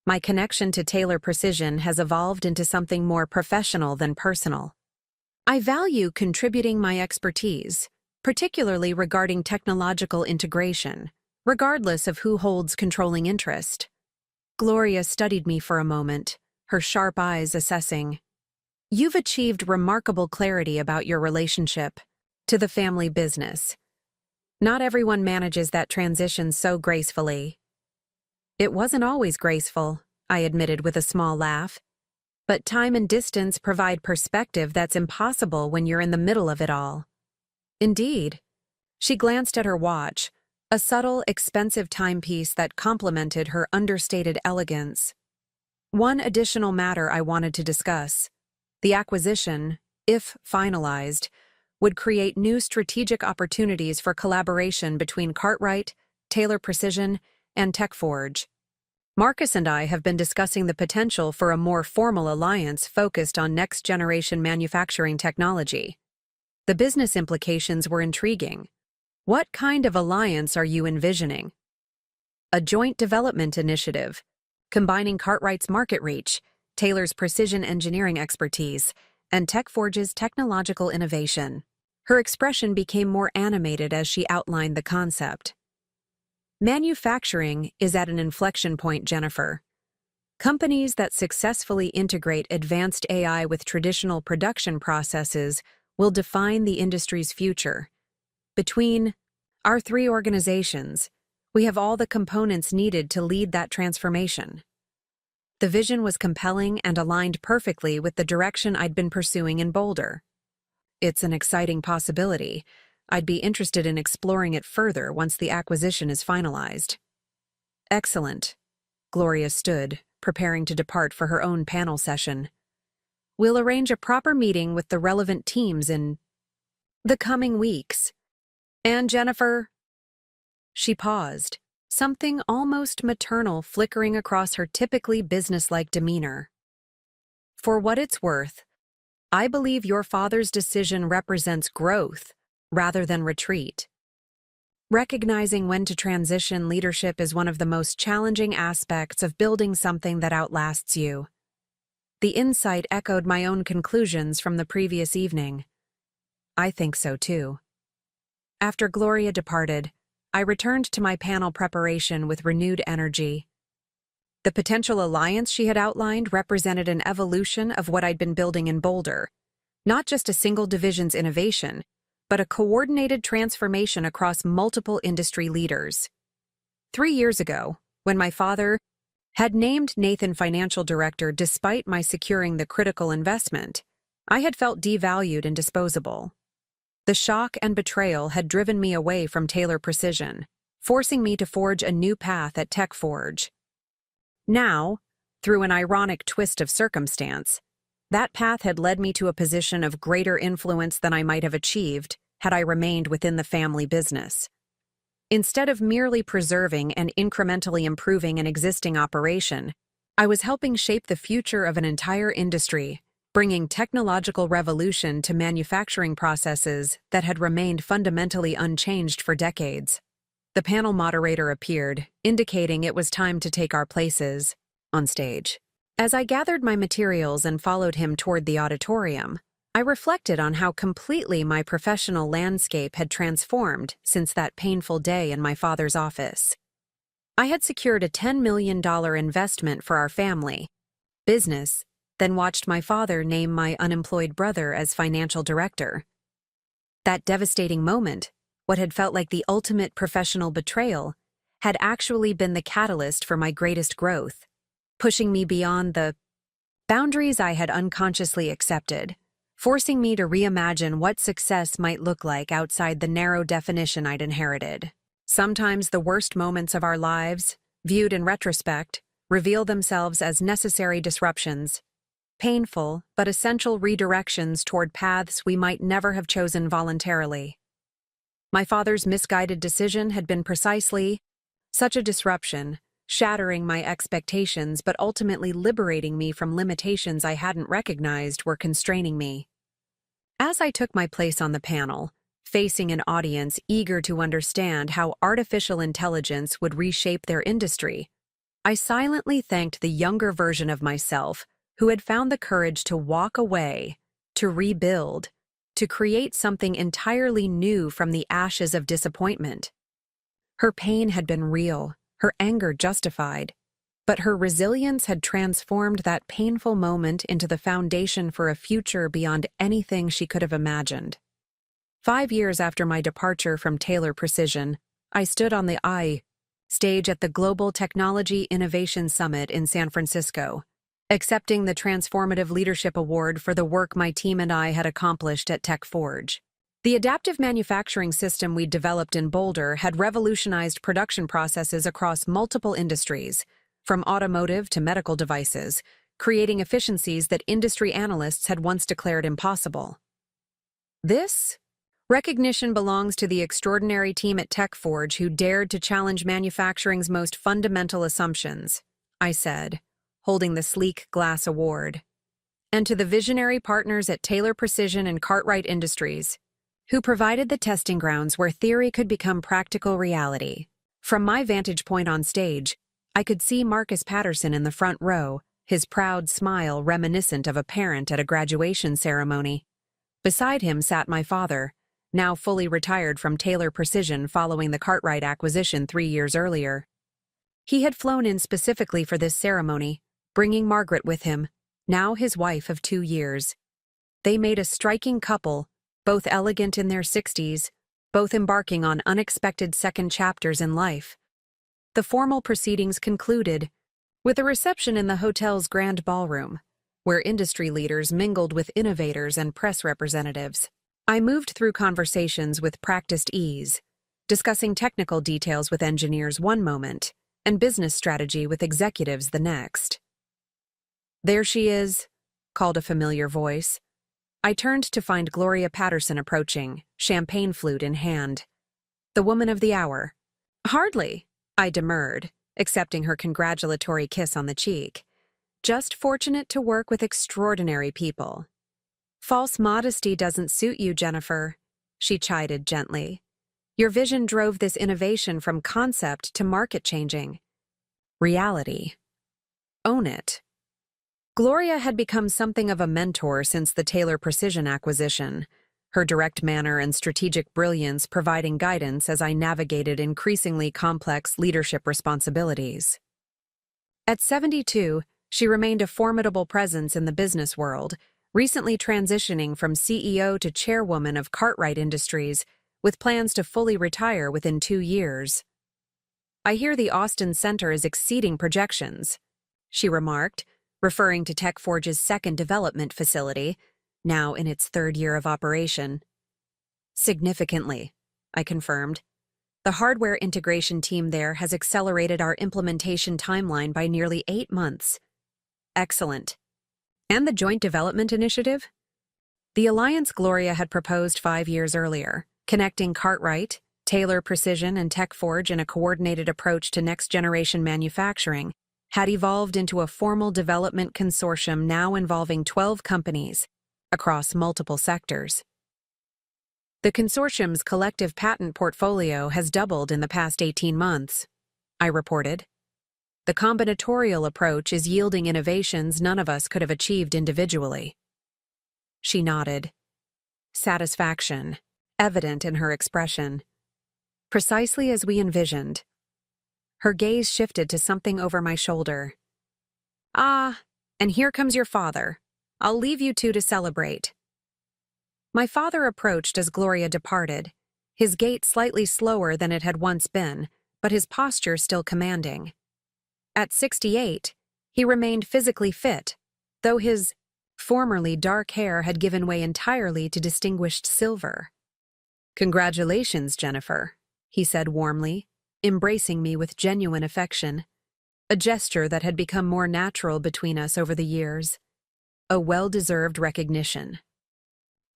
My connection to Taylor Precision has evolved into something more professional than personal. I value contributing my expertise, particularly regarding technological integration, regardless of who holds controlling interest. Gloria studied me for a moment, her sharp eyes assessing. "You've achieved remarkable clarity about your relationship to the family business. Not everyone manages that transition so gracefully." "It wasn't always graceful," I admitted with a small laugh. "But time and distance provide perspective that's impossible when you're in the middle of it all." "Indeed." She glanced at her watch, a subtle, expensive timepiece that complemented her understated elegance. "One additional matter I wanted to discuss. The acquisition, if finalized, would create new strategic opportunities for collaboration between Cartwright, Taylor Precision, and TechForge. Marcus and I have been discussing the potential for a more formal alliance focused on next-generation manufacturing technology. The business implications were intriguing. What kind of alliance are you envisioning?" "A joint development initiative, combining Cartwright's market reach, Taylor's precision engineering expertise, and TechForge's technological innovation." Her expression became more animated as she outlined the concept. "Manufacturing is at an inflection point, Jennifer. Companies that successfully integrate advanced AI with traditional production processes will define the industry's future. Between our three organizations, we have all the components needed to lead that transformation." The vision was compelling and aligned perfectly with the direction I'd been pursuing in Boulder. "It's an exciting possibility. I'd be interested in exploring it further once the acquisition is finalized." "Excellent." Gloria stood, preparing to depart for her own panel session. "We'll arrange a proper meeting with the relevant teams in the coming weeks. And Jennifer—" She paused, something almost maternal flickering across her typically businesslike demeanor. "For what it's worth, I believe your father's decision represents growth rather than retreat. Recognizing when to transition leadership is one of the most challenging aspects of building something that outlasts you." The insight echoed my own conclusions from the previous evening. "I think so too." After Gloria departed, I returned to my panel preparation with renewed energy. The potential alliance she had outlined represented an evolution of what I'd been building in Boulder, not just a single division's innovation, but a coordinated transformation across multiple industry leaders. 3 years ago, when my father had named Nathan financial director despite my securing the critical investment, I had felt devalued and disposable. The shock and betrayal had driven me away from Taylor Precision, forcing me to forge a new path at TechForge. Now, Through an ironic twist of circumstance, that path had led me to a position of greater influence than I might have achieved had I remained within the family business. Instead of merely preserving and incrementally improving an existing operation, I was helping shape the future of an entire industry, bringing technological revolution to manufacturing processes that had remained fundamentally unchanged for decades. The panel moderator appeared, indicating it was time to take our places on stage. As I gathered my materials and followed him toward the auditorium, I reflected on how completely my professional landscape had transformed since that painful day in my father's office. I had secured a $10 million investment for our family business, then watched my father name my unemployed brother as financial director. That devastating moment, what had felt like the ultimate professional betrayal, had actually been the catalyst for my greatest growth, pushing me beyond the boundaries I had unconsciously accepted, forcing me to reimagine what success might look like outside the narrow definition I'd inherited. Sometimes the worst moments of our lives, viewed in retrospect, reveal themselves as necessary disruptions, painful but essential redirections toward paths we might never have chosen voluntarily. My father's misguided decision had been precisely such a disruption, shattering my expectations but ultimately liberating me from limitations I hadn't recognized were constraining me. As I took my place on the panel, facing an audience eager to understand how artificial intelligence would reshape their industry, I silently thanked the younger version of myself who had found the courage to walk away, to rebuild, to create something entirely new from the ashes of disappointment. Her pain had been real, her anger justified, but her resilience had transformed that painful moment into the foundation for a future beyond anything she could have imagined. 5 years after my departure from Taylor Precision, I stood on the stage at the Global Technology Innovation Summit in San Francisco, accepting the Transformative Leadership Award for the work my team and I had accomplished at TechForge. The adaptive manufacturing system we'd developed in Boulder had revolutionized production processes across multiple industries, from automotive to medical devices, creating efficiencies that industry analysts had once declared impossible. This recognition belongs to the extraordinary team at TechForge who dared to challenge manufacturing's most fundamental assumptions, I said, holding the sleek glass award, and to the visionary partners at Taylor Precision and Cartwright Industries, who provided the testing grounds where theory could become practical reality. From my vantage point on stage, I could see Marcus Patterson in the front row, his proud smile reminiscent of a parent at a graduation ceremony. Beside him sat my father, now fully retired from Taylor Precision following the Cartwright acquisition 3 years earlier. He had flown in specifically for this ceremony, bringing Margaret with him, now his wife of 2 years. They made a striking couple, both elegant in their 60s, both embarking on unexpected second chapters in life. The formal proceedings concluded with a reception in the hotel's grand ballroom, where industry leaders mingled with innovators and press representatives. I moved through conversations with practiced ease, discussing technical details with engineers one moment and business strategy with executives the next. "There she is," called a familiar voice. I turned to find Gloria Patterson approaching, champagne flute in hand. The woman of the hour. "Hardly," I demurred, accepting her congratulatory kiss on the cheek. "Just fortunate to work with extraordinary people." "False modesty doesn't suit you, Jennifer," she chided gently. "Your vision drove this innovation from concept to market changing. Reality. Own it." Gloria had become something of a mentor since the Taylor Precision acquisition, her direct manner and strategic brilliance providing guidance as I navigated increasingly complex leadership responsibilities. At 72, she remained a formidable presence in the business world, recently transitioning from CEO to chairwoman of Cartwright Industries, with plans to fully retire within 2 years. "I hear the Austin Center is exceeding projections," she remarked, referring to TechForge's second development facility, now in its 3rd year of operation. "Significantly," I confirmed. "The hardware integration team there has accelerated our implementation timeline by nearly 8 months, Excellent. And the Joint Development Initiative? The alliance Gloria had proposed 5 years earlier, connecting Cartwright, Taylor Precision, and TechForge in a coordinated approach to next-generation manufacturing, had evolved into a formal development consortium now involving 12 companies across multiple sectors. The consortium's collective patent portfolio has doubled in the past 18 months, I reported. The combinatorial approach is yielding innovations none of us could have achieved individually. She nodded, satisfaction evident in her expression. Precisely as we envisioned. Her gaze shifted to something over my shoulder. Ah, and here comes your father. I'll leave you two to celebrate. My father approached as Gloria departed, his gait slightly slower than it had once been, but his posture still commanding. At 68, he remained physically fit, though his formerly dark hair had given way entirely to distinguished silver. Congratulations, Jennifer, he said warmly, embracing me with genuine affection, a gesture that had become more natural between us over the years. A well-deserved recognition.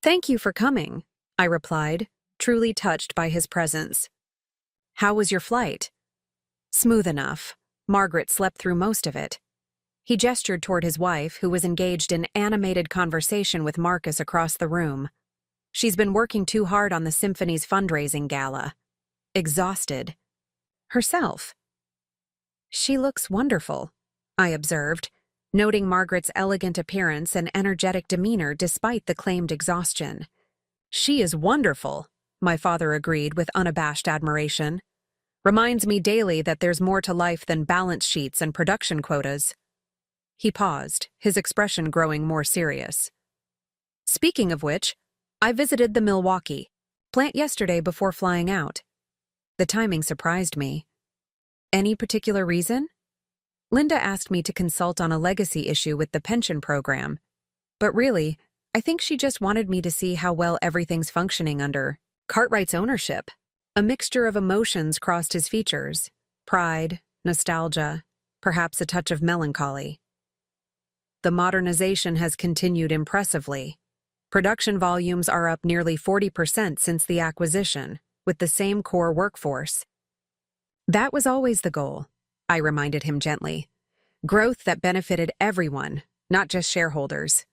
Thank you for coming, I replied, truly touched by his presence. How was your flight? Smooth enough. Margaret slept through most of it. He gestured toward his wife, who was engaged in animated conversation with Marcus across the room. She's been working too hard on the symphony's fundraising gala. Exhausted. Herself. She looks wonderful, I observed, noting Margaret's elegant appearance and energetic demeanor despite the claimed exhaustion. She is wonderful, my father agreed with unabashed admiration. Reminds me daily that there's more to life than balance sheets and production quotas. He paused, his expression growing more serious. Speaking of which, I visited the Milwaukee plant yesterday before flying out. The timing surprised me. Any particular reason? Linda asked me to consult on a legacy issue with the pension program, but really, I think she just wanted me to see how well everything's functioning under Cartwright's ownership. A mixture of emotions crossed his features: pride, nostalgia, perhaps a touch of melancholy. The modernization has continued impressively. Production volumes are up nearly 40% since the acquisition, with the same core workforce. That was always the goal, I reminded him gently. Growth that benefited everyone, not just shareholders.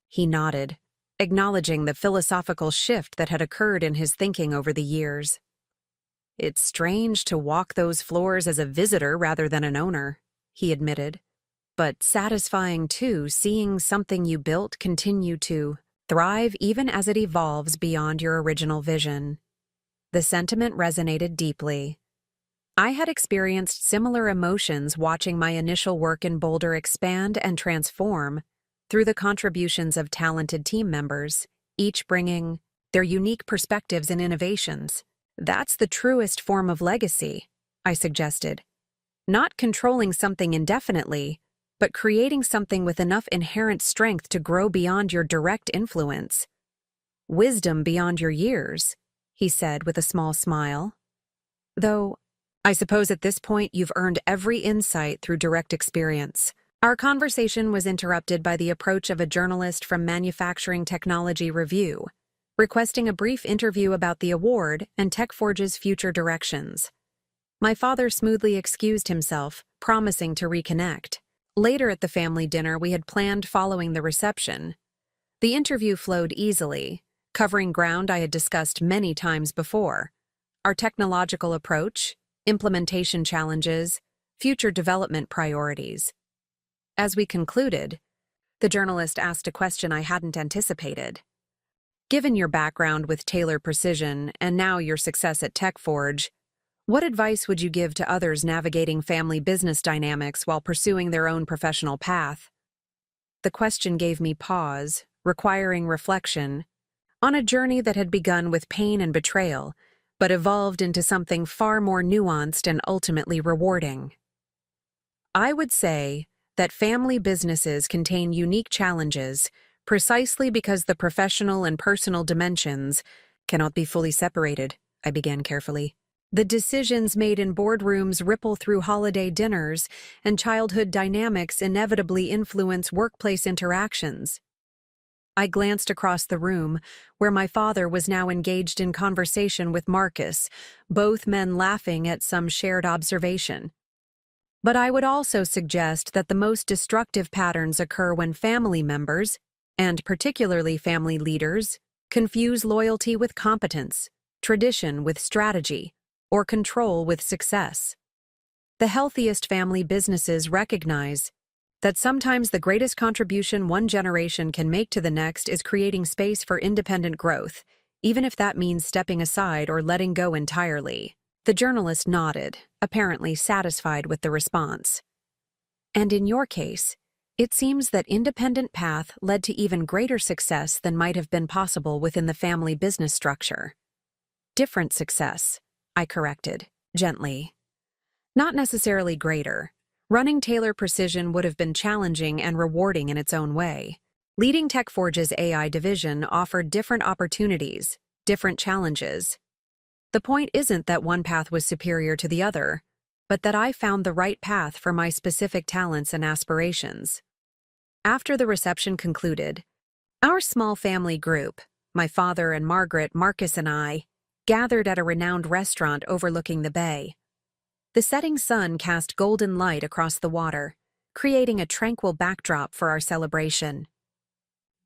He nodded, acknowledging the philosophical shift that had occurred in his thinking over the years. It's strange to walk those floors as a visitor rather than an owner, he admitted. But satisfying, too, seeing something you built continue to thrive even as it evolves beyond your original vision. The sentiment resonated deeply. I had experienced similar emotions watching my initial work in Boulder expand and transform through the contributions of talented team members, each bringing their unique perspectives and innovations. That's the truest form of legacy, I suggested. Not controlling something indefinitely, but creating something with enough inherent strength to grow beyond your direct influence. Wisdom beyond your years, he said with a small smile. Though, I suppose at this point you've earned every insight through direct experience. Our conversation was interrupted by the approach of a journalist from Manufacturing Technology Review, requesting a brief interview about the award and TechForge's future directions. My father smoothly excused himself, promising to reconnect. Later at the family dinner we had planned following the reception. The interview flowed easily, covering ground I had discussed many times before: our technological approach, implementation challenges, future development priorities. As we concluded, the journalist asked a question I hadn't anticipated. Given your background with Taylor Precision and now your success at TechForge, what advice would you give to others navigating family business dynamics while pursuing their own professional path? The question gave me pause, requiring reflection, on a journey that had begun with pain and betrayal, but evolved into something far more nuanced and ultimately rewarding. I would say that family businesses contain unique challenges precisely because the professional and personal dimensions cannot be fully separated, I began carefully. The decisions made in boardrooms ripple through holiday dinners, and childhood dynamics inevitably influence workplace interactions. I glanced across the room, where my father was now engaged in conversation with Marcus, both men laughing at some shared observation. But I would also suggest that the most destructive patterns occur when family members, and particularly family leaders, confuse loyalty with competence, tradition with strategy, or control with success. The healthiest family businesses recognize that sometimes the greatest contribution one generation can make to the next is creating space for independent growth, even if that means stepping aside or letting go entirely. The journalist nodded, apparently satisfied with the response. And in your case, it seems that independent path led to even greater success than might have been possible within the family business structure. Different success, I corrected, gently. Not necessarily greater. Running Taylor Precision would have been challenging and rewarding in its own way. Leading TechForge's AI division offered different opportunities, different challenges. The point isn't that one path was superior to the other, but that I found the right path for my specific talents and aspirations. After the reception concluded, our small family group, my father and Margaret, Marcus and I, gathered at a renowned restaurant overlooking the bay. The setting sun cast golden light across the water, creating a tranquil backdrop for our celebration.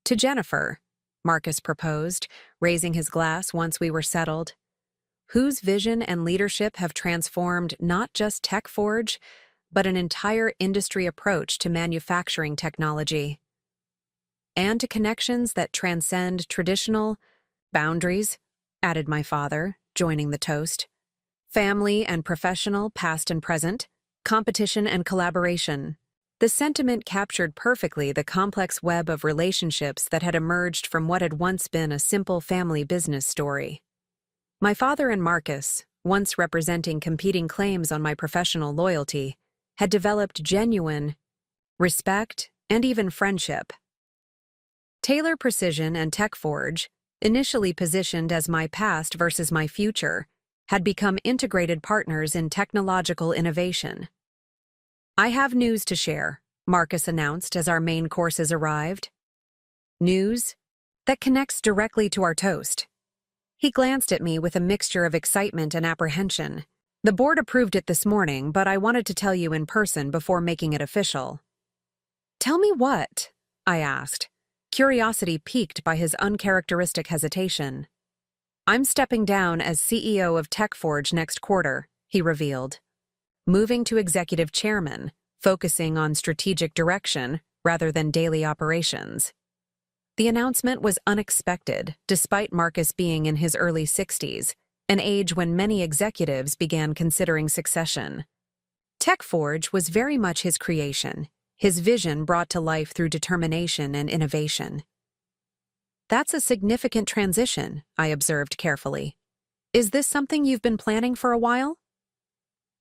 To Jennifer, Marcus proposed, raising his glass once we were settled, whose vision and leadership have transformed not just TechForge, but an entire industry approach to manufacturing technology. And to connections that transcend traditional boundaries, added my father, joining the toast. Family and professional, past and present, competition and collaboration. The sentiment captured perfectly the complex web of relationships that had emerged from what had once been a simple family business story. My father and Marcus, once representing competing claims on my professional loyalty, had developed genuine respect and even friendship. Taylor Precision and TechForge, initially positioned as my past versus my future, had become integrated partners in technological innovation. I have news to share, Marcus announced as our main courses arrived. News that connects directly to our toast. He glanced at me with a mixture of excitement and apprehension. The board approved it this morning, but I wanted to tell you in person before making it official. Tell me what? I asked, curiosity piqued by his uncharacteristic hesitation. I'm stepping down as CEO of TechForge next quarter, he revealed, moving to executive chairman, focusing on strategic direction rather than daily operations. The announcement was unexpected, despite Marcus being in his early 60s, an age when many executives began considering succession. TechForge was very much his creation, his vision brought to life through determination and innovation. That's a significant transition, I observed carefully. Is this something you've been planning for a while?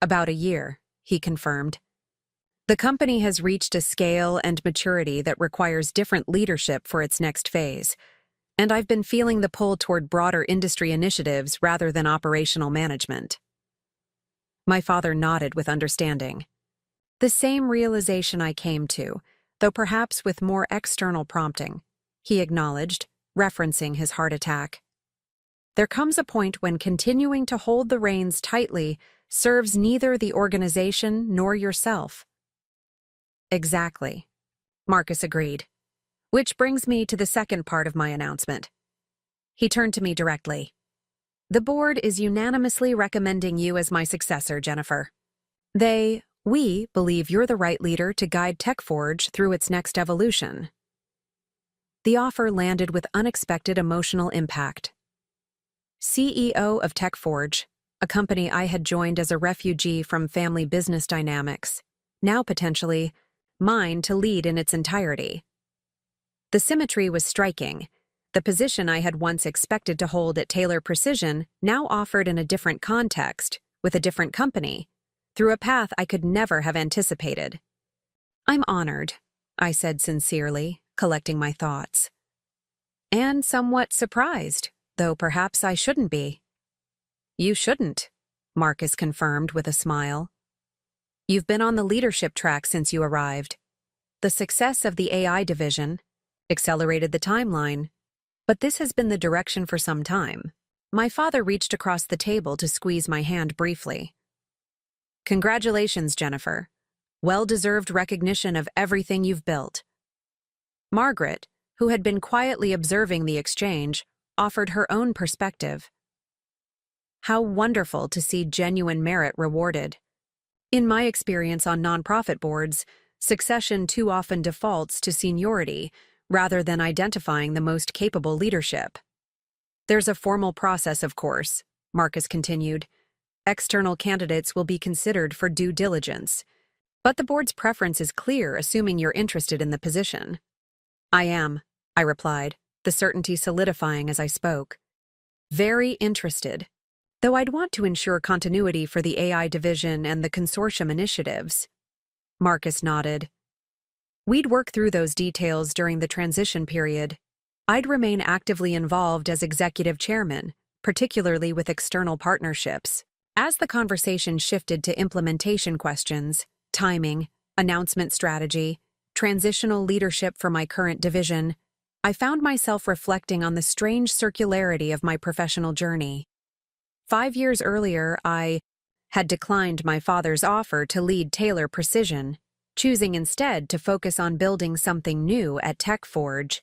About a year, he confirmed. The company has reached a scale and maturity that requires different leadership for its next phase, and I've been feeling the pull toward broader industry initiatives rather than operational management. My father nodded with understanding. The same realization I came to, though perhaps with more external prompting, he acknowledged, referencing his heart attack. There comes a point when continuing to hold the reins tightly serves neither the organization nor yourself. Exactly, Marcus agreed. Which brings me to the second part of my announcement. He turned to me directly. The board is unanimously recommending you as my successor, Jennifer. We believe you're the right leader to guide TechForge through its next evolution. The offer landed with unexpected emotional impact. CEO of TechForge, a company I had joined as a refugee from family business dynamics, now potentially mine to lead in its entirety. The symmetry was striking. The position I had once expected to hold at Taylor Precision now offered in a different context, with a different company, through a path I could never have anticipated. I'm honored, I said sincerely, collecting my thoughts. And somewhat surprised, though perhaps I shouldn't be. You shouldn't, Marcus confirmed with a smile. You've been on the leadership track since you arrived. The success of the AI division accelerated the timeline, but this has been the direction for some time. My father reached across the table to squeeze my hand briefly. Congratulations, Jennifer. Well-deserved recognition of everything you've built. Margaret, who had been quietly observing the exchange, offered her own perspective. How wonderful to see genuine merit rewarded. In my experience on nonprofit boards, succession too often defaults to seniority rather than identifying the most capable leadership. There's a formal process, of course, Marcus continued. External candidates will be considered for due diligence, but the board's preference is clear, assuming you're interested in the position. I am, I replied, the certainty solidifying as I spoke. Very interested, though I'd want to ensure continuity for the AI division and the consortium initiatives. Marcus nodded. We'd work through those details during the transition period. I'd remain actively involved as executive chairman, particularly with external partnerships. As the conversation shifted to implementation questions, timing, announcement strategy, transitional leadership for my current division, I found myself reflecting on the strange circularity of my professional journey. 5 years earlier, I had declined my father's offer to lead Taylor Precision, choosing instead to focus on building something new at TechForge.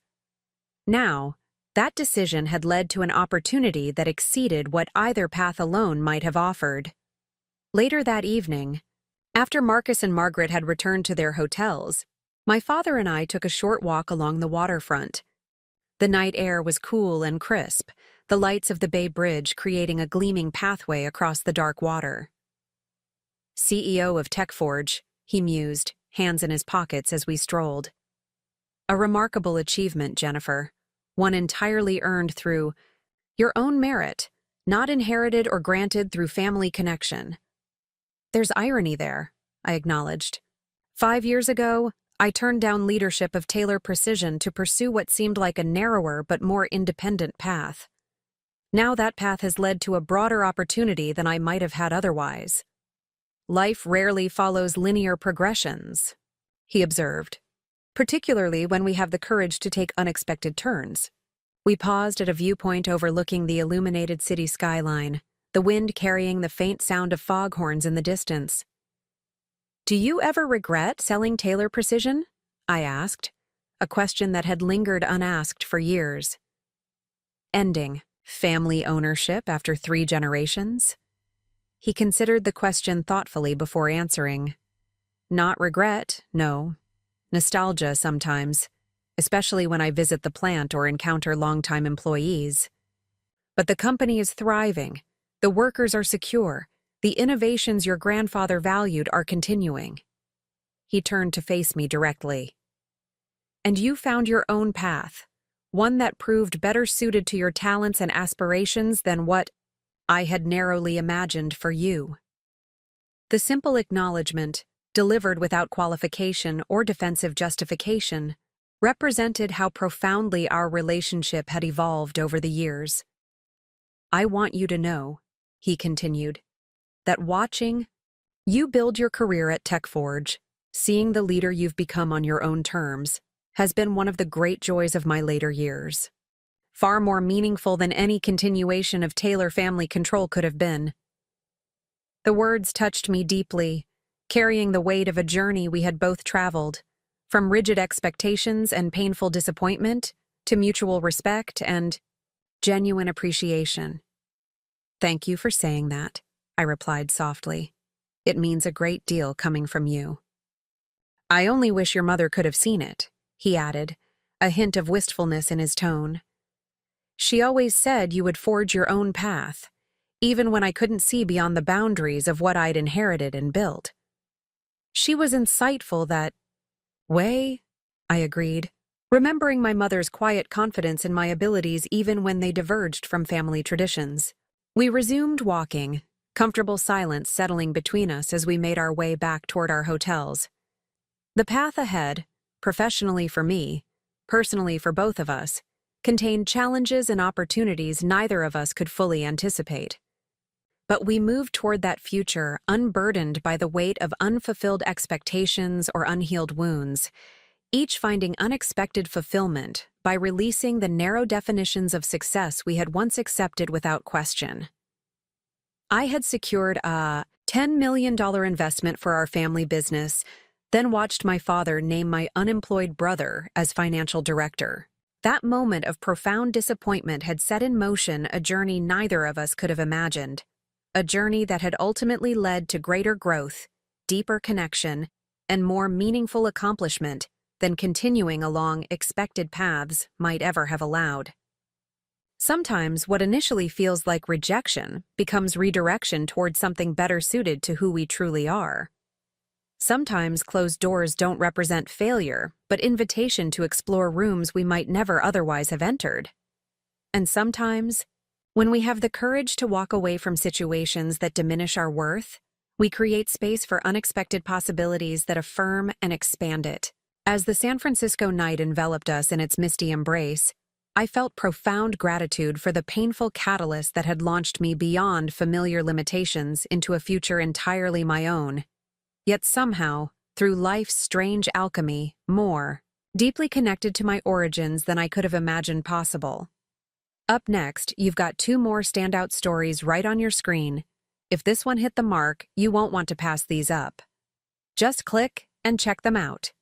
Now, that decision had led to an opportunity that exceeded what either path alone might have offered. Later that evening, after Marcus and Margaret had returned to their hotels, my father and I took a short walk along the waterfront. The night air was cool and crisp, the lights of the Bay Bridge creating a gleaming pathway across the dark water. CEO of TechForge, he mused, hands in his pockets as we strolled. A remarkable achievement, Jennifer. One entirely earned through your own merit, not inherited or granted through family connection. There's irony there, I acknowledged. 5 years ago, I turned down leadership of Taylor Precision to pursue what seemed like a narrower but more independent path. Now that path has led to a broader opportunity than I might have had otherwise. Life rarely follows linear progressions, he observed, particularly when we have the courage to take unexpected turns. We paused at a viewpoint overlooking the illuminated city skyline, the wind carrying the faint sound of foghorns in the distance. Do you ever regret selling Taylor Precision? I asked, a question that had lingered unasked for years. Ending family ownership after 3 generations? He considered the question thoughtfully before answering. Not regret, no. Nostalgia sometimes, especially when I visit the plant or encounter longtime employees. But the company is thriving. The workers are secure. The innovations your grandfather valued are continuing. He turned to face me directly. And you found your own path, one that proved better suited to your talents and aspirations than what I had narrowly imagined for you. The simple acknowledgement, delivered without qualification or defensive justification, represented how profoundly our relationship had evolved over the years. I want you to know, he continued, that watching you build your career at TechForge, seeing the leader you've become on your own terms, has been one of the great joys of my later years. Far more meaningful than any continuation of Taylor family control could have been. The words touched me deeply, carrying the weight of a journey we had both traveled, from rigid expectations and painful disappointment to mutual respect and genuine appreciation. Thank you for saying that, I replied softly. It means a great deal coming from you. I only wish your mother could have seen it, he added, a hint of wistfulness in his tone. She always said you would forge your own path, even when I couldn't see beyond the boundaries of what I'd inherited and built. She was insightful that way, I agreed, remembering my mother's quiet confidence in my abilities even when they diverged from family traditions. We resumed walking, comfortable silence settling between us as we made our way back toward our hotels. The path ahead, professionally for me, personally for both of us, contained challenges and opportunities neither of us could fully anticipate. But we moved toward that future unburdened by the weight of unfulfilled expectations or unhealed wounds, each finding unexpected fulfillment by releasing the narrow definitions of success we had once accepted without question. I had secured a $10 million investment for our family business, then watched my father name my unemployed brother as financial director. That moment of profound disappointment had set in motion a journey neither of us could have imagined, a journey that had ultimately led to greater growth, deeper connection, and more meaningful accomplishment than continuing along expected paths might ever have allowed. Sometimes what initially feels like rejection becomes redirection toward something better suited to who we truly are. Sometimes closed doors don't represent failure, but invitation to explore rooms we might never otherwise have entered. And sometimes, when we have the courage to walk away from situations that diminish our worth, we create space for unexpected possibilities that affirm and expand it. As the San Francisco night enveloped us in its misty embrace, I felt profound gratitude for the painful catalyst that had launched me beyond familiar limitations into a future entirely my own. Yet somehow, through life's strange alchemy, more deeply connected to my origins than I could have imagined possible. Up next, you've got 2 more standout stories right on your screen. If this one hit the mark, you won't want to pass these up. Just click and check them out.